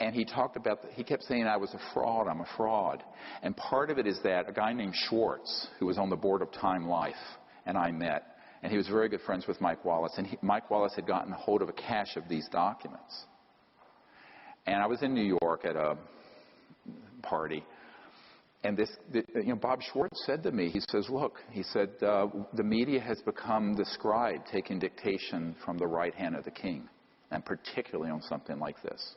And he talked about, he kept saying, I was a fraud, I'm a fraud. And part of it is that a guy named Schwartz, who was on the board of Time Life, and I met. And he was very good friends with Mike Wallace. And Mike Wallace had gotten a hold of a cache of these documents. And I was in New York at a party. And Bob Schwartz said to me, he says, look, he said, the media has become the scribe taking dictation from the right hand of the king, and particularly on something like this.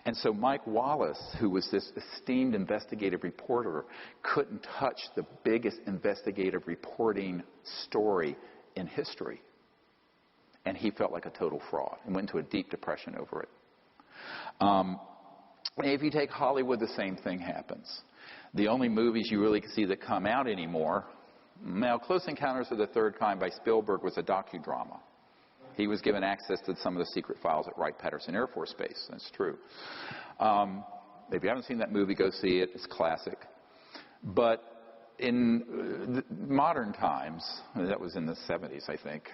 And so Mike Wallace, who was this esteemed investigative reporter, couldn't touch the biggest investigative reporting story in history. And he felt like a total fraud and went into a deep depression over it. If you take Hollywood, the same thing happens. The only movies you really see that come out anymore, now Close Encounters of the Third Kind by Spielberg was a docudrama. He was given access to some of the secret files at Wright-Patterson Air Force Base. That's true. If you haven't seen that movie, go see it. It's classic. But in modern times, that was in the 70s, I think,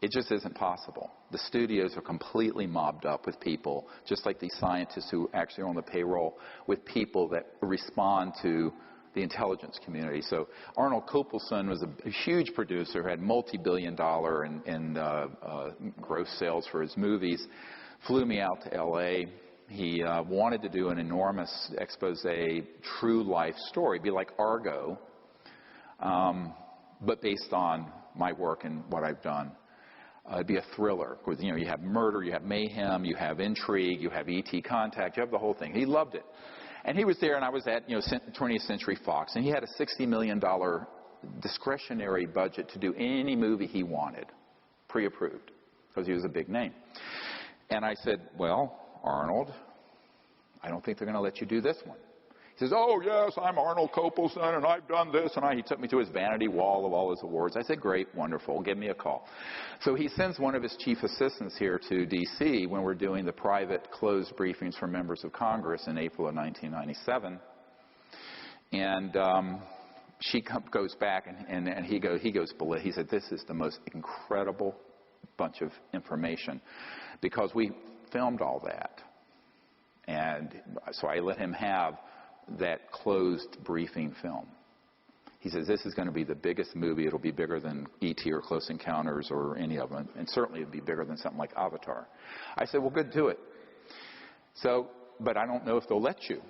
it just isn't possible. The studios are completely mobbed up with people, just like these scientists who actually are on the payroll, with people that respond to the intelligence community. So Arnold Kopelson was a huge producer, had multi-billion-dollar in gross sales for his movies, flew me out to L.A. He wanted to do an enormous expose, true life story, be like Argo, but based on my work and what I've done. It'd be a thriller. You have murder, you have mayhem, you have intrigue, you have ET contact, you have the whole thing. He loved it. And he was there, and I was at 20th Century Fox, and he had a $60 million discretionary budget to do any movie he wanted, pre-approved, because he was a big name. And I said, well, Arnold, I don't think they're going to let you do this one. He says, oh, yes, I'm Arnold Kopelson, and I've done this. And he took me to his vanity wall of all his awards. I said, great, wonderful, give me a call. So he sends one of his chief assistants here to D.C. when we're doing the private closed briefings for members of Congress in April of 1997. And she goes back, and he goes, he said, this is the most incredible bunch of information, because we filmed all that. And so I let him have that closed briefing film. He says, this is going to be the biggest movie. It'll be bigger than E.T. or Close Encounters or any of them, and certainly it'll be bigger than something like Avatar. I said, well, good, do it. So, but I don't know if they'll let you.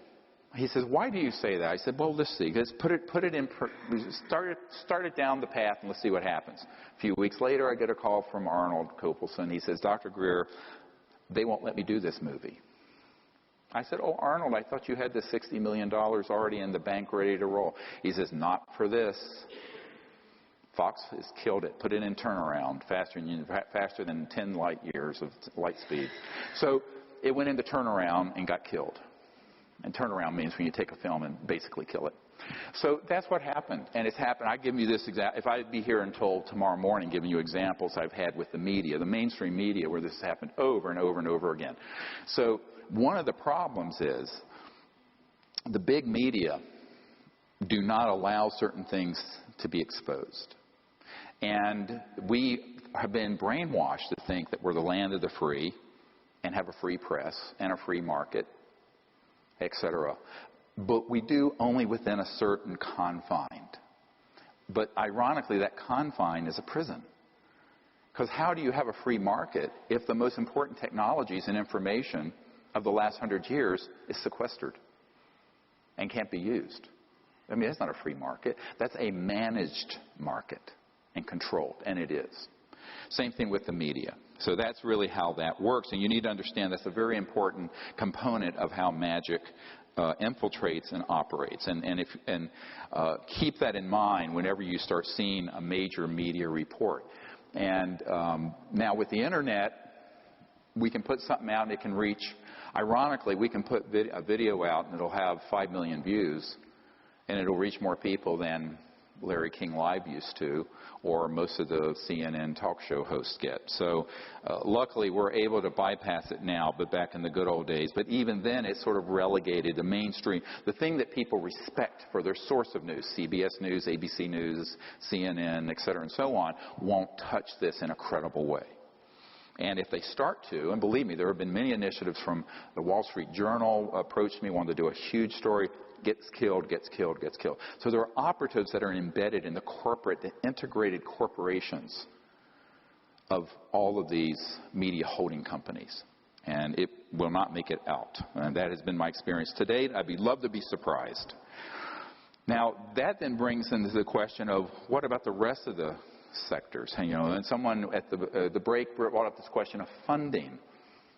He says, why do you say that? I said, well, let's see. Let's put it in, start it down the path, and let's see what happens. A few weeks later, I get a call from Arnold Kopelson. He says, Dr. Greer, they won't let me do this movie. I said, oh, Arnold, I thought you had this $60 million already in the bank ready to roll. He says, not for this. Fox has killed it. Put it in turnaround faster than 10 light years of light speed. So it went into turnaround and got killed. And turnaround means when you take a film and basically kill it. So that's what happened. And it's happened. I give you this example. If I'd be here until tomorrow morning giving you examples I've had with the media, the mainstream media, where this has happened over and over and over again. So one of the problems is the big media do not allow certain things to be exposed. And we have been brainwashed to think that we're the land of the free and have a free press and a free market, etc. But we do only within a certain confine. But ironically, that confine is a prison. Because how do you have a free market if the most important technologies and information of the last 100 years is sequestered and can't be used? I mean, that's not a free market. That's a managed market and controlled, and it is. Same thing with the media. So that's really how that works. And you need to understand that's a very important component of how magic infiltrates and operates. And keep that in mind whenever you start seeing a major media report. And now with the Internet, we can put something out and it can reach, ironically, we can put a video out and it'll have 5 million views and it'll reach more people than Larry King Live used to, or most of the CNN talk show hosts get. So luckily we're able to bypass it now, but back in the good old days. But even then it's sort of relegated the mainstream. The thing that people respect for their source of news, CBS News, ABC News, CNN, et cetera, and so on, won't touch this in a credible way. And if they start to, and believe me, there have been many initiatives from the Wall Street Journal approached me, wanted to do a huge story, gets killed, gets killed, gets killed. So there are operatives that are embedded in the integrated corporations of all of these media holding companies. And it will not make it out. And that has been my experience to date. I'd love to be surprised. Now, that then brings into the question of what about the rest of the sectors? And someone at the break brought up this question of funding.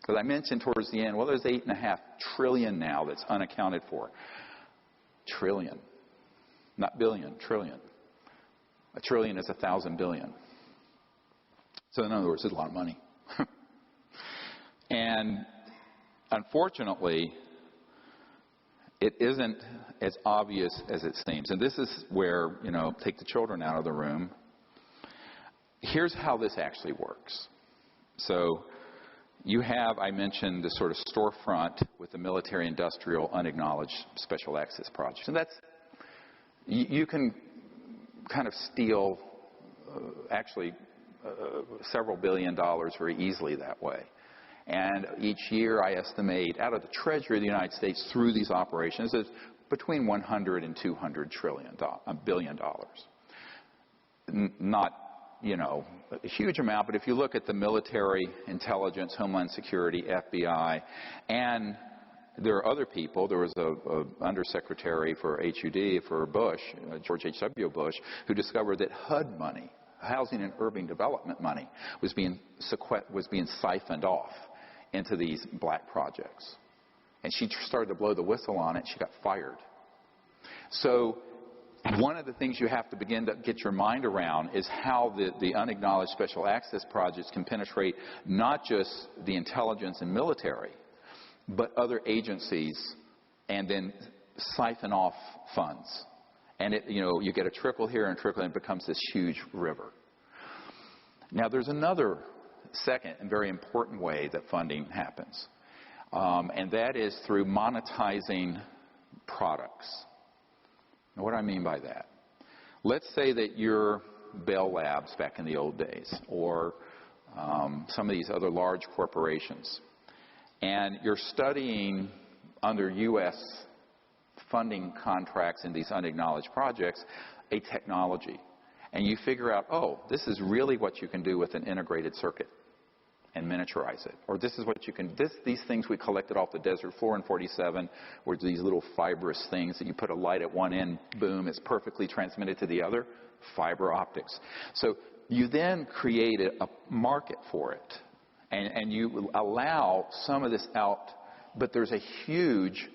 Because I mentioned towards the end, well, there's $8.5 trillion now that's unaccounted for. Trillion. Not billion, trillion. A trillion is 1,000 billion. So in other words, it's a lot of money. And unfortunately, it isn't as obvious as it seems. And this is where, take the children out of the room. Here's how this actually works. So you have, I mentioned, the sort of storefront with the military-industrial unacknowledged special access projects. And that's, you can kind of steal several billion dollars very easily that way. And each year, I estimate, out of the Treasury of the United States through these operations, is between 100 and 200 billion dollars. Not, a huge amount, but if you look at the military, intelligence, Homeland Security, FBI, and there are other people. There was a undersecretary for HUD for Bush, George H.W. Bush, who discovered that HUD money, Housing and Urban Development money, was being siphoned off into these black projects. And she started to blow the whistle on it. She got fired. So one of the things you have to begin to get your mind around is how the unacknowledged special access projects can penetrate not just the intelligence and military, but other agencies, and then siphon off funds. And you get a trickle here and a trickle, and it becomes this huge river. Now, there's another second and very important way that funding happens, and that is through monetizing products. Now, what do I mean by that? Let's say that you're Bell Labs back in the old days, or some of these other large corporations, and you're studying under U.S. funding contracts in these unacknowledged projects a technology. And you figure out, oh, this is really what you can do with an integrated circuit and miniaturize it. Or this is what you can, these things we collected off the desert floor in 47 were these little fibrous things that you put a light at one end, boom, it's perfectly transmitted to the other, fiber optics. So you then create a market for it. And you allow some of this out, but there's a huge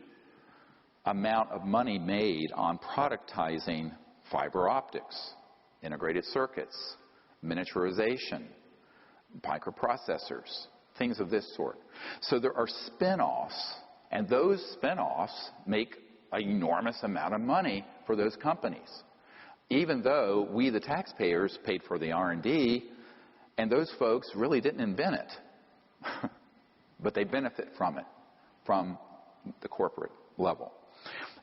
amount of money made on productizing fiber optics, integrated circuits, miniaturization, microprocessors, things of this sort. So there are spin-offs, and those spin-offs make an enormous amount of money for those companies, even though we, the taxpayers, paid for the R&D, and those folks really didn't invent it, but they benefit from it, from the corporate level.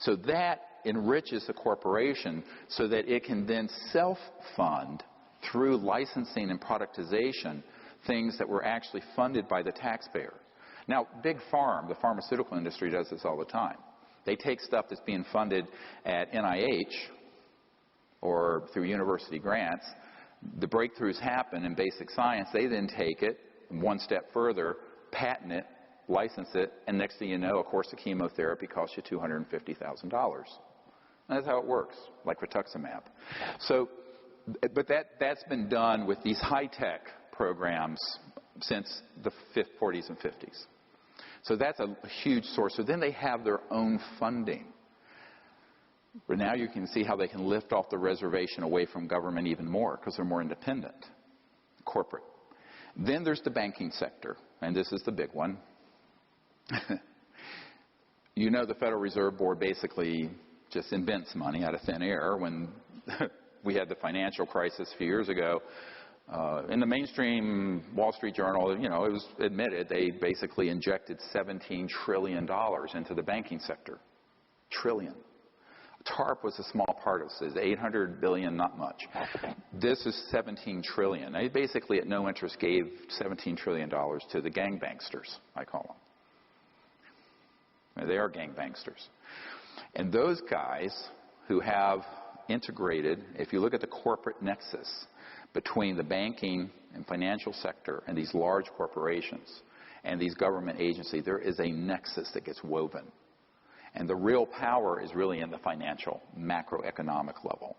So that enriches the corporation so that it can then self-fund through licensing and productization things that were actually funded by the taxpayer. Now, Big Pharma, the pharmaceutical industry, does this all the time. They take stuff that's being funded at NIH or through university grants. The breakthroughs happen in basic science. They then take it one step further, patent it, license it, and next thing you know, a course of chemotherapy costs you $250,000. That's how it works, like rituximab. So, but that's been done with these high-tech programs since the 40s and 50s. So that's a huge source. So then they have their own funding. But now you can see how they can lift off the reservation away from government even more because they're more independent, corporate. Then there's the banking sector, and this is the big one. You know, the Federal Reserve Board basically just invents money out of thin air. When we had the financial crisis a few years ago, in the mainstream Wall Street Journal, you know, it was admitted they basically injected $17 trillion into the banking sector. Trillion. TARP was a small part of this. 800 billion, not much. This is 17 trillion. They basically, at no interest, gave $17 trillion to the gangbangsters, I call them. They are gangbangsters. And those guys who have integrated, if you look at the corporate nexus between the banking and financial sector and these large corporations and these government agencies, there is a nexus that gets woven. And the real power is really in the financial, macroeconomic level.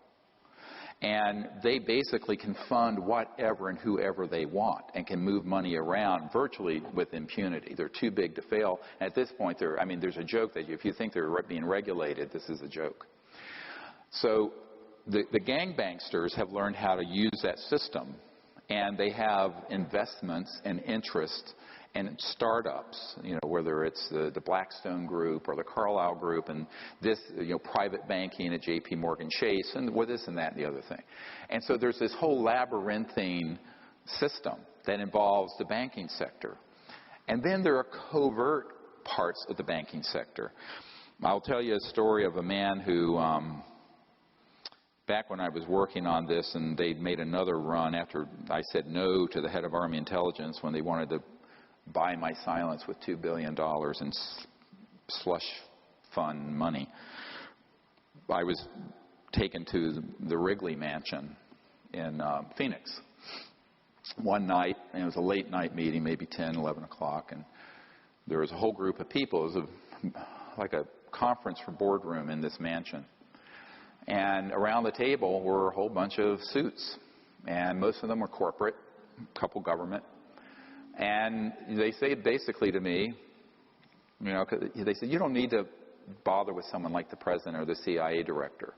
And they basically can fund whatever and whoever they want and can move money around virtually with impunity. They're too big to fail. And at this point, there's a joke that if you think they're being regulated, this is a joke. So the gangbangsters have learned how to use that system, and they have investments and interest and startups, you know, whether it's the Blackstone Group or the Carlyle Group, and this, you know, private banking at J.P. Morgan Chase, and with this and that and the other thing. And so there's this whole labyrinthine system that involves the banking sector. And then there are covert parts of the banking sector. I'll tell you a story of a man who, back when I was working on this, and they'd made another run after I said no to the head of Army Intelligence when they wanted to buy my silence with $2 billion in slush fund money. I was taken to the Wrigley Mansion in Phoenix one night, and it was a late night meeting, maybe 10, 11 o'clock, and there was a whole group of people. It was like a conference for boardroom in this mansion. And around the table were a whole bunch of suits, and most of them were corporate, a couple government. And they say basically to me, you know, they said, you don't need to bother with someone like the president or the CIA director.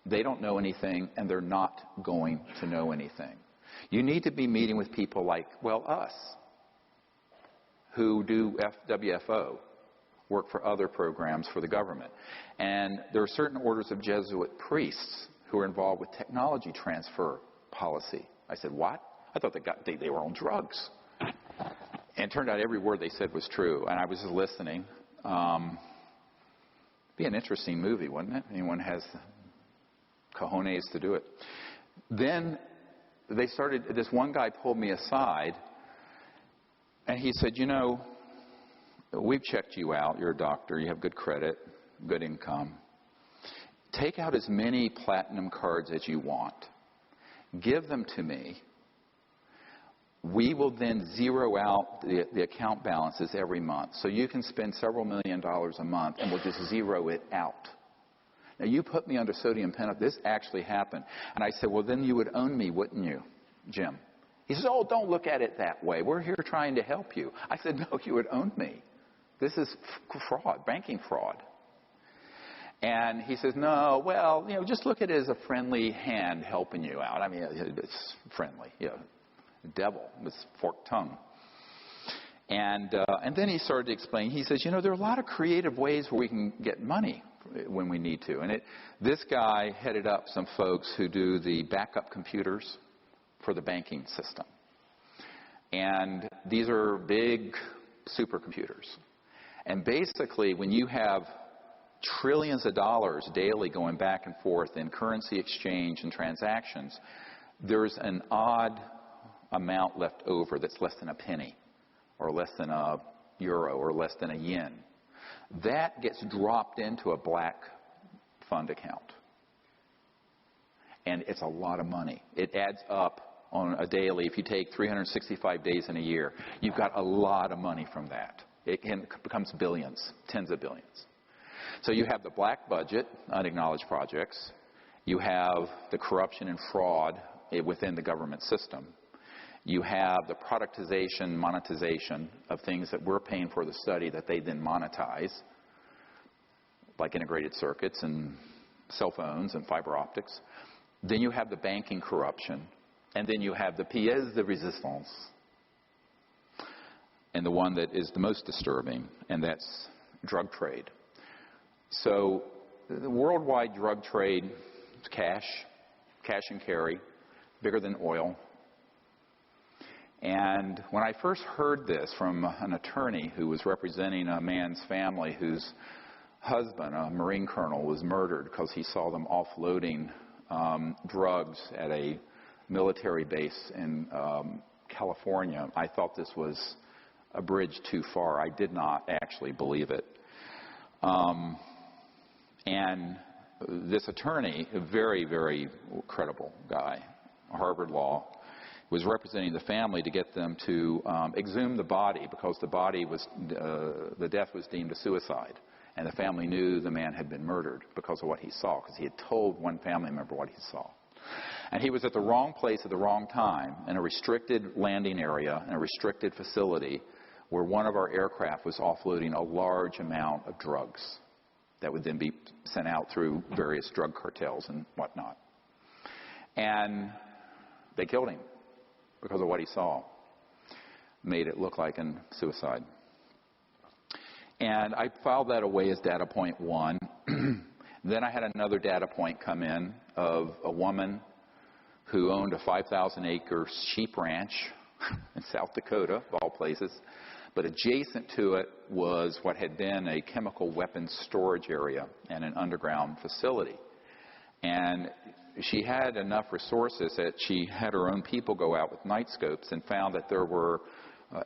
They don't know anything, and they're not going to know anything. You need to be meeting with people like, well, us, who do WFO, work for other programs for the government. And there are certain orders of Jesuit priests who are involved with technology transfer policy. I said, what? I thought they were on drugs. And it turned out every word they said was true. And I was just listening. Be an interesting movie, wouldn't it? Anyone has cojones to do it. Then they started, this one guy pulled me aside, and he said, you know, we've checked you out. You're a doctor. You have good credit, good income. Take out as many platinum cards as you want. Give them to me. We will then zero out the account balances every month. So you can spend several $1 million a month, and we'll just zero it out. Now, you put me under sodium penalty. This actually happened. And I said, well, then you would own me, wouldn't you, Jim? He says, oh, don't look at it that way. We're here trying to help you. I said, no, you would own me. This is fraud, banking fraud. And he says, no, well, you know, just look at it as a friendly hand helping you out. I mean, it's friendly, you know. Devil with forked tongue. And then he started to explain. He says, you know, there are a lot of creative ways where we can get money when we need to. And this guy headed up some folks who do the backup computers for the banking system. And these are big supercomputers. And basically, when you have trillions of dollars daily going back and forth in currency exchange and transactions, there's an odd amount left over that's less than a penny or less than a euro or less than a yen. That gets dropped into a black fund account. And it's a lot of money. It adds up on a daily. If you take 365 days in a year, you've got a lot of money from that. It becomes billions, tens of billions. So you have the black budget, unacknowledged projects. You have the corruption and fraud within the government system. You have the productization, monetization of things that we're paying for the study that they then monetize, like integrated circuits and cell phones and fiber optics. Then you have the banking corruption. And then you have the pièce de résistance. And the one that is the most disturbing, and that's drug trade. So the worldwide drug trade is cash and carry, bigger than oil. And when I first heard this from an attorney who was representing a man's family whose husband, a Marine colonel, was murdered because he saw them offloading drugs at a military base in California, I thought this was a bridge too far. I did not actually believe it. And this attorney, a very, very credible guy, Harvard Law, was representing the family to get them to exhume the body because the body was, the death was deemed a suicide. And the family knew the man had been murdered because of what he saw, because he had told one family member what he saw. And he was at the wrong place at the wrong time in a restricted landing area, in a restricted facility, where one of our aircraft was offloading a large amount of drugs that would then be sent out through various drug cartels and whatnot. And they killed him because of what he saw. Made it look like a suicide. And I filed that away as data point 1. Then I had another data point come in of a woman who owned a 5,000-acre sheep ranch in South Dakota, of all places. But adjacent to it was what had been a chemical weapons storage area and an underground facility. And she had enough resources that she had her own people go out with night scopes and found that there were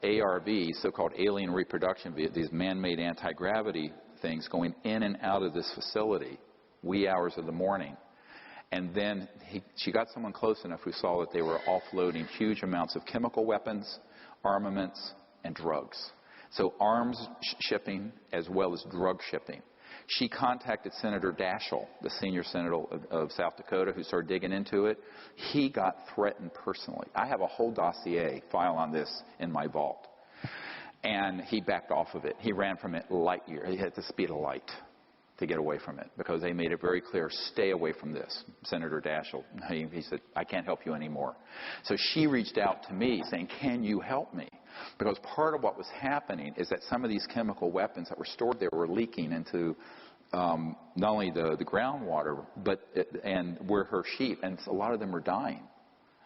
ARVs, so-called alien reproduction, these man-made anti-gravity things going in and out of this facility, wee hours of the morning. And then she got someone close enough who saw that they were offloading huge amounts of chemical weapons, armaments, and drugs. So arms shipping as well as drug shipping. She contacted Senator Daschle, the senior senator of South Dakota, who started digging into it. He got threatened personally. I have a whole dossier file on this in my vault. And he backed off of it. He ran from it light years. He had the speed of light to get away from it because they made it very clear, stay away from this. Senator Daschle, he said, I can't help you anymore. So she reached out to me saying, can you help me? Because part of what was happening is that some of these chemical weapons that were stored there were leaking into not only the groundwater, and where her sheep, and a lot of them were dying.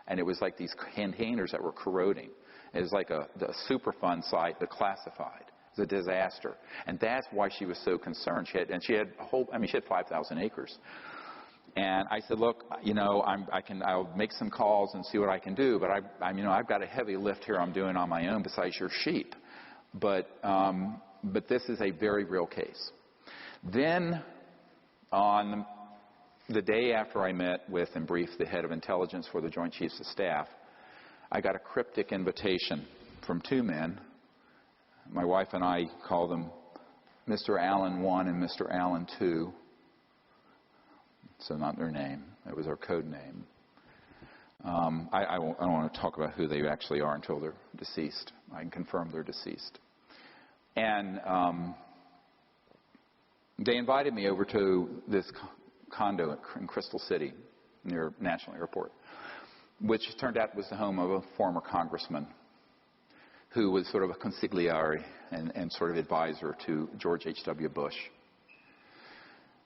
And it was like these containers that were corroding. It was like the Superfund site, but classified. It was a disaster. And that's why she was so concerned. She had 5,000 acres. And I said, look, I'll make some calls and see what I can do, but I've got a heavy lift here I'm doing on my own besides your sheep. But this is a very real case. Then on the day after I met with and briefed the head of intelligence for the Joint Chiefs of Staff, I got a cryptic invitation from two men. My wife and I call them Mr. Allen 1 and Mr. Allen 2. So not their name. It was our code name. I don't want to talk about who they actually are until they're deceased. I can confirm they're deceased. And they invited me over to this condo in Crystal City near National Airport, which turned out was the home of a former congressman who was sort of a consigliere and sort of advisor to George H.W. Bush.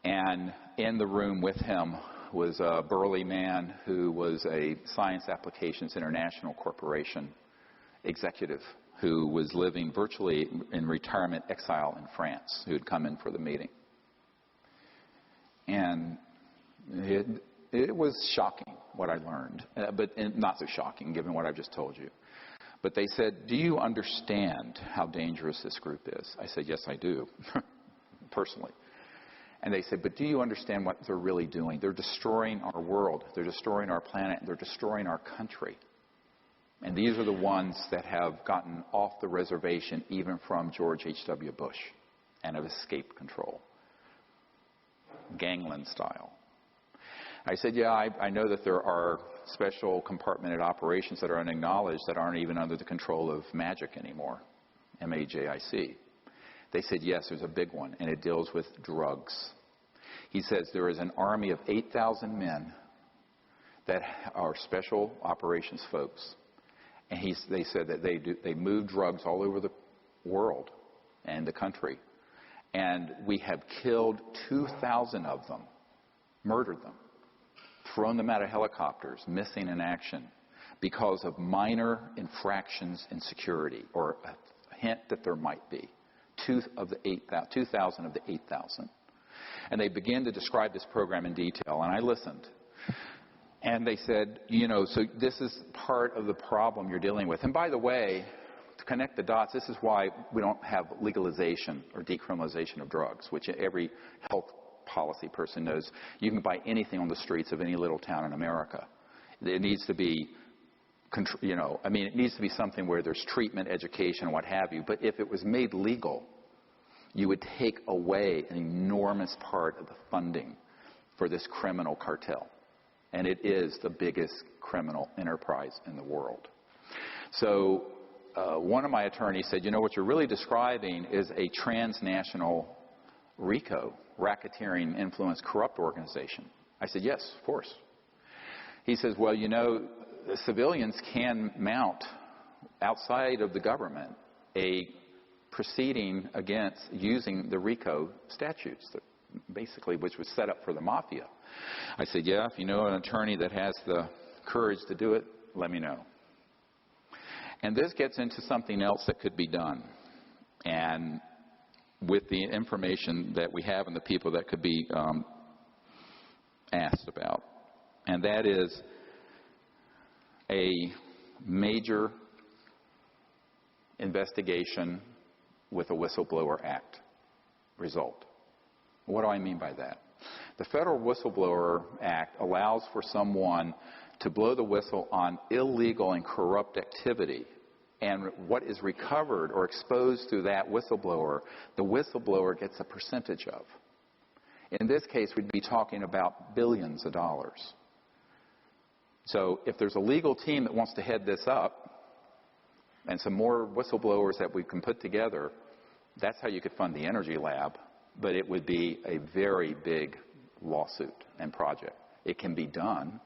And in the room with him was a burly man who was a Science Applications International Corporation executive who was living virtually in retirement exile in France, who had come in for the meeting. And it was shocking what I learned, but not so shocking given what I've just told you. But they said, do you understand how dangerous this group is? I said, yes, I do, personally. And they said, but do you understand what they're really doing? They're destroying our world. They're destroying our planet. They're destroying our country. And these are the ones that have gotten off the reservation even from George H.W. Bush and have escaped control. Gangland style. I said, yeah, I know that there are special compartmented operations that are unacknowledged that aren't even under the control of MAGIC anymore, MAJIC. They said, yes, there's a big one, and it deals with drugs. He says there is an army of 8,000 men that are special operations folks. And they said that they move drugs all over the world and the country. And we have killed 2,000 of them, murdered them, thrown them out of helicopters, missing in action, because of minor infractions in security, or a hint that there might be. 2,000 of the 8,000. And they began to describe this program in detail, and I listened. And they said, so this is part of the problem you're dealing with. And by the way, to connect the dots, this is why we don't have legalization or decriminalization of drugs, which every health policy person knows. You can buy anything on the streets of any little town in America. It needs to be, it needs to be something where there's treatment, education, what have you. But if it was made legal, you would take away an enormous part of the funding for this criminal cartel. And it is the biggest criminal enterprise in the world. So one of my attorneys said, what you're really describing is a transnational RICO, racketeering, influence, corrupt organization. I said, yes, of course. He says, well, the civilians can mount outside of the government a proceeding against using the RICO statutes, basically, which was set up for the mafia. I said, yeah, if you know an attorney that has the courage to do it, let me know. And this gets into something else that could be done. And with the information that we have and the people that could be asked about. And that is a major investigation with a Whistleblower Act result. What do I mean by that? The Federal Whistleblower Act allows for someone to blow the whistle on illegal and corrupt activity. And what is recovered or exposed through that whistleblower, the whistleblower gets a percentage of. In this case, we'd be talking about billions of dollars. So if there's a legal team that wants to head this up, and some more whistleblowers that we can put together, that's how you could fund the Energy Lab. But it would be a very big lawsuit and project. It can be done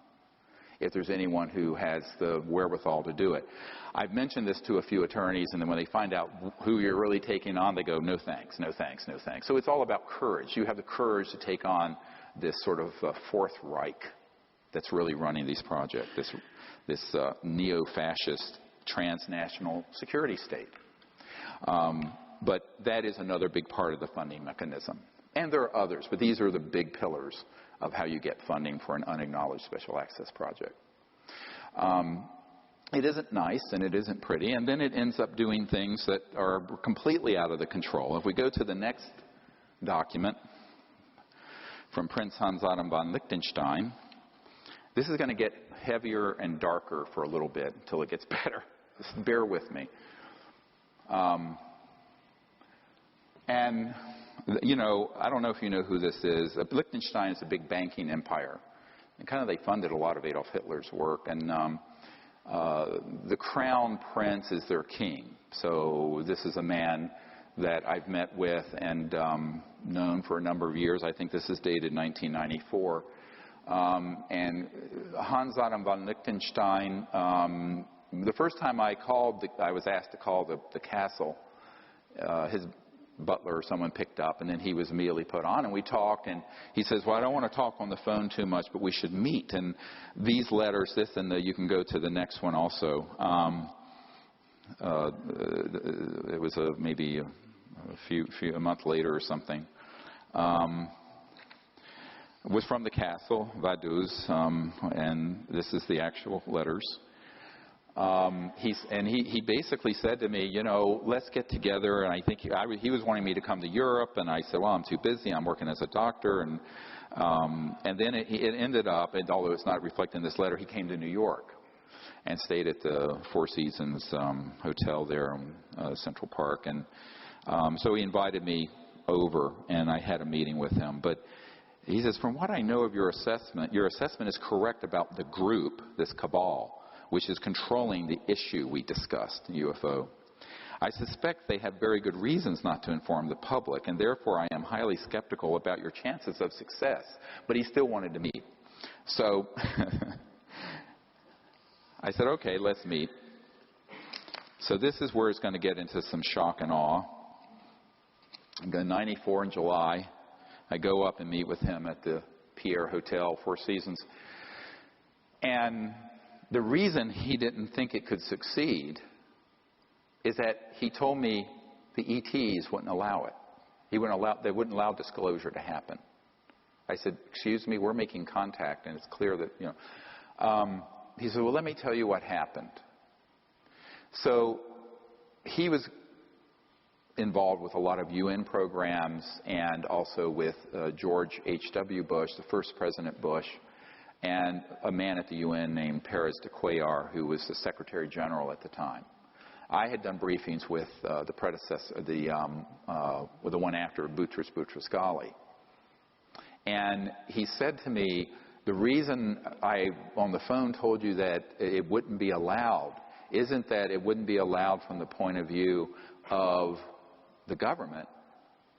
if there's anyone who has the wherewithal to do it. I've mentioned this to a few attorneys, and then when they find out who you're really taking on, they go, no thanks, no thanks, no thanks. So it's all about courage. You have the courage to take on this sort of Fourth Reich that's really running these projects, this neo-fascist transnational security state. But that is another big part of the funding mechanism. And there are others, but these are the big pillars of how you get funding for an unacknowledged special access project. It isn't nice and it isn't pretty, and then it ends up doing things that are completely out of the control. If we go to the next document from Prince Hans Adam von Liechtenstein, this is going to get heavier and darker for a little bit until it gets better. Just bear with me. And, I don't know if you know who this is. Liechtenstein is a big banking empire. And they funded a lot of Adolf Hitler's work. And the crown prince is their king. So this is a man that I've met with and known for a number of years. I think this is dated 1994. And Hans Adam von Liechtenstein, the first time I called, I was asked to call the castle. His butler or someone picked up, and then he was immediately put on, and we talked, and he says, well, I don't want to talk on the phone too much, but we should meet. And these letters, you can go to the next one also. It was maybe a month later or something. It was from the castle, Vaduz, and this is the actual letters. He basically said to me, let's get together. And I think he was wanting me to come to Europe, and I said, well, I'm too busy. I'm working as a doctor. And then it ended up, and although it's not reflected in this letter, he came to New York and stayed at the Four Seasons Hotel there in Central Park. And so he invited me over, and I had a meeting with him. But He says, from what I know of your assessment is correct about the group, this cabal, which is controlling the issue we discussed, UFO. I suspect they have very good reasons not to inform the public, and therefore I am highly skeptical about your chances of success. But he still wanted to meet. So I said, okay, let's meet. So this is where it's going to get into some shock and awe. I'm going 94 in July. I go up and meet with him at the Pierre Hotel, Four Seasons. And the reason he didn't think it could succeed is that he told me the ETs wouldn't allow it. They wouldn't allow disclosure to happen. I said, excuse me, we're making contact, and it's clear that, he said, well, let me tell you what happened. So he was involved with a lot of UN programs and also with George H.W. Bush, the first President Bush, and a man at the UN named Perez de Cuellar, who was the Secretary General at the time. I had done briefings with the predecessor, with the one after Boutros Boutros-Ghali. And he said to me, the reason I, on the phone, told you that it wouldn't be allowed isn't that it wouldn't be allowed from the point of view of the government,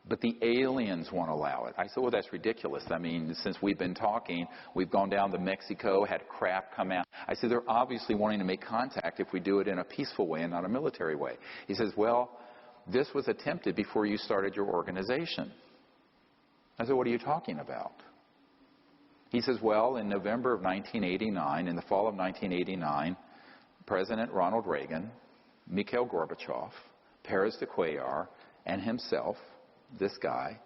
but the aliens won't allow it. I said, well, that's ridiculous. I mean, since we've been talking, we've gone down to Mexico, had craft come out. I said, they're obviously wanting to make contact if we do it in a peaceful way and not a military way. He says, well, this was attempted before you started your organization. I said, what are you talking about? He says, well, in November of 1989, in the fall of 1989, President Ronald Reagan, Mikhail Gorbachev, Perez de Cuellar, and himself, this guy,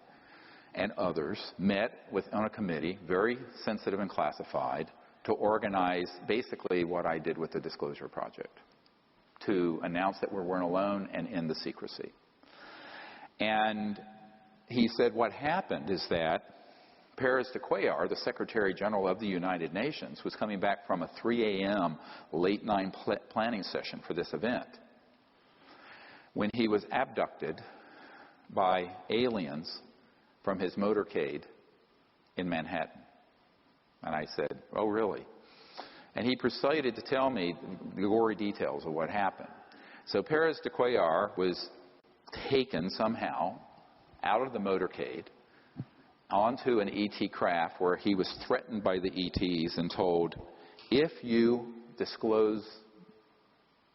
and others met on a committee, very sensitive and classified, to organize basically what I did with the Disclosure Project, to announce that we weren't alone and end the secrecy. And he said what happened is that Perez de Cuellar, the Secretary General of the United Nations, was coming back from a 3 a.m. late night planning session for this event when he was abducted by aliens from his motorcade in Manhattan. And I said, oh, really? And he proceeded to tell me the gory details of what happened. So Perez de Cuellar was taken somehow out of the motorcade onto an ET craft where he was threatened by the ETs and told, if you disclose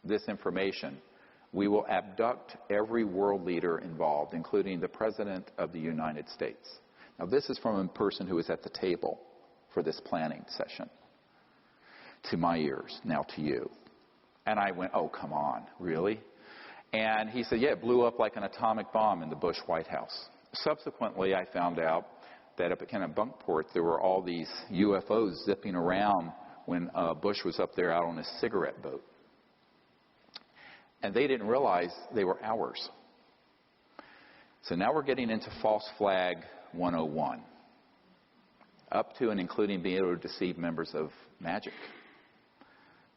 this information, we will abduct every world leader involved, including the President of the United States. Now, this is from a person who was at the table for this planning session. To my ears, now to you. And I went, oh, come on, really? And he said, yeah, it blew up like an atomic bomb in the Bush White House. Subsequently, I found out that up at Kennebunkport, there were all these UFOs zipping around when Bush was up there out on his cigarette boat. And they didn't realize they were ours. So now we're getting into false flag 101, up to and including being able to deceive members of MAGIC.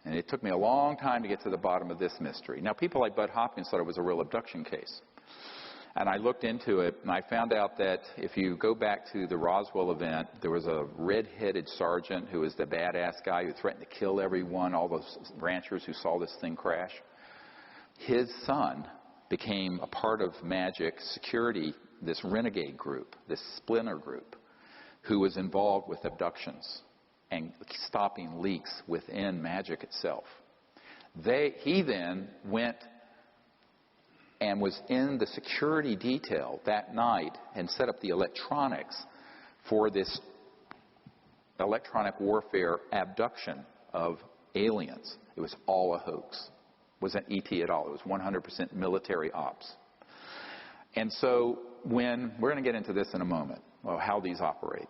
And it took me a long time to get to the bottom of this mystery. Now, people like Bud Hopkins thought it was a real abduction case. And I looked into it, and I found out that if you go back to the Roswell event, there was a red-headed sergeant who was the badass guy who threatened to kill everyone, all those ranchers who saw this thing crash. His son became a part of MAGIC security, this renegade group, this splinter group, who was involved with abductions and stopping leaks within MAGIC itself. He then went and was in the security detail that night and set up the electronics for this electronic warfare abduction of aliens. It was all a hoax. It wasn't ET at all. It was 100% military ops. And so we're going to get into this in a moment, how these operate.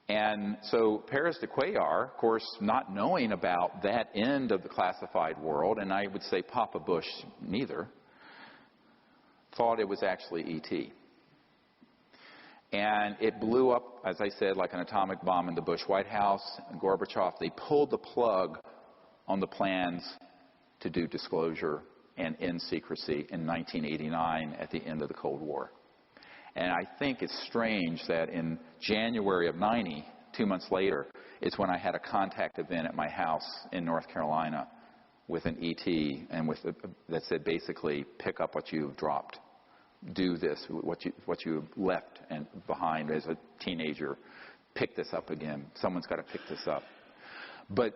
And so Perez de Cuellar, of course, not knowing about that end of the classified world, and I would say Papa Bush neither, thought it was actually ET. And it blew up, as I said, like an atomic bomb in the Bush White House. And Gorbachev, they pulled the plug on the plans to do disclosure and end secrecy in 1989 at the end of the Cold War. And I think it's strange that in January of 90, 2 months later, it's when I had a contact event at my house in North Carolina with an ET and that said basically, pick up what you've dropped. Do this, what you left and behind as a teenager. Pick this up again. Someone's got to pick this up. But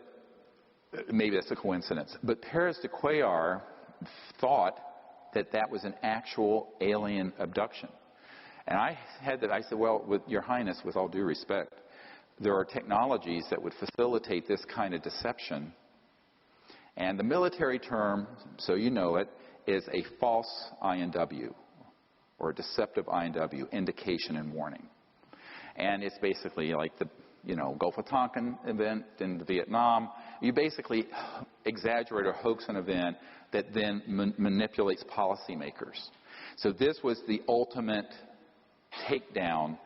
maybe that's a coincidence. But Pérez de Cuellar thought that that was an actual alien abduction. And I said, well, with Your Highness, with all due respect, there are technologies that would facilitate this kind of deception. And the military term, so you know it, is a false INW, or a deceptive INW, indication and warning. And it's basically like the Gulf of Tonkin event in Vietnam. You basically exaggerate or hoax an event that then manipulates policymakers. So this was the ultimate takedown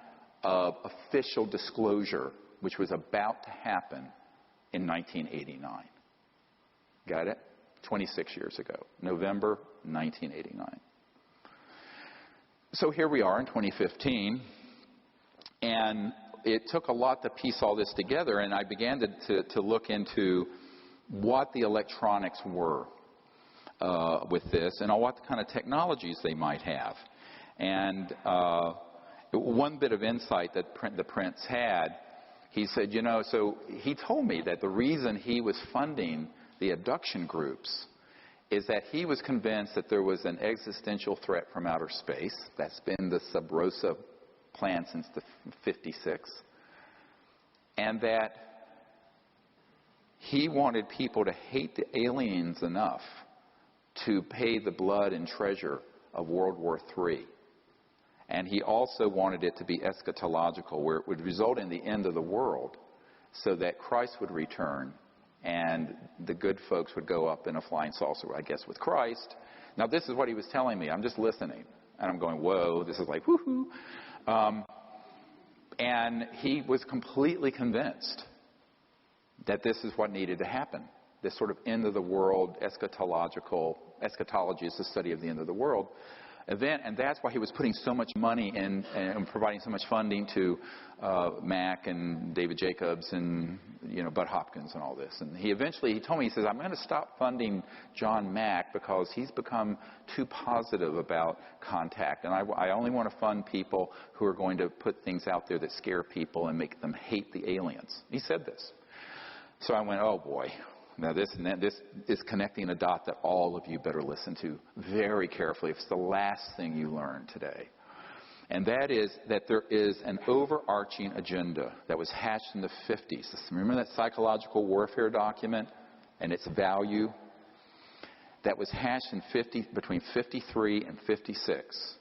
of official disclosure, which was about to happen in 1989. Got it? 26 years ago, November 1989. So here we are in 2015, and it took a lot to piece all this together, and I began to look into what the electronics were with this and what kind of technologies they might have. And one bit of insight that the prince had, he said, so he told me that the reason he was funding the abduction groups is that he was convinced that there was an existential threat from outer space. That's been the Sub Rosa plan since the 56. And that he wanted people to hate the aliens enough to pay the blood and treasure of World War III. And he also wanted it to be eschatological, where it would result in the end of the world, so that Christ would return and the good folks would go up in a flying saucer, I guess, with Christ. Now, this is what he was telling me. I'm just listening. And I'm going, whoa, this is like, woohoo. And he was completely convinced that this is what needed to happen. This sort of end of the world, eschatology is the study of the end of the world event, and that's why he was putting so much money in and providing so much funding to Mack and David Jacobs and Bud Hopkins and all this. And he told me, he says, I'm going to stop funding John Mack because he's become too positive about contact, and I only want to fund people who are going to put things out there that scare people and make them hate the aliens. He said this. So I went, oh boy. Now this is connecting a dot that all of you better listen to very carefully. It's the last thing you learn today. And that is that there is an overarching agenda that was hatched in the 50s. Remember that psychological warfare document and its value? That was hatched between 53 and 56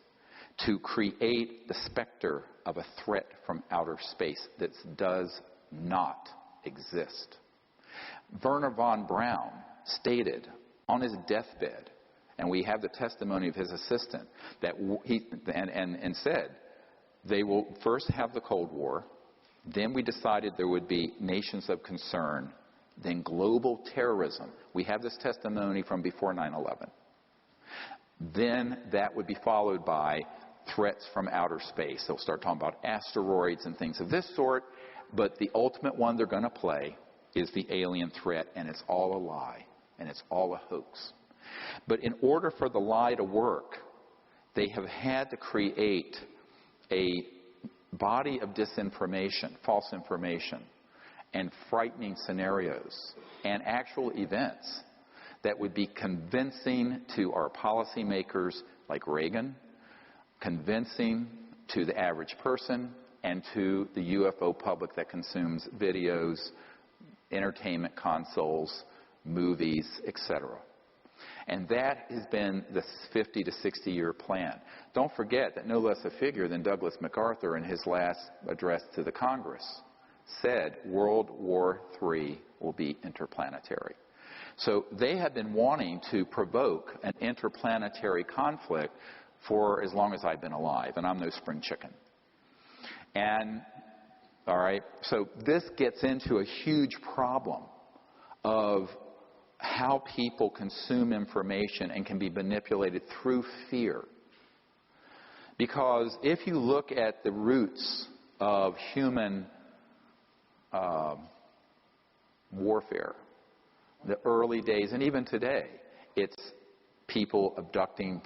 to create the specter of a threat from outer space that does not exist. Werner von Braun stated on his deathbed, and we have the testimony of his assistant, that and said, they will first have the Cold War, then we decided there would be nations of concern, then global terrorism. We have this testimony from before 9/11. Then that would be followed by threats from outer space. They'll start talking about asteroids and things of this sort, but the ultimate one they're going to play is the alien threat, and it's all a lie, and it's all a hoax. But in order for the lie to work, they have had to create a body of disinformation, false information, and frightening scenarios, and actual events that would be convincing to our policymakers like Reagan, convincing to the average person, and to the UFO public that consumes videos, entertainment consoles, movies, etc. And that has been the 50 to 60-year plan. Don't forget that no less a figure than Douglas MacArthur in his last address to the Congress said World War III will be interplanetary. So they have been wanting to provoke an interplanetary conflict for as long as I've been alive, and I'm no spring chicken. And all right, so this gets into a huge problem of how people consume information and can be manipulated through fear. Because if you look at the roots of human warfare, the early days, and even today, it's people abducting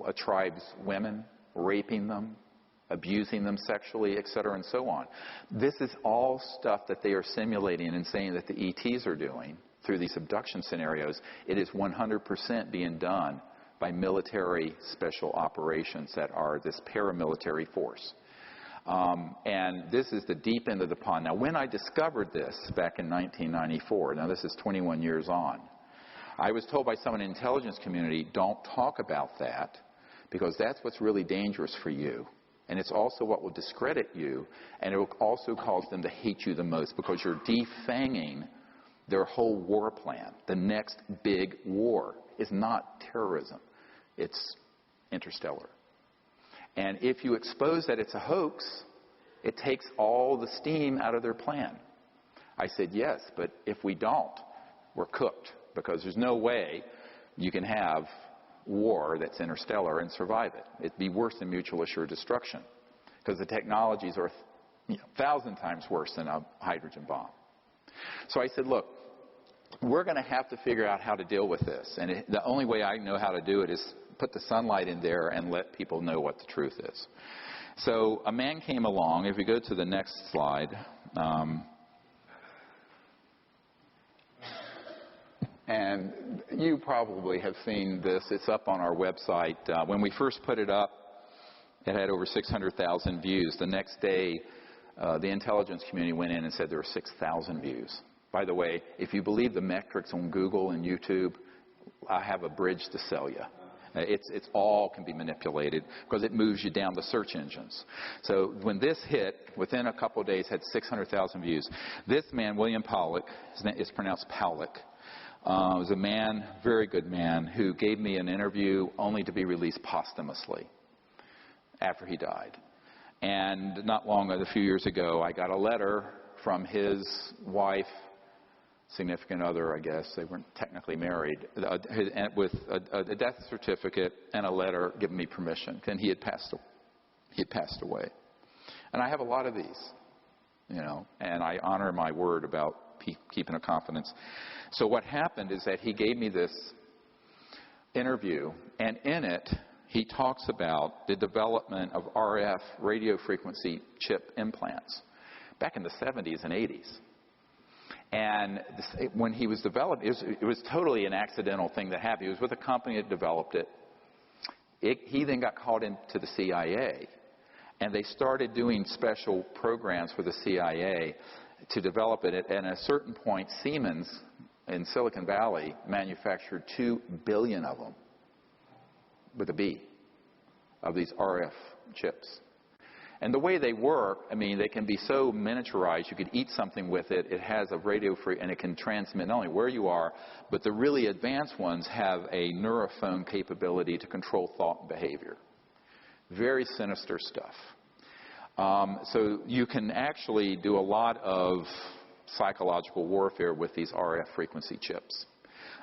a tribe's women, raping them, abusing them sexually, etc., and so on. This is all stuff that they are simulating and saying that the ETs are doing through these abduction scenarios. It is 100% being done by military special operations that are this paramilitary force. And this is the deep end of the pond. Now, when I discovered this back in 1994, now this is 21 years on, I was told by someone in the intelligence community, don't talk about that, because that's what's really dangerous for you. And it's also what will discredit you, and it will also cause them to hate you the most, because you're defanging their whole war plan. The next big war is not terrorism. It's interstellar. And if you expose that it's a hoax, it takes all the steam out of their plan. I said, yes, but if we don't, we're cooked, because there's no way you can have war that's interstellar and survive it. It'd be worse than mutual assured destruction, because the technologies are 1,000 times worse than a hydrogen bomb. So I said, look, we're going to have to figure out how to deal with this. And the only way I know how to do it is put the sunlight in there and let people know what the truth is. So a man came along. If we go to the next slide. And you probably have seen this. It's up on our website. When we first put it up, it had over 600,000 views. The next day, the intelligence community went in and said there were 6,000 views. By the way, if you believe the metrics on Google and YouTube, I have a bridge to sell you. It's all can be manipulated, because it moves you down the search engines. So when this hit, within a couple of days, had 600,000 views. This man, William Powlick, his name is pronounced Powlick, was a man, very good man, who gave me an interview only to be released posthumously after he died. And not long, a few years ago, I got a letter from his wife, significant other, I guess, they weren't technically married, with a death certificate and a letter giving me permission. And he had passed away. And I have a lot of these, and I honor my word about keeping a confidence. So what happened is that he gave me this interview, and in it, he talks about the development of RF radio frequency chip implants back in the 70s and 80s. And when he was developed, it was totally an accidental thing that happened. He was with a company that developed it. He then got called into the CIA, and they started doing special programs for the CIA to develop it. And at a certain point, Siemens in Silicon Valley manufactured 2 billion of them, with a B, of these RF chips. And the way they work, they can be so miniaturized, you could eat something with it. It has a radio free, and it can transmit not only where you are, but the really advanced ones have a neurophone capability to control thought and behavior. Very sinister stuff. So you can actually do a lot of psychological warfare with these RF frequency chips.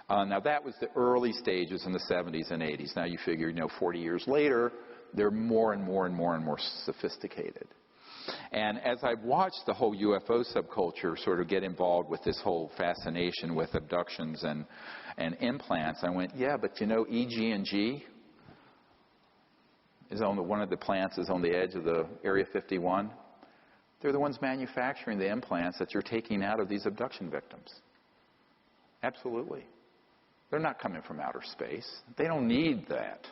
Now that was the early stages in the 70s and 80s. Now you figure, 40 years later, they're more and more and more and more sophisticated. And as I've watched the whole UFO subculture sort of get involved with this whole fascination with abductions and implants, I went, yeah, but EG&G is on one of the plants is on the edge of the Area 51. They're the ones manufacturing the implants that you're taking out of these abduction victims. Absolutely. They're not coming from outer space. They don't need that.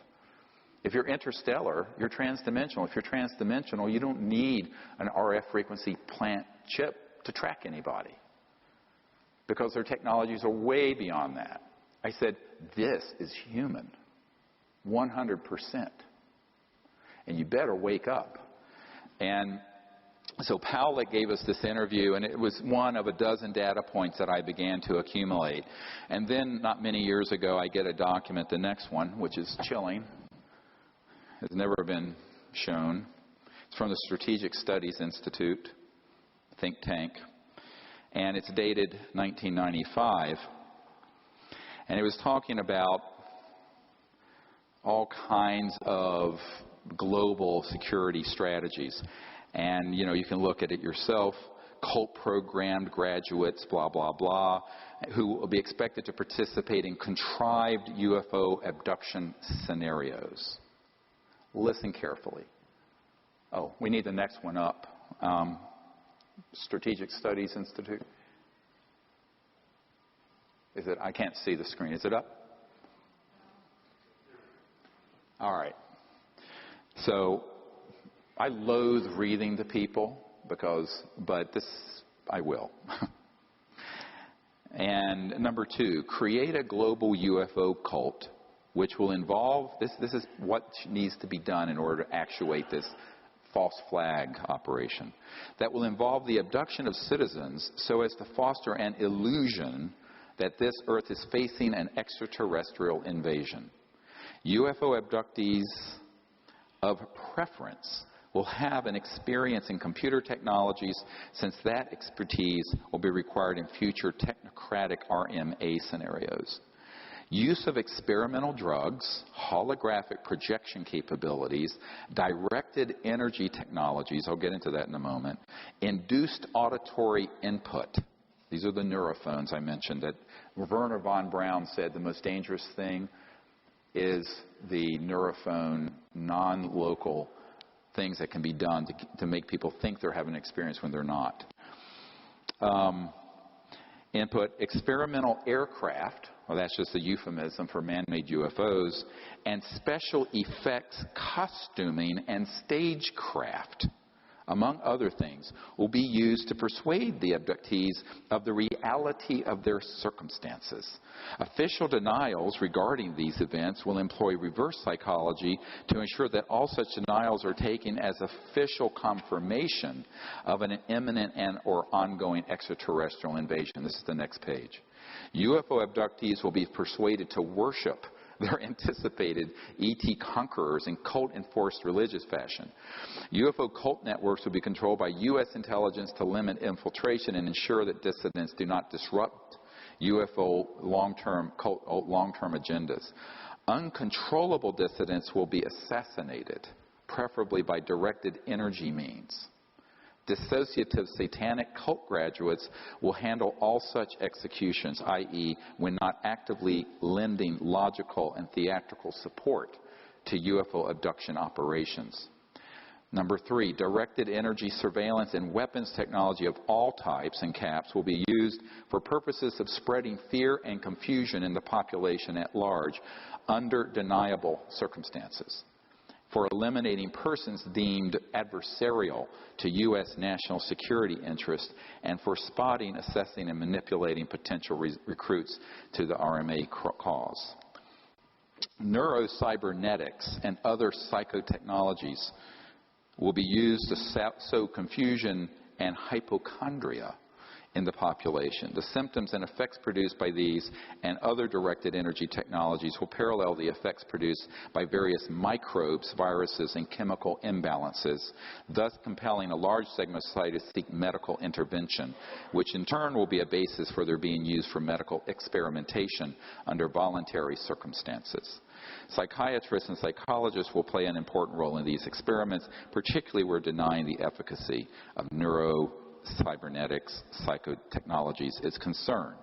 If you're interstellar, you're transdimensional. If you're transdimensional, you don't need an RF frequency plant chip to track anybody, because their technologies are way beyond that. I said, this is human, 100%. And you better wake up. And so Powlick gave us this interview, and it was one of a dozen data points that I began to accumulate. And then, not many years ago, I get a document, the next one, which is chilling. Has never been shown. It's from the Strategic Studies Institute, think tank, and it's dated 1995. And it was talking about all kinds of global security strategies. And, you know, you can look at it yourself. Cult-programmed graduates, blah, blah, blah, who will be expected to participate in contrived UFO abduction scenarios. Listen carefully. Oh, we need the next one up. Strategic Studies Institute. Is it? I can't see the screen. Is it up? All right. So I loathe reading to people but this I will. And number 2, create a global UFO cult, which will involve, this is what needs to be done in order to actuate this false flag operation, that will involve the abduction of citizens so as to foster an illusion that this Earth is facing an extraterrestrial invasion. UFO abductees of preference will have an experience in computer technologies, since that expertise will be required in future technocratic RMA scenarios. Use of experimental drugs, holographic projection capabilities, directed energy technologies, I'll get into that in a moment, induced auditory input. These are the neurophones I mentioned that Werner von Braun said the most dangerous thing is the neurophone non-local things that can be done to make people think they're having an experience when they're not. Input experimental aircraft, well, that's just a euphemism for man-made UFOs, and special effects costuming and stagecraft, among other things, will be used to persuade the abductees of the reality of their circumstances. Official denials regarding these events will employ reverse psychology to ensure that all such denials are taken as official confirmation of an imminent and or ongoing extraterrestrial invasion. This is the next page. UFO abductees will be persuaded to worship their anticipated ET conquerors in cult-enforced religious fashion. UFO cult networks will be controlled by U.S. intelligence to limit infiltration and ensure that dissidents do not disrupt UFO long-term agendas. Uncontrollable dissidents will be assassinated, preferably by directed energy means. Dissociative satanic cult graduates will handle all such executions, i.e., when not actively lending logical and theatrical support to UFO abduction operations. Number 3, directed energy surveillance and weapons technology of all types and caps will be used for purposes of spreading fear and confusion in the population at large under deniable circumstances, for eliminating persons deemed adversarial to U.S. national security interests, and for spotting, assessing, and manipulating potential recruits to the RMA cause. Neurocybernetics and other psychotechnologies will be used to sow confusion and hypochondria in the population. The symptoms and effects produced by these and other directed energy technologies will parallel the effects produced by various microbes, viruses, and chemical imbalances, thus compelling a large segment of society to seek medical intervention, which in turn will be a basis for their being used for medical experimentation under voluntary circumstances. Psychiatrists and psychologists will play an important role in these experiments, particularly where denying the efficacy of neurocybernetics psychotechnologies is concerned.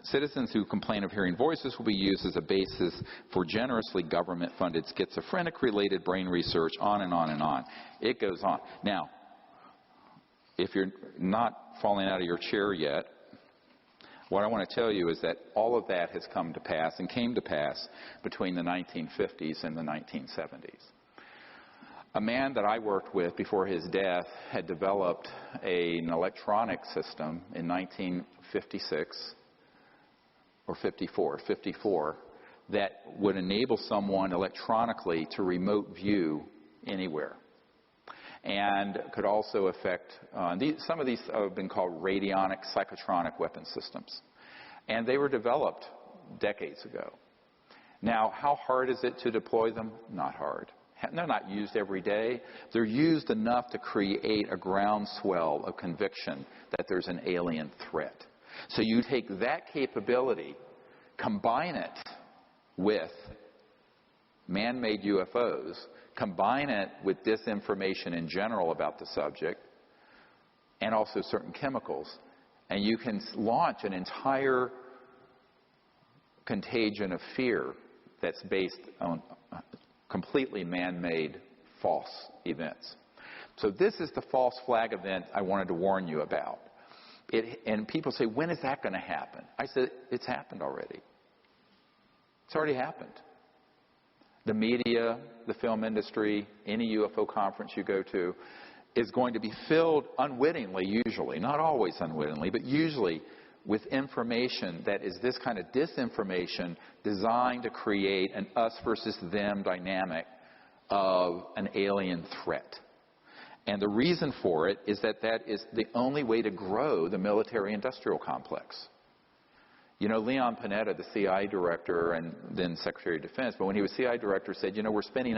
Citizens who complain of hearing voices will be used as a basis for generously government-funded schizophrenic-related brain research, on and on and on. It goes on. Now, if you're not falling out of your chair yet, what I want to tell you is that all of that has come to pass and came to pass between the 1950s and the 1970s. A man that I worked with before his death had developed an electronic system in 1956 or 54, that would enable someone electronically to remote view anywhere, and could also affect, some of these have been called radionic psychotronic weapon systems. And they were developed decades ago. Now, how hard is it to deploy them? Not hard. They're not used every day. They're used enough to create a groundswell of conviction that there's an alien threat. So you take that capability, combine it with man-made UFOs, combine it with disinformation in general about the subject, and also certain chemicals, and you can launch an entire contagion of fear that's based on completely man-made false events. So this is the false flag event I wanted to warn you about. And people say, when is that going to happen? I said, it's happened already. It's already happened. The media, the film industry, any UFO conference you go to is going to be filled unwittingly, usually, not always unwittingly, but usually with information that is this kind of disinformation designed to create an us versus them dynamic of an alien threat. And the reason for it is that that is the only way to grow the military-industrial complex. You know, Leon Panetta, the CIA director and then Secretary of Defense, but when he was CIA director, said, you know, we're spending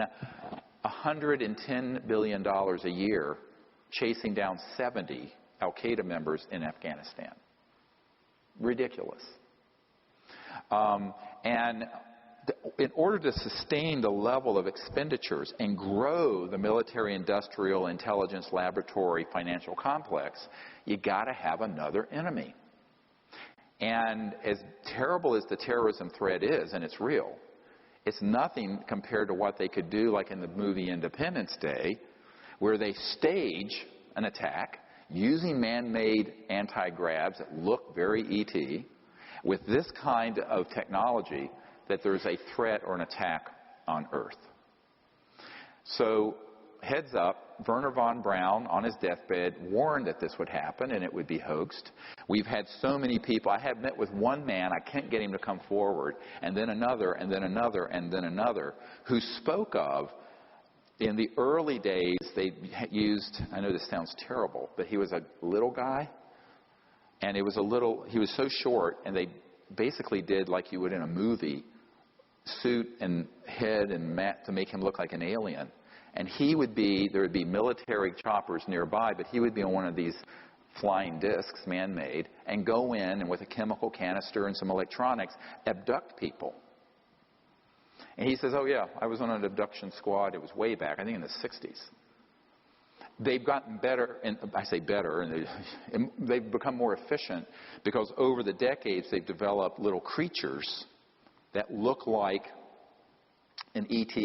$110 billion a year chasing down 70 al-Qaeda members in Afghanistan. Ridiculous. In order to sustain the level of expenditures and grow the military-industrial intelligence laboratory financial complex, you got to have another enemy. And as terrible as the terrorism threat is, and it's real, it's nothing compared to what they could do, like in the movie Independence Day, where they stage an attack using man-made anti-gravs that look very ET, with this kind of technology, that there's a threat or an attack on Earth. So, heads up, Wernher von Braun, on his deathbed, warned that this would happen and it would be hoaxed. We've had so many people. I have met with one man, I can't get him to come forward, and then another, and then another, and then another, who spoke of, in the early days, they used, I know this sounds terrible, but he was a little guy, and he was so short, and they basically did like you would in a movie, suit and head and mat to make him look like an alien. And there would be military choppers nearby, but he would be on one of these flying discs, man-made, and go in and with a chemical canister and some electronics, abduct people. And he says, oh yeah, I was on an abduction squad. It was way back, I think in the 60s. They've gotten better, and I say better, and they've become more efficient because over the decades they've developed little creatures that look like an ET.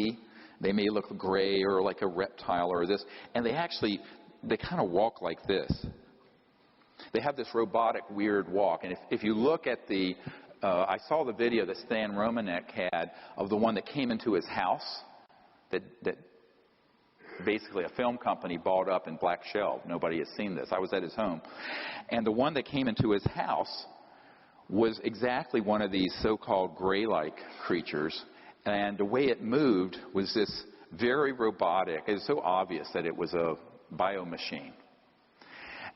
They may look gray or like a reptile or this, and they kind of walk like this. They have this robotic, weird walk, and if you look at I saw the video that Stan Romanek had of the one that came into his house, that basically a film company bought up in Black Shelf. Nobody has seen this. I was at his home. And the one that came into his house was exactly one of these so-called gray-like creatures. And the way it moved was this very robotic. It was so obvious that it was a biomachine.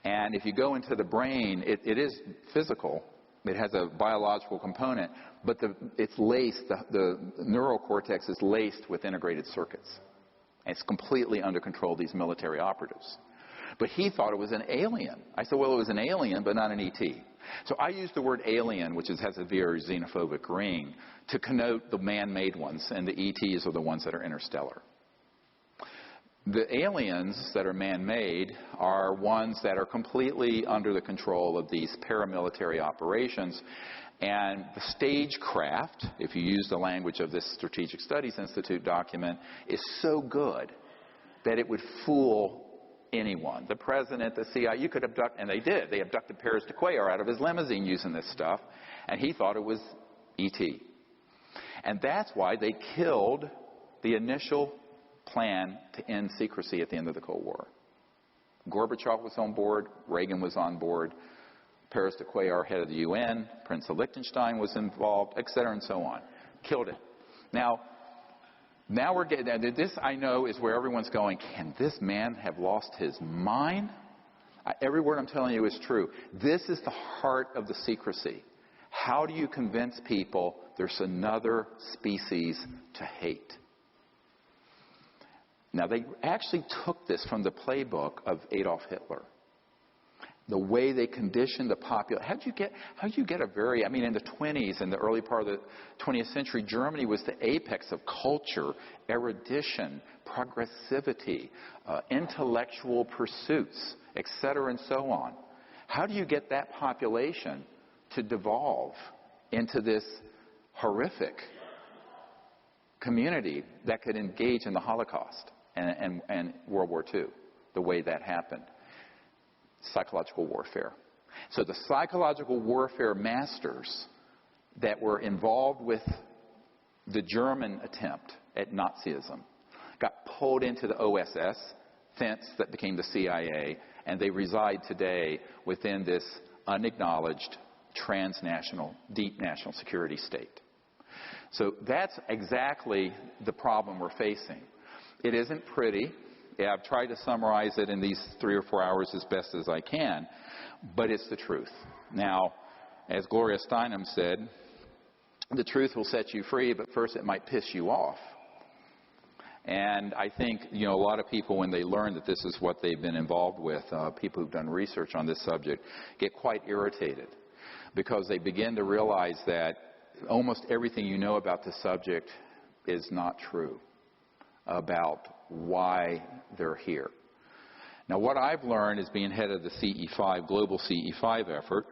And if you go into the brain, it is physical. It has a biological component, but it's laced, the neural cortex is laced with integrated circuits. And it's completely under control of these military operatives. But he thought it was an alien. I said, well, it was an alien, but not an ET. So I used the word alien, which has a very xenophobic ring, to connote the man-made ones, and the ETs are the ones that are interstellar. The aliens that are man-made are ones that are completely under the control of these paramilitary operations. And the stagecraft, if you use the language of this Strategic Studies Institute document, is so good that it would fool anyone. The president, the CIA, you could abduct, and they did. They abducted Paris de Cuellar out of his limousine using this stuff, and he thought it was ET. And that's why they killed the initial plan to end secrecy at the end of the Cold War. Gorbachev was on board, Reagan was on board, Paris de Cuellar, head of the UN, Prince of Liechtenstein was involved, etc., and so on. Killed it. Now we're getting, this I know is where everyone's going, can this man have lost his mind? Every word I'm telling you is true. This is the heart of the secrecy. How do you convince people there's another species to hate? Now, they actually took this from the playbook of Adolf Hitler. The way they conditioned the population. How'd you get a very, I mean, in the 20s and the early part of the 20th century, Germany was the apex of culture, erudition, progressivity, intellectual pursuits, etc. and so on. How do you get that population to devolve into this horrific community that could engage in the Holocaust and World War II, the way that happened? Psychological warfare. So the psychological warfare masters that were involved with the German attempt at Nazism got pulled into the OSS, thence that became the CIA, and they reside today within this unacknowledged transnational, deep national security state. So that's exactly the problem we're facing. It isn't pretty. Yeah, I've tried to summarize it in these 3 or 4 hours as best as I can, but it's the truth. Now, as Gloria Steinem said, the truth will set you free, but first it might piss you off. And I think, a lot of people, when they learn that this is what they've been involved with, people who've done research on this subject, get quite irritated because they begin to realize that almost everything you know about the subject is not true about why they're here. Now, what I've learned is being head of the CE5, global CE5 effort.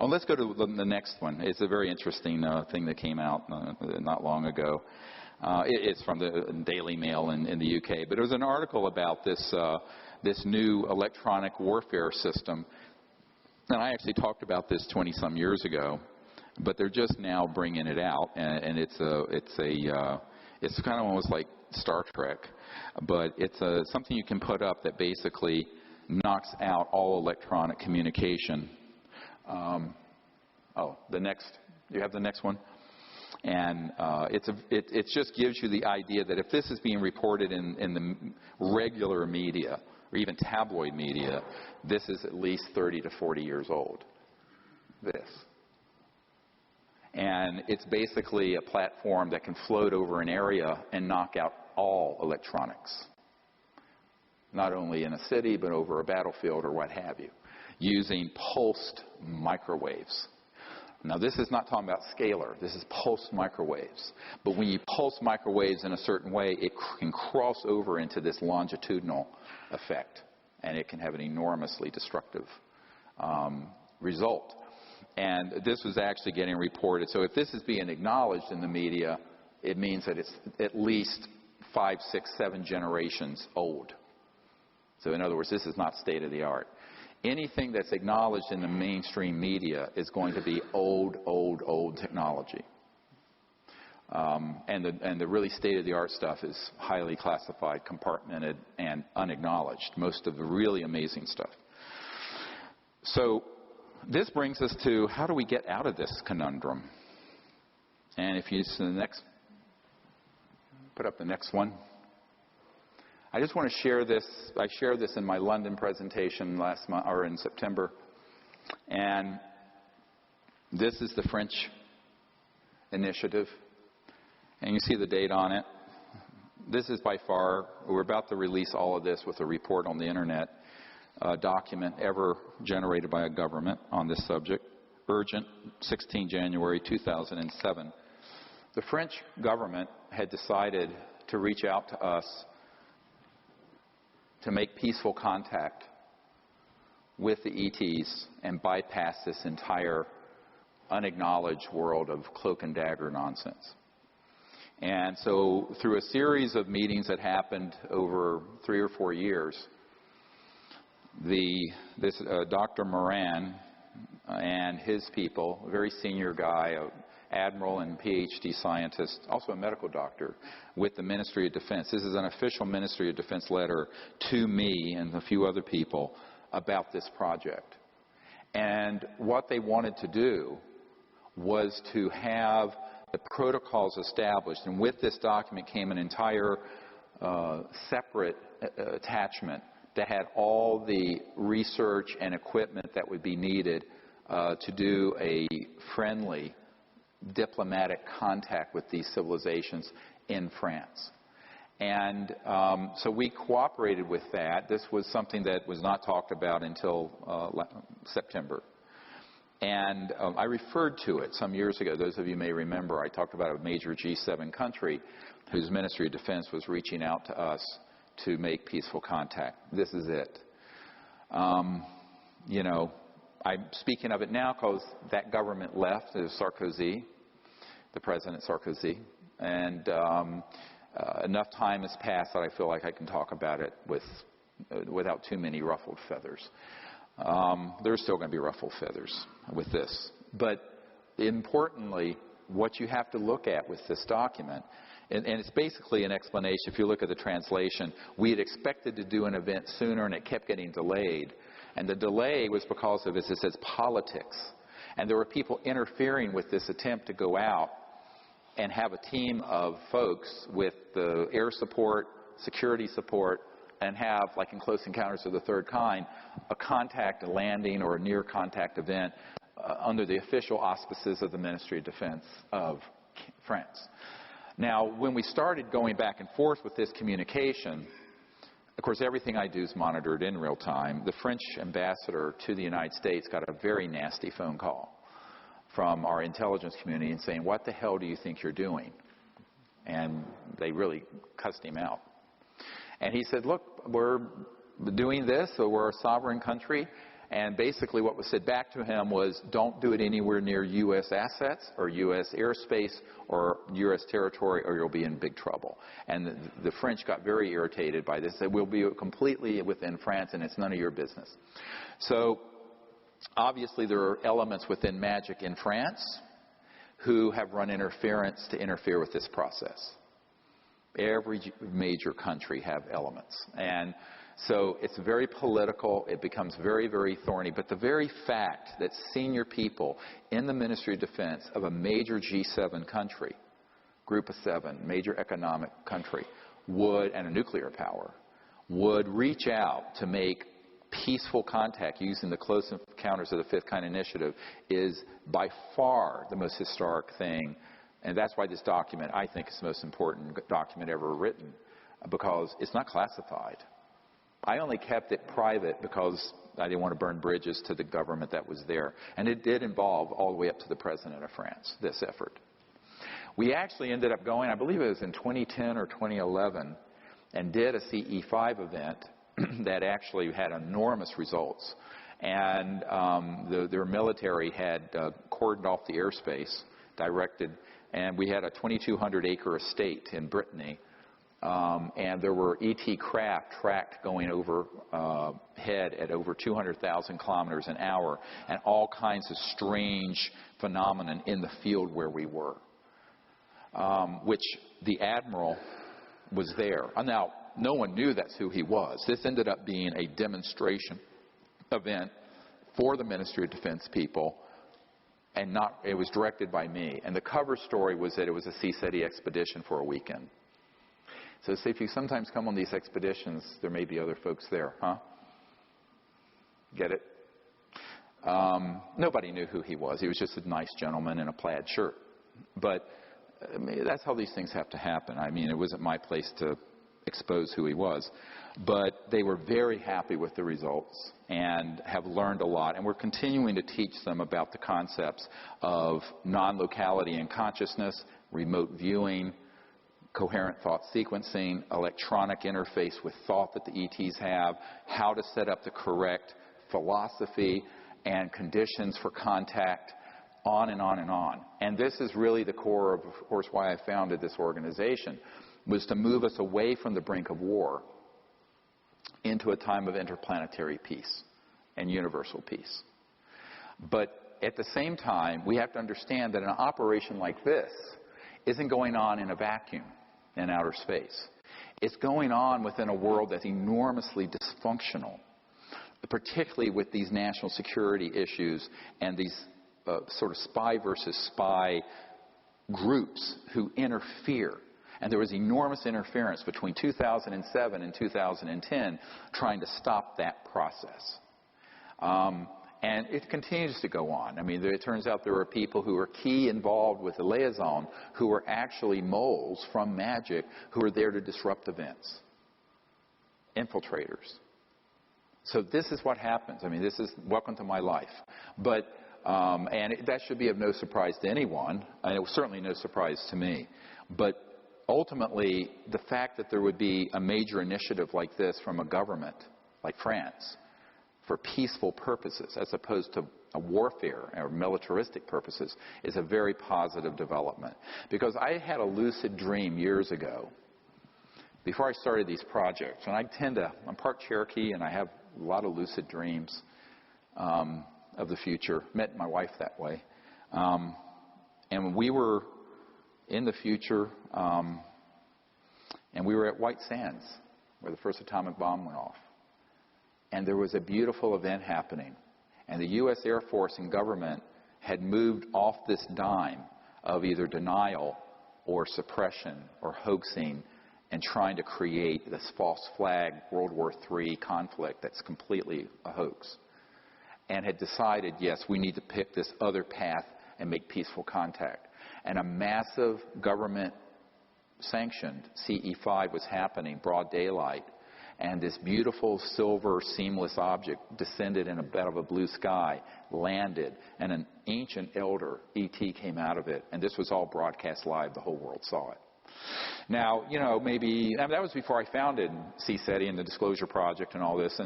Let's go to the next one. It's a very interesting thing that came out not long ago. It's from the Daily Mail in the UK. But it was an article about this new electronic warfare system. And I actually talked about this 20-some years ago. But they're just now bringing it out. And it's kind of almost like Star Trek, but it's something you can put up that basically knocks out all electronic communication. The next, you have the next one? And it just gives you the idea that if this is being reported in the regular media, or even tabloid media, this is at least 30 to 40 years old. This. And it's basically a platform that can float over an area and knock out all electronics. Not only in a city, but over a battlefield or what have you, using pulsed microwaves. Now, this is not talking about scalar. This is pulsed microwaves. But when you pulse microwaves in a certain way, it can cross over into this longitudinal effect, and it can have an enormously destructive result. And this was actually getting reported. So if this is being acknowledged in the media, it means that it's at least 5, 6, 7 generations old. So in other words, this is not state of the art. Anything that's acknowledged in the mainstream media is going to be old technology. And the really state-of-the-art stuff is highly classified, compartmented, and unacknowledged. Most of the really amazing stuff. So this brings us to how do we get out of this conundrum? And if you see the next, put up the next one. I just want to share this. I shared this in my London presentation last month, or in September. And this is the French initiative. And you see the date on it. This is by far, we're about to release all of this with a report on the internet, document ever generated by a government on this subject. Urgent, 16 January 2007. The French government had decided to reach out to us to make peaceful contact with the ETs and bypass this entire unacknowledged world of cloak and dagger nonsense. And so through a series of meetings that happened over 3 or 4 years, this Dr. Moran and his people, a very senior guy, an admiral and PhD scientist, also a medical doctor, with the Ministry of Defense. This is an official Ministry of Defense letter to me and a few other people about this project. And what they wanted to do was to have the protocols established. And with this document came an entire separate attachment that had all the research and equipment that would be needed to do a friendly diplomatic contact with these civilizations in France. And so we cooperated with that. This was something that was not talked about until September. And I referred to it some years ago. Those of you may remember, I talked about a major G7 country whose Ministry of Defense was reaching out to us to make peaceful contact. This is it. You know, I'm speaking of it now because that government left. It was Sarkozy, the President Sarkozy. And enough time has passed that I feel like I can talk about it without too many ruffled feathers. There's still going to be ruffled feathers with this. But importantly, what you have to look at with this document, and it's basically an explanation. If you look at the translation, we had expected to do an event sooner and it kept getting delayed. And the delay was because of, as it says, politics. And there were people interfering with this attempt to go out and have a team of folks with the air support, security support, and have, like in Close Encounters of the Third Kind, a contact, a landing, or a near-contact event under the official auspices of the Ministry of Defense of France. Now, when we started going back and forth with this communication, of course, everything I do is monitored in real time. The French ambassador to the United States got a very nasty phone call from our intelligence community and saying, "What the hell do you think you're doing?" And they really cussed him out. And he said, "Look, we're doing this, so we're a sovereign country." And basically what was said back to him was, don't do it anywhere near U.S. assets or U.S. airspace or U.S. territory or you'll be in big trouble. And the French got very irritated by this. They said, we'll be completely within France and it's none of your business. So obviously there are elements within MAGIC in France who have run interference to interfere with this process. Every major country have elements. And so it's very political. It becomes very, very thorny. But the very fact that senior people in the Ministry of Defense of a major G7 country, group of 7, major economic country, would, and a nuclear power, would reach out to make peaceful contact using the Close Encounters of the Fifth Kind initiative is by far the most historic thing. And that's why this document, I think, is the most important document ever written, because it's not classified. I only kept it private because I didn't want to burn bridges to the government that was there. And it did involve all the way up to the President of France, this effort. We actually ended up going, I believe it was in 2010 or 2011, and did a CE5 event that actually had enormous results. And their military had cordoned off the airspace, directed, and we had a 2,200-acre estate in Brittany. And there were ET craft tracked going overhead at over 200,000 kilometers an hour, and all kinds of strange phenomenon in the field where we were, which the admiral was there. Now, no one knew that's who he was. This ended up being a demonstration event for the Ministry of Defense people, and it was directed by me. And the cover story was that it was a CSETI expedition for a weekend. So see, if you sometimes come on these expeditions, there may be other folks there, huh? Get it? Nobody knew who he was. He was just a nice gentleman in a plaid shirt. But I mean, that's how these things have to happen. I mean, it wasn't my place to expose who he was. But they were very happy with the results and have learned a lot. And we're continuing to teach them about the concepts of non-locality and consciousness, remote viewing, coherent thought sequencing, electronic interface with thought that the ETs have, how to set up the correct philosophy and conditions for contact, on and on and on. And this is really the core of course, why I founded this organization, was to move us away from the brink of war into a time of interplanetary peace and universal peace. But at the same time, we have to understand that an operation like this isn't going on in a vacuum in outer space. It's going on within a world that's enormously dysfunctional, particularly with these national security issues and these sort of spy versus spy groups who interfere. And there was enormous interference between 2007 and 2010 trying to stop that process. And it continues to go on. I mean, it turns out there are people who are key involved with the liaison who are actually moles from magic who are there to disrupt events. Infiltrators. So this is what happens. I mean, this is welcome to my life. But, that should be of no surprise to anyone. And it was certainly no surprise to me. But ultimately, the fact that there would be a major initiative like this from a government like France for peaceful purposes as opposed to a warfare or militaristic purposes is a very positive development. Because I had a lucid dream years ago before I started these projects. And I'm part Cherokee and I have a lot of lucid dreams of the future. Met my wife that way. And we were in the future, and we were at White Sands where the first atomic bomb went off. And there was a beautiful event happening. And the U.S. Air Force and government had moved off this dime of either denial or suppression or hoaxing and trying to create this false flag World War III conflict that's completely a hoax. And had decided, yes, we need to pick this other path and make peaceful contact. And a massive government-sanctioned CE-5 was happening, broad daylight. And this beautiful silver seamless object descended in a bed of a blue sky, landed, and an ancient elder, E.T., came out of it. And this was all broadcast live. The whole world saw it. Now, that was before I founded CSETI and the Disclosure Project and all this.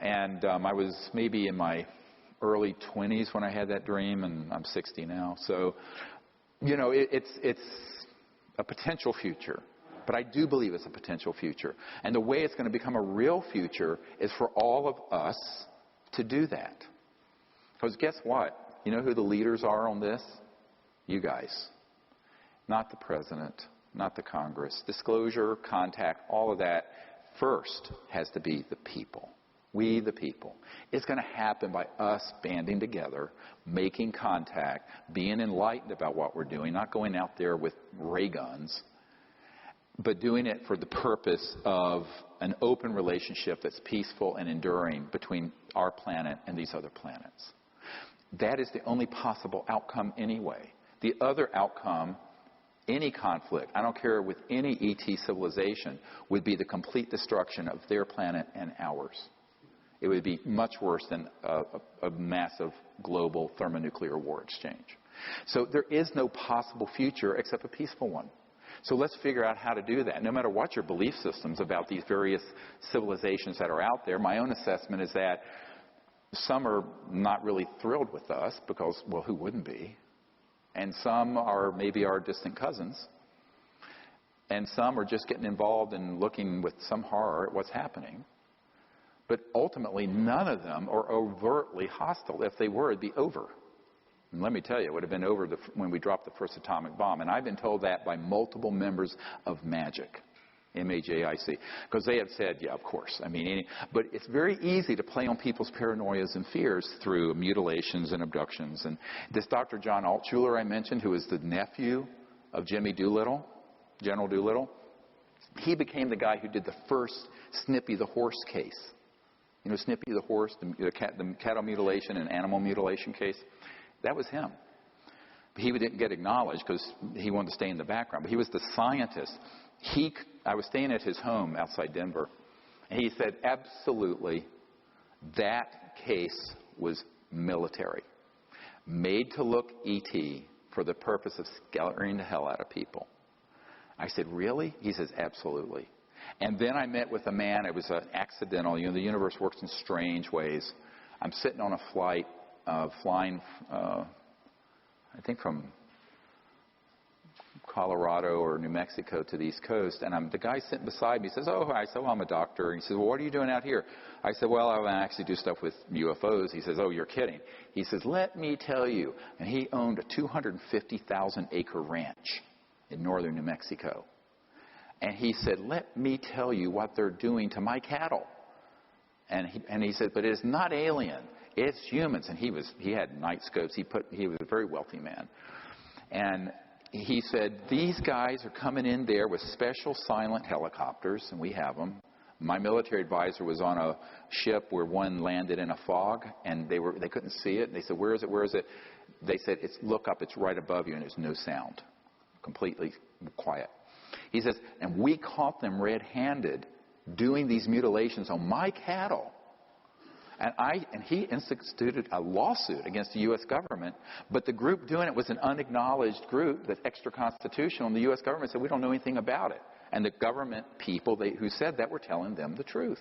And I was maybe in my early 20s when I had that dream, and I'm 60 now. So, it's a potential future. But I do believe it's a potential future. And the way it's going to become a real future is for all of us to do that. Because guess what? You know who the leaders are on this? You guys. Not the president, not the Congress. Disclosure, contact, all of that first has to be the people. We, the people. It's going to happen by us banding together, making contact, being enlightened about what we're doing, not going out there with ray guns, but doing it for the purpose of an open relationship that's peaceful and enduring between our planet and these other planets. That is the only possible outcome anyway. The other outcome, any conflict, I don't care with any ET civilization, would be the complete destruction of their planet and ours. It would be much worse than a massive global thermonuclear war exchange. So there is no possible future except a peaceful one. So let's figure out how to do that. No matter what your belief systems about these various civilizations that are out there, my own assessment is that some are not really thrilled with us because, well, who wouldn't be? And some are maybe our distant cousins. And some are just getting involved and looking with some horror at what's happening. But ultimately, none of them are overtly hostile. If they were, it'd be over. And let me tell you, it would have been over when we dropped the first atomic bomb. And I've been told that by multiple members of MAJIC, M-A-J-I-C, because they have said, yeah, of course. I mean, but it's very easy to play on people's paranoias and fears through mutilations and abductions. And this Dr. John Altshuler I mentioned, who is the nephew of Jimmy Doolittle, General Doolittle, he became the guy who did the first Snippy the horse case. You know, Snippy the horse, the cattle mutilation and animal mutilation case. That was him. But he didn't get acknowledged because he wanted to stay in the background. But he was the scientist. I was staying at his home outside Denver. And he said, absolutely, that case was military. Made to look E.T. for the purpose of scaring the hell out of people. I said, really? He says, absolutely. And then I met with a man. It was accidental. You know, the universe works in strange ways. I'm sitting on a flight, flying, I think from Colorado or New Mexico to the East Coast. And the guy sitting beside me says, oh, hi. I said, well, I'm a doctor. And he says, well, what are you doing out here? I said, well, I actually do stuff with UFOs. He says, oh, you're kidding. He says, let me tell you. And he owned a 250,000-acre ranch in northern New Mexico. And he said, let me tell you what they're doing to my cattle. And he said, but it's not alien. It's humans. And he had night scopes. He was a very wealthy man. And he said, these guys are coming in there with special silent helicopters, and we have them, My military advisor was on a ship where one landed in a fog, and they couldn't see it. They said, "Where is it? Where is it?" They said, "Look up. It's right above you," and there's no sound, completely quiet. He says, and we caught them red-handed doing these mutilations on my cattle. And he instituted a lawsuit against the U.S. government, but the group doing it was an unacknowledged group that's extra-constitutional, and the U.S. government said, we don't know anything about it. And the government people who said that were telling them the truth.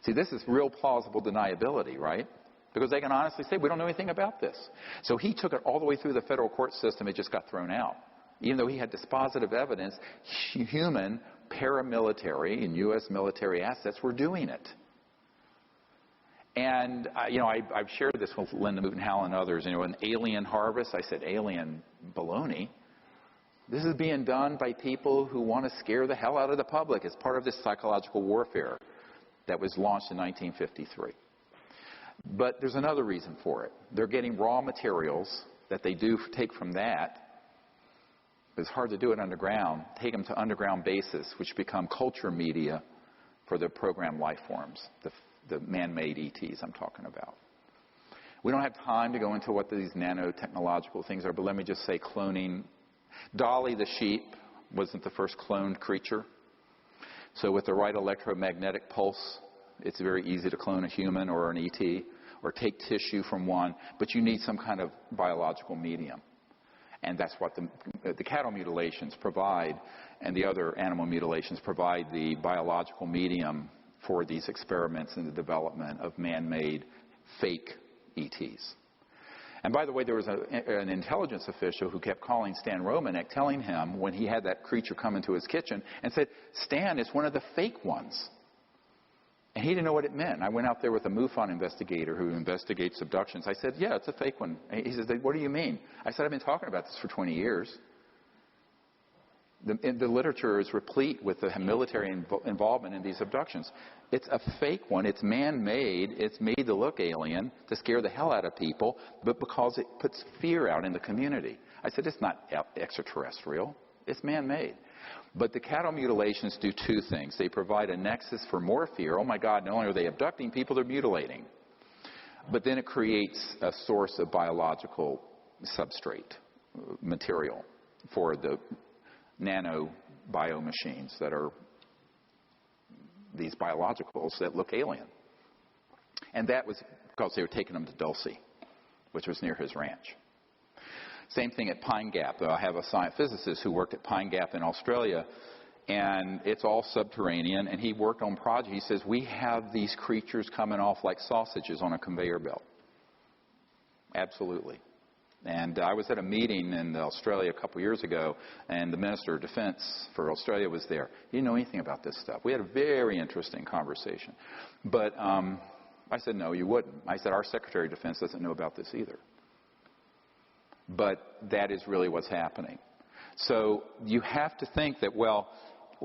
See, this is real plausible deniability, right? Because they can honestly say, we don't know anything about this. So he took it all the way through the federal court system. It just got thrown out. Even though he had dispositive evidence, human, paramilitary, and U.S. military assets were doing it. And, I've shared this with Linda Moulton-Howell and others. An alien harvest, I said, alien baloney. This is being done by people who want to scare the hell out of the public as part of this psychological warfare that was launched in 1953. But there's another reason for it. They're getting raw materials that they do take from that. It's hard to do it underground. Take them to underground bases, which become culture media for the programmed life forms, the man-made ETs I'm talking about. We don't have time to go into what these nanotechnological things are, but let me just say cloning. Dolly the sheep wasn't the first cloned creature. So with the right electromagnetic pulse, it's very easy to clone a human or an ET or take tissue from one, but you need some kind of biological medium. And that's what the cattle mutilations provide, and the other animal mutilations provide the biological medium for these experiments in the development of man-made fake ETs. And by the way, there was an intelligence official who kept calling Stan Romanek, telling him when he had that creature come into his kitchen and said, Stan, it's one of the fake ones. And he didn't know what it meant. I went out there with a MUFON investigator who investigates abductions. I said, yeah, it's a fake one. He says, what do you mean? I said, I've been talking about this for 20 years. The literature is replete with the military involvement in these abductions. It's a fake one. It's man-made. It's made to look alien, to scare the hell out of people, but because it puts fear out in the community. I said, it's not extraterrestrial. It's man-made. But the cattle mutilations do two things. They provide a nexus for more fear. Oh, my God, not only are they abducting people, they're mutilating. But then it creates a source of biological substrate material for the nano biomachines that are these biologicals that look alien. And that was because they were taking them to Dulce, which was near his ranch. Same thing at Pine Gap. I have a science physicist who worked at Pine Gap in Australia, and it's all subterranean, and he worked on projects. He says, we have these creatures coming off like sausages on a conveyor belt. Absolutely. And I was at a meeting in Australia a couple years ago, and the Minister of Defense for Australia was there. He didn't know anything about this stuff. We had a very interesting conversation. But I said, no, you wouldn't. I said, our Secretary of Defense doesn't know about this either. But that is really what's happening. So you have to think that, well,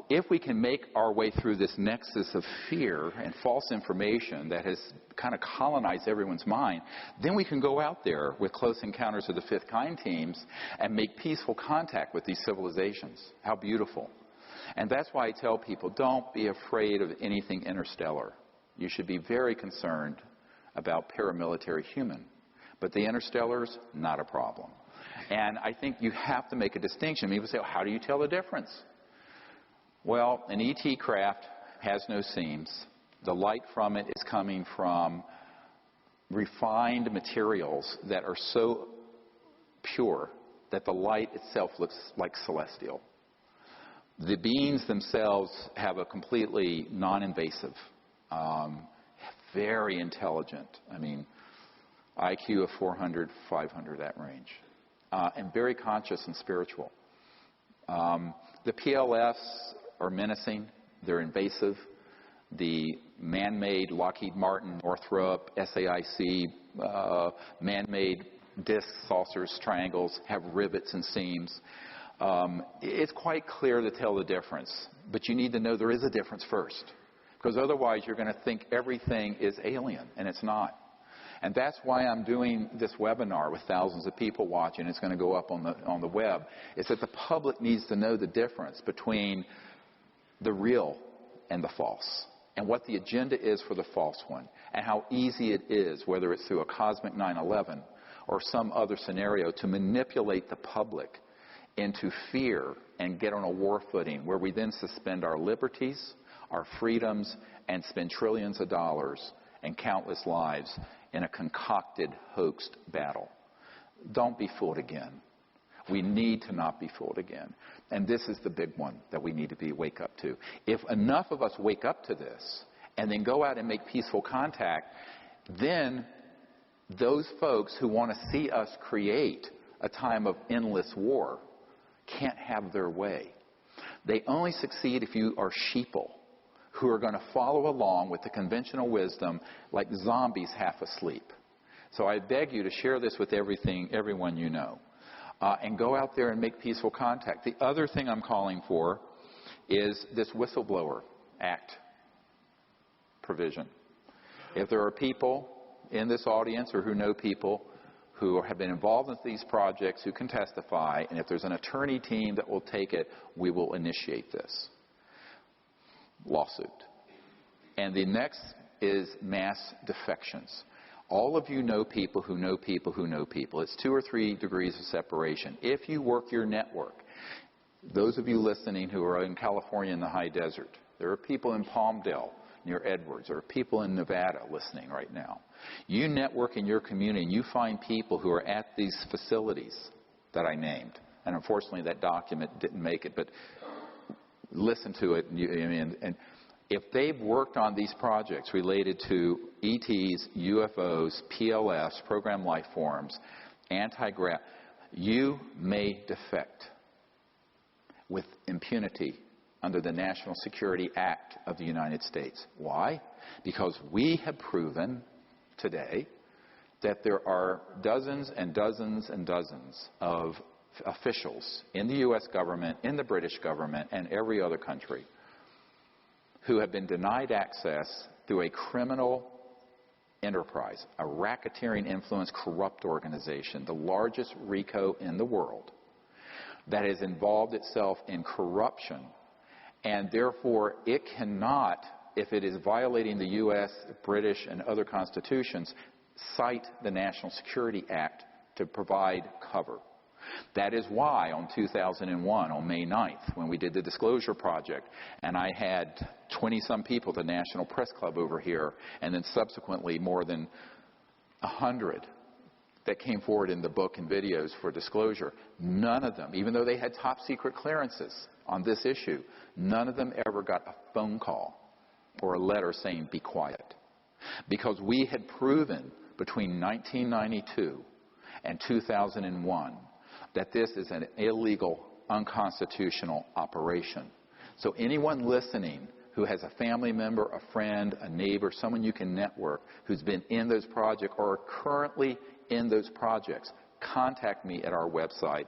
if we can make our way through this nexus of fear and false information that has kind of colonized everyone's mind, then we can go out there with Close Encounters of the Fifth Kind teams and make peaceful contact with these civilizations. How beautiful. And that's why I tell people, don't be afraid of anything interstellar. You should be very concerned about paramilitary human. But the interstellars, not a problem. And I think you have to make a distinction. People say, well, how do you tell the difference? Well, an ET craft has no seams. The light from it is coming from refined materials that are so pure that the light itself looks like celestial. The beings themselves have a completely non-invasive, very intelligent, IQ of 400, 500, that range, and very conscious and spiritual. The PLFs are menacing. They're invasive. The man-made Lockheed Martin, Northrop, SAIC, man-made discs, saucers, triangles have rivets and seams. It's quite clear to tell the difference, but you need to know there is a difference first, because otherwise you're going to think everything is alien, and it's not. And that's why I'm doing this webinar with thousands of people watching. It's going to go up on the web. It's that the public needs to know the difference between the real and the false. and what the agenda is for the false one, and how easy it is, whether it's through a cosmic 9/11 or some other scenario, to manipulate the public into fear and get on a war footing where we then suspend our liberties, our freedoms, and spend trillions of dollars and countless lives in a concocted, hoaxed battle. Don't be fooled again. We need to not be fooled again. And this is the big one that we need to wake up to. If enough of us wake up to this and then go out and make peaceful contact, then those folks who want to see us create a time of endless war can't have their way. They only succeed if you are sheeple who are going to follow along with the conventional wisdom like zombies half asleep. So I beg you to share this with everyone you know. And go out there and make peaceful contact. The other thing I'm calling for is this Whistleblower Act provision. If there are people in this audience or who know people who have been involved in these projects who can testify, and if there's an attorney team that will take it, we will initiate this lawsuit. And the next is mass defections. All of you know people who know people who know people. It's 2 or 3 degrees of separation. If you work your network, those of you listening who are in California in the high desert, there are people in Palmdale near Edwards, there are people in Nevada listening right now. You network in your community and you find people who are at these facilities that I named. And unfortunately that document didn't make it, but listen to it. And if they've worked on these projects related to ETs, UFOs, PLFs, program life forms, anti-grav, you may defect with impunity under the National Security Act of the United States. Why? Because we have proven today that there are dozens and dozens and dozens of officials in the U.S. government, in the British government, and every other country who have been denied access through a criminal enterprise, a racketeering influence corrupt organization, the largest RICO in the world, that has involved itself in corruption, and therefore it cannot, if it is violating the U.S., British, and other constitutions, cite the National Security Act to provide cover. That is why on 2001, on May 9th, when we did the Disclosure Project, and I had 20-some people at the National Press Club over here, and then subsequently more than 100 that came forward in the book and videos for disclosure, none of them, even though they had top secret clearances on this issue, none of them ever got a phone call or a letter saying, be quiet. Because we had proven between 1992 and 2001 that this is an illegal, unconstitutional operation. So anyone listening who has a family member, a friend, a neighbor, someone you can network who's been in those projects or are currently in those projects, contact me at our website,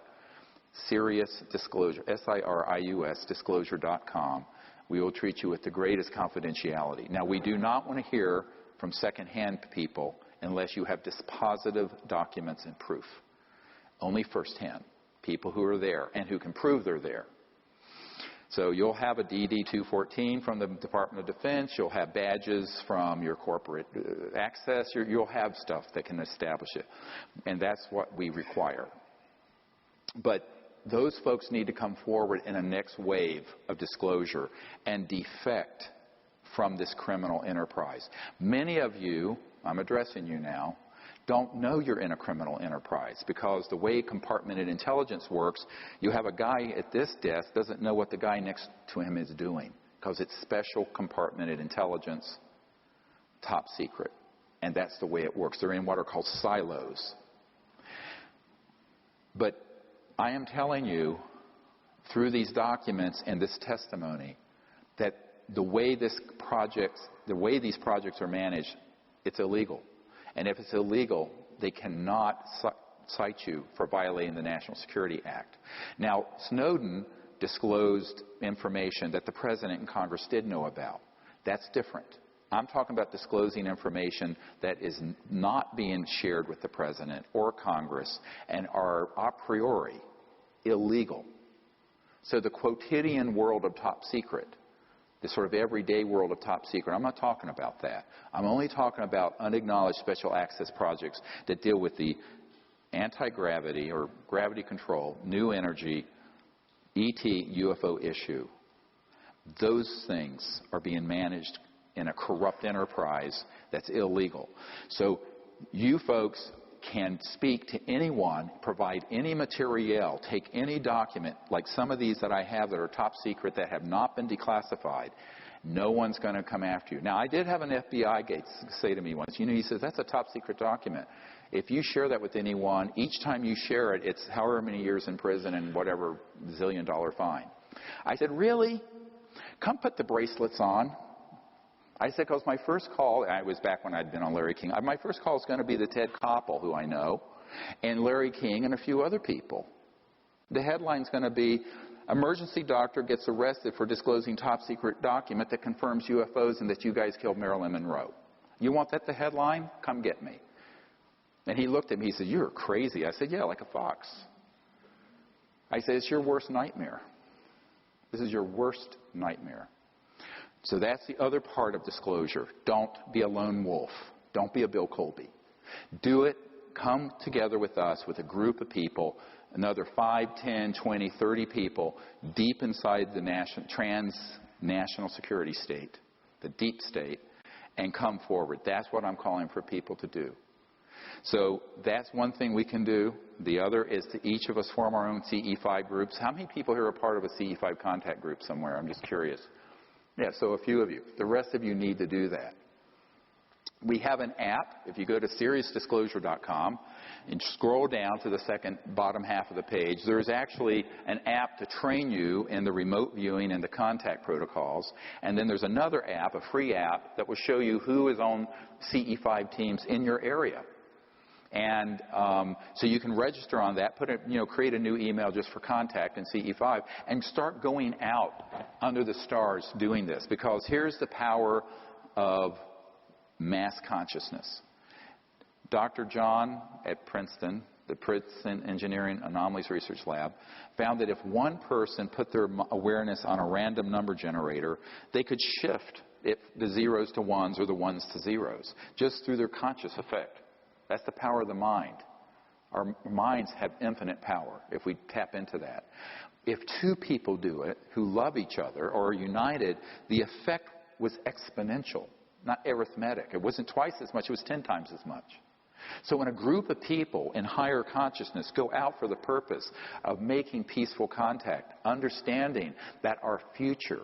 Sirius Disclosure, SIRIUS disclosure.com. We will treat you with the greatest confidentiality. Now, we do not want to hear from secondhand people unless you have dispositive documents and proof. Only firsthand, people who are there and who can prove they're there. So you'll have a DD-214 from the Department of Defense. You'll have badges from your corporate access. You'll have stuff that can establish it. And that's what we require. But those folks need to come forward in a next wave of disclosure and defect from this criminal enterprise. Many of you, I'm addressing you now, don't know you're in a criminal enterprise because the way compartmented intelligence works, you have a guy at this desk doesn't know what the guy next to him is doing because it's special compartmented intelligence, top secret. And that's the way it works. They're in what are called silos. But I am telling you through these documents and this testimony that the way these projects are managed, it's illegal. And if it's illegal, they cannot cite you for violating the National Security Act. Now, Snowden disclosed information that the President and Congress did know about. That's different. I'm talking about disclosing information that is not being shared with the President or Congress and are a priori illegal. So the quotidian world of top secret the sort of everyday world of top secret. I'm not talking about that. I'm only talking about unacknowledged special access projects that deal with the anti-gravity or gravity control, new energy, ET, UFO issue. Those things are being managed in a corrupt enterprise that's illegal. So you folks can speak to anyone, provide any material, take any document, like some of these that I have that are top secret that have not been declassified. No one's going to come after you. Now, I did have an FBI guy say to me once, he says, that's a top secret document. If you share that with anyone, each time you share it, it's however many years in prison and whatever zillion-dollar fine. I said, really? Come put the bracelets on. I said, because my first call, I was back when I'd been on Larry King, my first call is going to be the Ted Koppel, who I know, and Larry King and a few other people. The headline's going to be, emergency doctor gets arrested for disclosing top secret document that confirms UFOs and that you guys killed Marilyn Monroe. You want that the headline? Come get me. And he looked at me, he said, you're crazy. I said, yeah, like a fox. I said, it's your worst nightmare. This is your worst nightmare. So that's the other part of disclosure. Don't be a lone wolf. Don't be a Bill Colby. Do it. Come together with us, with a group of people, another 5, 10, 20, 30 people deep inside the transnational security state, the deep state, and come forward. That's what I'm calling for people to do. So that's one thing we can do. The other is to each of us form our own CE5 groups. How many people here are part of a CE5 contact group somewhere? I'm just curious. Yeah, so a few of you. The rest of you need to do that. We have an app. If you go to SeriousDisclosure.com and scroll down to the second bottom half of the page, there's actually an app to train you in the remote viewing and the contact protocols. And then there's another app, a free app, that will show you who is on CE5 teams in your area. And so you can register on that, create a new email just for contact in CE5, and start going out under the stars doing this. Because here's the power of mass consciousness. Dr. John at Princeton, the Princeton Engineering Anomalies Research Lab, found that if one person put their awareness on a random number generator, they could shift the zeros to ones or the ones to zeros just through their conscious effect. That's the power of the mind. Our minds have infinite power if we tap into that. If two people do it who love each other or are united, the effect was exponential, not arithmetic. It wasn't twice as much, it was 10 times as much. So when a group of people in higher consciousness go out for the purpose of making peaceful contact, understanding that our future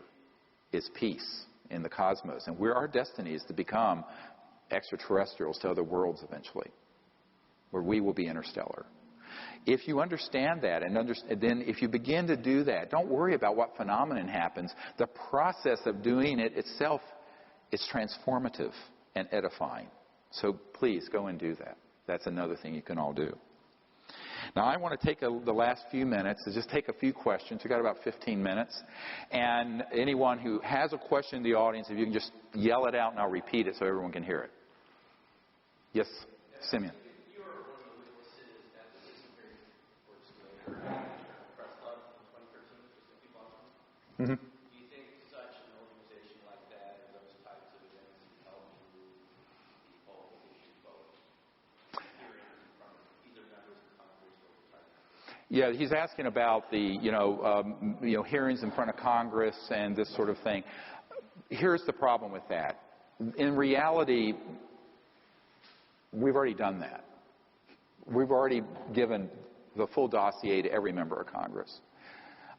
is peace in the cosmos, and our destiny is to become extraterrestrials to other worlds eventually, where we will be interstellar. If you understand that, and then if you begin to do that, don't worry about what phenomenon happens. The process of doing it itself is transformative and edifying. So please go and do that. That's another thing you can all do. Now I want to take the last few minutes to just take a few questions. We've got about 15 minutes. And anyone who has a question in the audience, if you can just yell it out and I'll repeat it so everyone can hear it. Yes, Simeon. You were one of the witnesses at the recent hearing for disclosure press club in 2013, which was 50 blocks. Mm-hmm. Do you think such an organization like that or those types of events help move the whole issue forward? Hearings from either members of Congress or the President? Yeah, he's asking about the hearings in front of Congress and this sort of thing. Here's the problem with that. In reality, we've already done that. We've already given the full dossier to every member of Congress.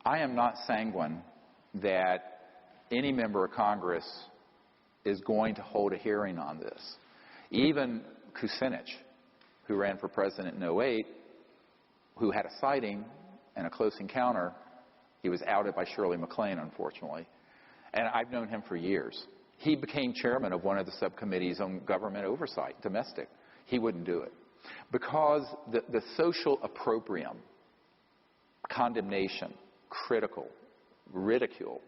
I am not sanguine that any member of Congress is going to hold a hearing on this. Even Kucinich, who ran for president in 2008, who had a sighting and a close encounter, he was outed by Shirley MacLaine, unfortunately. And I've known him for years. He became chairman of one of the subcommittees on government oversight, domestic. He wouldn't do it. Because the social opprobrium, condemnation, critical, ridicule,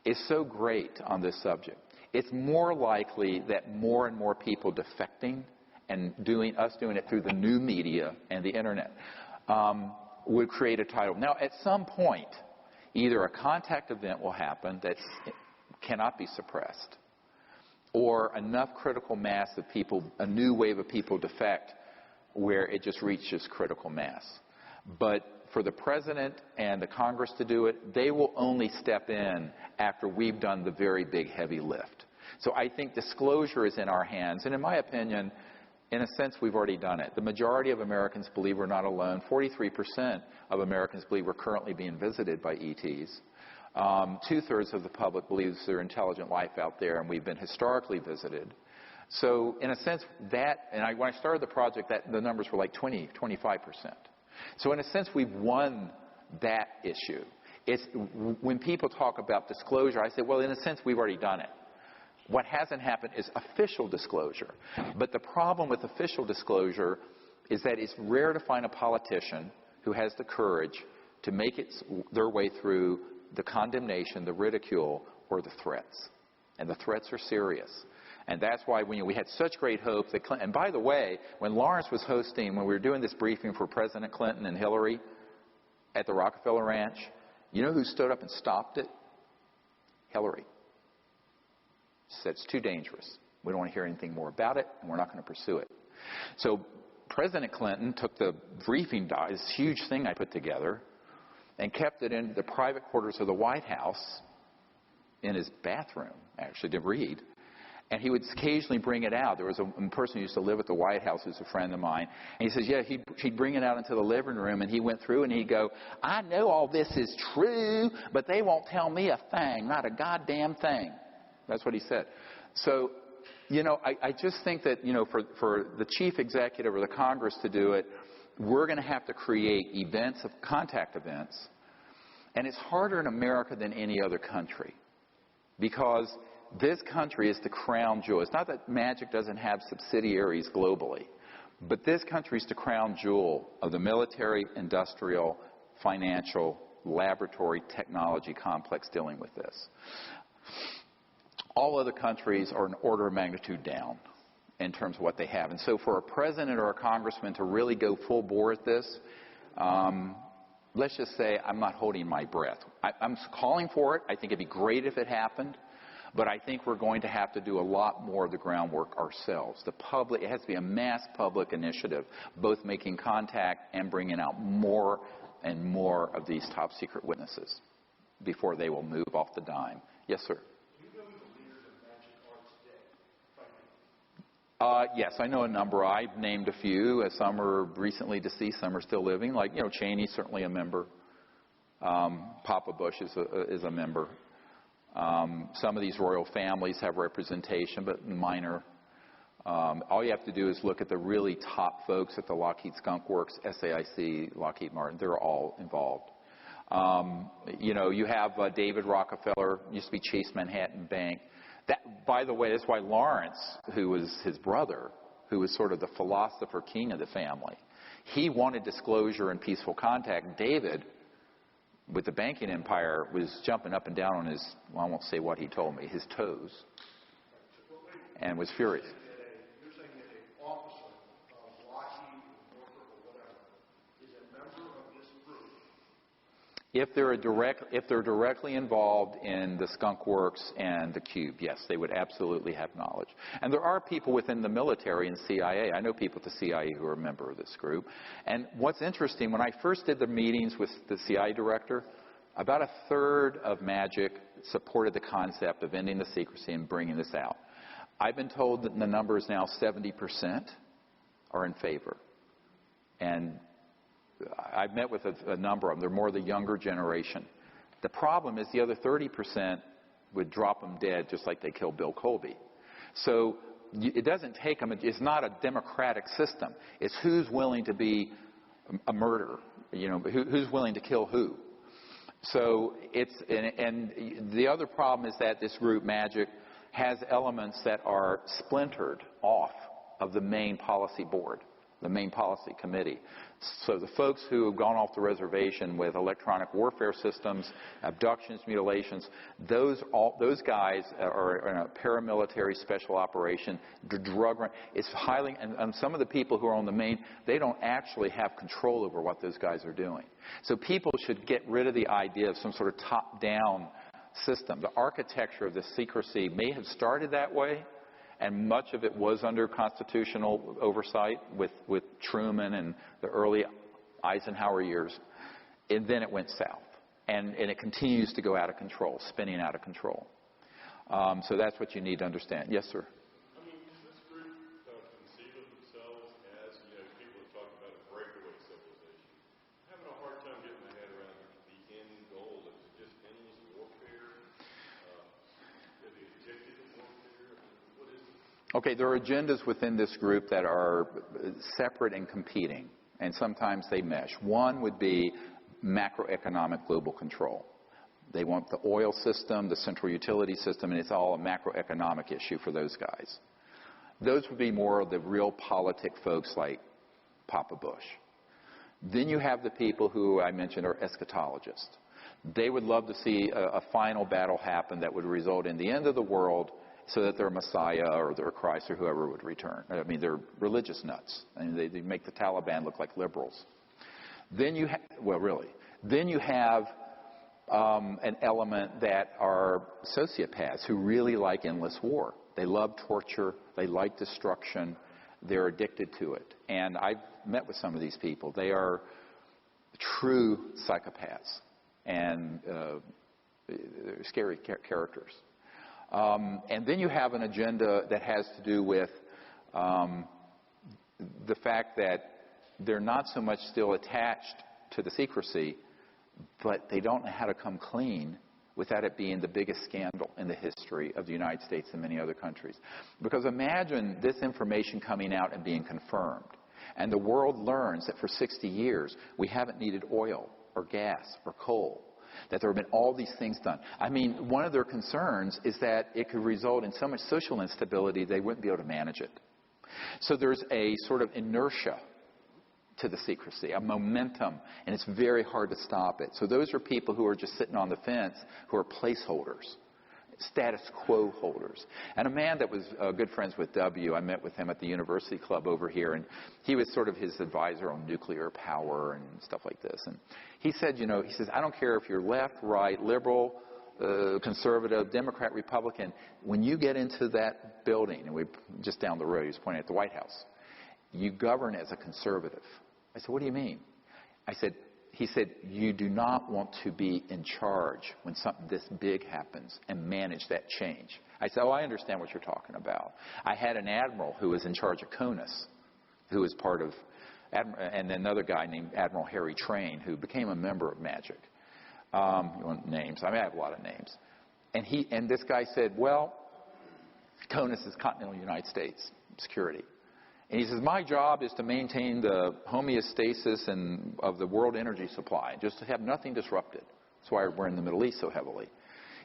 is so great on this subject. It's more likely that more and more people defecting and doing it through the new media and the internet would create a title. Now, at some point, either a contact event will happen that's cannot be suppressed, or enough critical mass of people, a new wave of people defect where it just reaches critical mass. But for the President and the Congress to do it, they will only step in after we've done the very big heavy lift. So I think disclosure is in our hands. And in my opinion, in a sense, we've already done it. The majority of Americans believe we're not alone. 43% of Americans believe we're currently being visited by ETs. Two-thirds of the public believes there's intelligent life out there, and we've been historically visited. So in a sense, that, and when I started the project, the numbers were like 25%. So in a sense, we've won that issue. It's, when people talk about disclosure, I say, well, in a sense, we've already done it. What hasn't happened is official disclosure. But the problem with official disclosure is that it's rare to find a politician who has the courage to make their way through the condemnation, the ridicule, or the threats. And the threats are serious. And that's why we had such great hope that Clinton, and by the way, when Lawrence was hosting, when we were doing this briefing for President Clinton and Hillary at the Rockefeller Ranch, you know who stood up and stopped it? Hillary. She said, it's too dangerous. We don't want to hear anything more about it, and we're not going to pursue it. So President Clinton took the briefing, this huge thing I put together, and kept it in the private quarters of the White House, in his bathroom, actually, to read. And he would occasionally bring it out. There was a person who used to live at the White House who's a friend of mine. And he says, yeah, he'd bring it out into the living room, and he went through and he'd go, I know all this is true, but they won't tell me a thing, not a goddamn thing. That's what he said. So, I just think that, for the chief executive or the Congress to do it, we're going to have to create events, contact events. And it's harder in America than any other country, because this country is the crown jewel. It's not that Magic doesn't have subsidiaries globally, but this country is the crown jewel of the military, industrial, financial, laboratory, technology complex dealing with this. All other countries are an order of magnitude down in terms of what they have. And so for a president or a congressman to really go full bore at this, let's just say I'm not holding my breath. I'm calling for it. I think it'd be great if it happened. But I think we're going to have to do a lot more of the groundwork ourselves. The public, it has to be a mass public initiative, both making contact and bringing out more and more of these top secret witnesses before they will move off the dime. Yes, sir. Do you know the leaders of Magic are today? Yes, I know a number. I've named a few. Some are recently deceased, some are still living. Like, Cheney's certainly a member. Papa Bush is a member. Some of these royal families have representation, but minor. All you have to do is look at the really top folks at the Lockheed Skunk Works, SAIC, Lockheed Martin. They're all involved. You have David Rockefeller, used to be Chase Manhattan Bank. That, by the way, that's why Lawrence, who was his brother, who was sort of the philosopher king of the family, he wanted disclosure and peaceful contact. David, with the banking empire, was jumping up and down on his, well, I won't say what he told me, his toes, and was furious. You're saying that an officer of Lockheed, Northrop, or whatever, is a member of this group? If they're directly involved in the Skunk Works and the Cube, yes, they would absolutely have knowledge. And there are people within the military and CIA. I know people at the CIA who are a member of this group. And what's interesting, when I first did the meetings with the CIA director, about a third of Magic supported the concept of ending the secrecy and bringing this out. I've been told that the number is now 70% are in favor. And I've met with a number of them. They're more the younger generation. The problem is the other 30% would drop them dead just like they killed Bill Colby. So it doesn't take them. It's not a democratic system. It's who's willing to be a murderer, who's willing to kill who. So and the other problem is that this group, Magic, has elements that are splintered off of the main policy board, the main policy committee. So the folks who have gone off the reservation with electronic warfare systems, abductions, mutilations, those guys are in a paramilitary special operation, drug run. It's highly, and some of the people who are on the main, they don't actually have control over what those guys are doing. So people should get rid of the idea of some sort of top-down system. The architecture of the secrecy may have started that way, and much of it was under constitutional oversight with Truman and the early Eisenhower years. And then it went south. And it continues to go out of control, spinning out of control. So that's what you need to understand. Yes, sir? I mean, does this group conceive of themselves as, people have talked about a breakaway civilization? I'm having a hard time getting my head around the end goal. Is it just endless warfare? Are they addicted to warfare? What is it? Okay, there are agendas within this group that are separate and competing, and sometimes they mesh. One would be macroeconomic global control. They want the oil system, the central utility system, and it's all a macroeconomic issue for those guys. Those would be more of the real politic folks like Papa Bush. Then you have the people who I mentioned are eschatologists. They would love to see a final battle happen that would result in the end of the world so that their Messiah or their Christ or whoever would return. I mean, they're religious nuts. I mean, they make the Taliban look like liberals. Then you have an element that are sociopaths who really like endless war. They love torture. They like destruction. They're addicted to it. And I've met with some of these people. They are true psychopaths and they're scary characters. And then you have an agenda that has to do with the fact that they're not so much still attached to the secrecy, but they don't know how to come clean without it being the biggest scandal in the history of the United States and many other countries. Because imagine this information coming out and being confirmed, and the world learns that for 60 years we haven't needed oil or gas or coal, that there have been all these things done. I mean, one of their concerns is that it could result in so much social instability they wouldn't be able to manage it. So there's a sort of inertia to the secrecy, a momentum, and it's very hard to stop it. So those are people who are just sitting on the fence, who are placeholders, status quo holders. And a man that was good friends with W, I met with him at the University Club over here, and he was sort of his advisor on nuclear power and stuff like this. And he said, he says, I don't care if you're left, right, liberal, conservative, Democrat, Republican, when you get into that building, and we just down the road, he was pointing at the White House, you govern as a conservative. I said, what do you mean? He said, you do not want to be in charge when something this big happens and manage that change. I said, I understand what you're talking about. I had an admiral who was in charge of CONUS, who was part of, and another guy named Admiral Harry Train, who became a member of MAGIC. You want names? I have a lot of names. And this guy said, well, CONUS is continental United States security. And he says, my job is to maintain the homeostasis of the world energy supply, just to have nothing disrupted. That's why we're in the Middle East so heavily.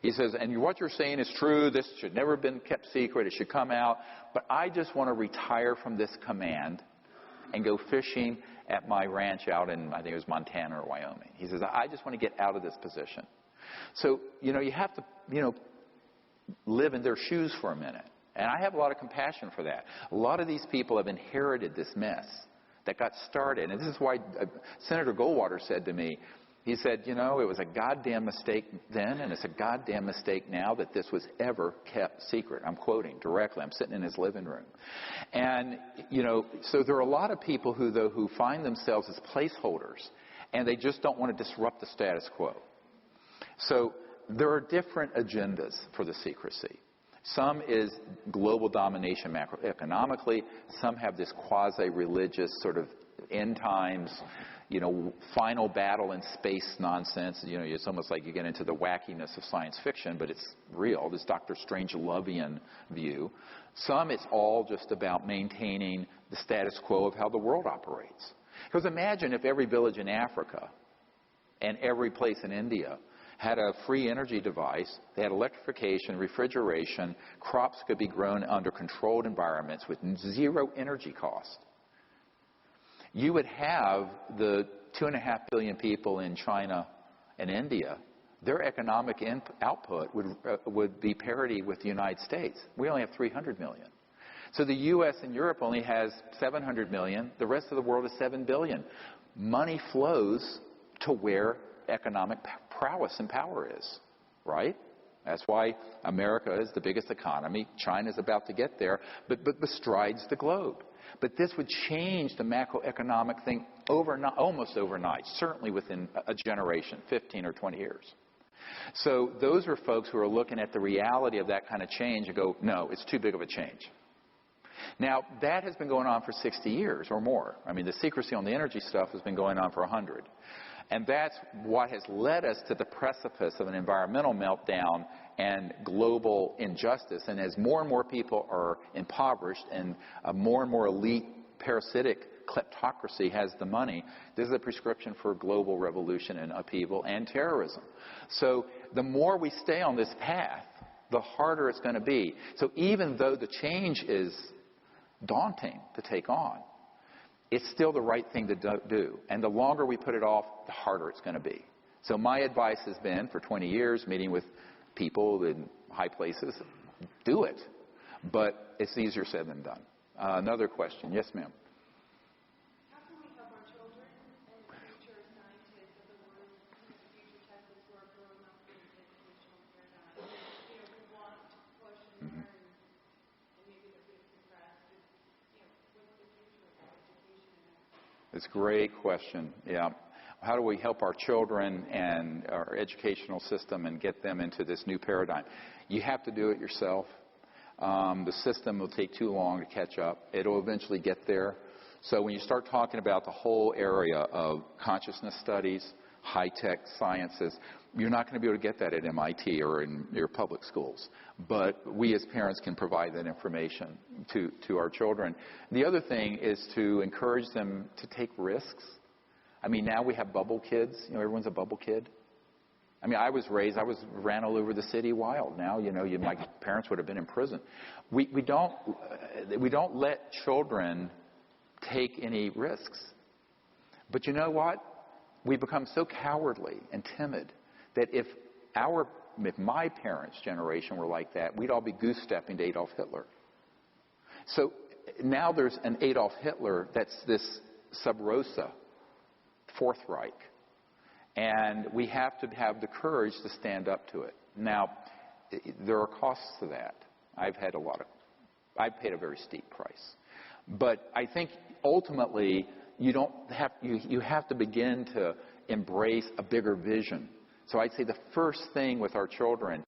He says, and what you're saying is true. This should never have been kept secret. It should come out. But I just want to retire from this command and go fishing at my ranch out in, I think it was Montana or Wyoming. He says, I just want to get out of this position. So, you have to, live in their shoes for a minute. And I have a lot of compassion for that. A lot of these people have inherited this mess that got started. And this is why Senator Goldwater said to me, he said, it was a goddamn mistake then, and it's a goddamn mistake now that this was ever kept secret. I'm quoting directly. I'm sitting in his living room. And, so there are a lot of people who find themselves as placeholders, and they just don't want to disrupt the status quo. So there are different agendas for the secrecy. Some is global domination macroeconomically. Some have this quasi-religious sort of end times, final battle in space nonsense. It's almost like you get into the wackiness of science fiction, but it's real, this Dr. Strangelovian view. Some, it's all just about maintaining the status quo of how the world operates. Because imagine if every village in Africa and every place in India had a free energy device, they had electrification, refrigeration, crops could be grown under controlled environments with zero energy cost. You would have the 2.5 billion people in China and India, their economic output would be parity with the United States. We only have 300 million. So the U.S. and Europe only has 700 million. The rest of the world is 7 billion. Money flows to where economic prowess and power is, right? That's why America is the biggest economy. China's about to get there, but bestrides the globe. But this would change the macroeconomic thing almost overnight, certainly within a generation, 15 or 20 years. So those are folks who are looking at the reality of that kind of change and go, no, it's too big of a change. Now, that has been going on for 60 years or more. I mean, the secrecy on the energy stuff has been going on for 100. And that's what has led us to the precipice of an environmental meltdown and global injustice. And as more and more people are impoverished and a more and more elite parasitic kleptocracy has the money, this is a prescription for global revolution and upheaval and terrorism. So the more we stay on this path, the harder it's going to be. So even though the change is daunting to take on, it's still the right thing to do. And the longer we put it off, the harder it's going to be. So my advice has been, for 20 years, meeting with people in high places, do it. But it's easier said than done. Another question. Yes, ma'am. How can we help our children and future scientists of the world, future Texas who are growing up in the educational paradigm? We want to push and learn, and maybe they're being suppressed. What's the future of education? It's a great question. Yeah. How do we help our children and our educational system and get them into this new paradigm? You have to do it yourself. The system will take too long to catch up. It'll eventually get there. So when you start talking about the whole area of consciousness studies, high-tech sciences, you're not going to be able to get that at MIT or in your public schools. But we as parents can provide that information to our children. The other thing is to encourage them to take risks. I mean, now we have bubble kids. Everyone's a bubble kid. I mean, I ran all over the city wild. Now, my parents would have been in prison. We don't let children take any risks. But you know what? We become so cowardly and timid that if my parents' generation were like that, we'd all be goose-stepping to Adolf Hitler. So now there's an Adolf Hitler that's this sub rosa, Fourth Reich. And we have to have the courage to stand up to it. Now, there are costs to that. I've paid a very steep price. But I think ultimately you have to begin to embrace a bigger vision. So I'd say the first thing with our children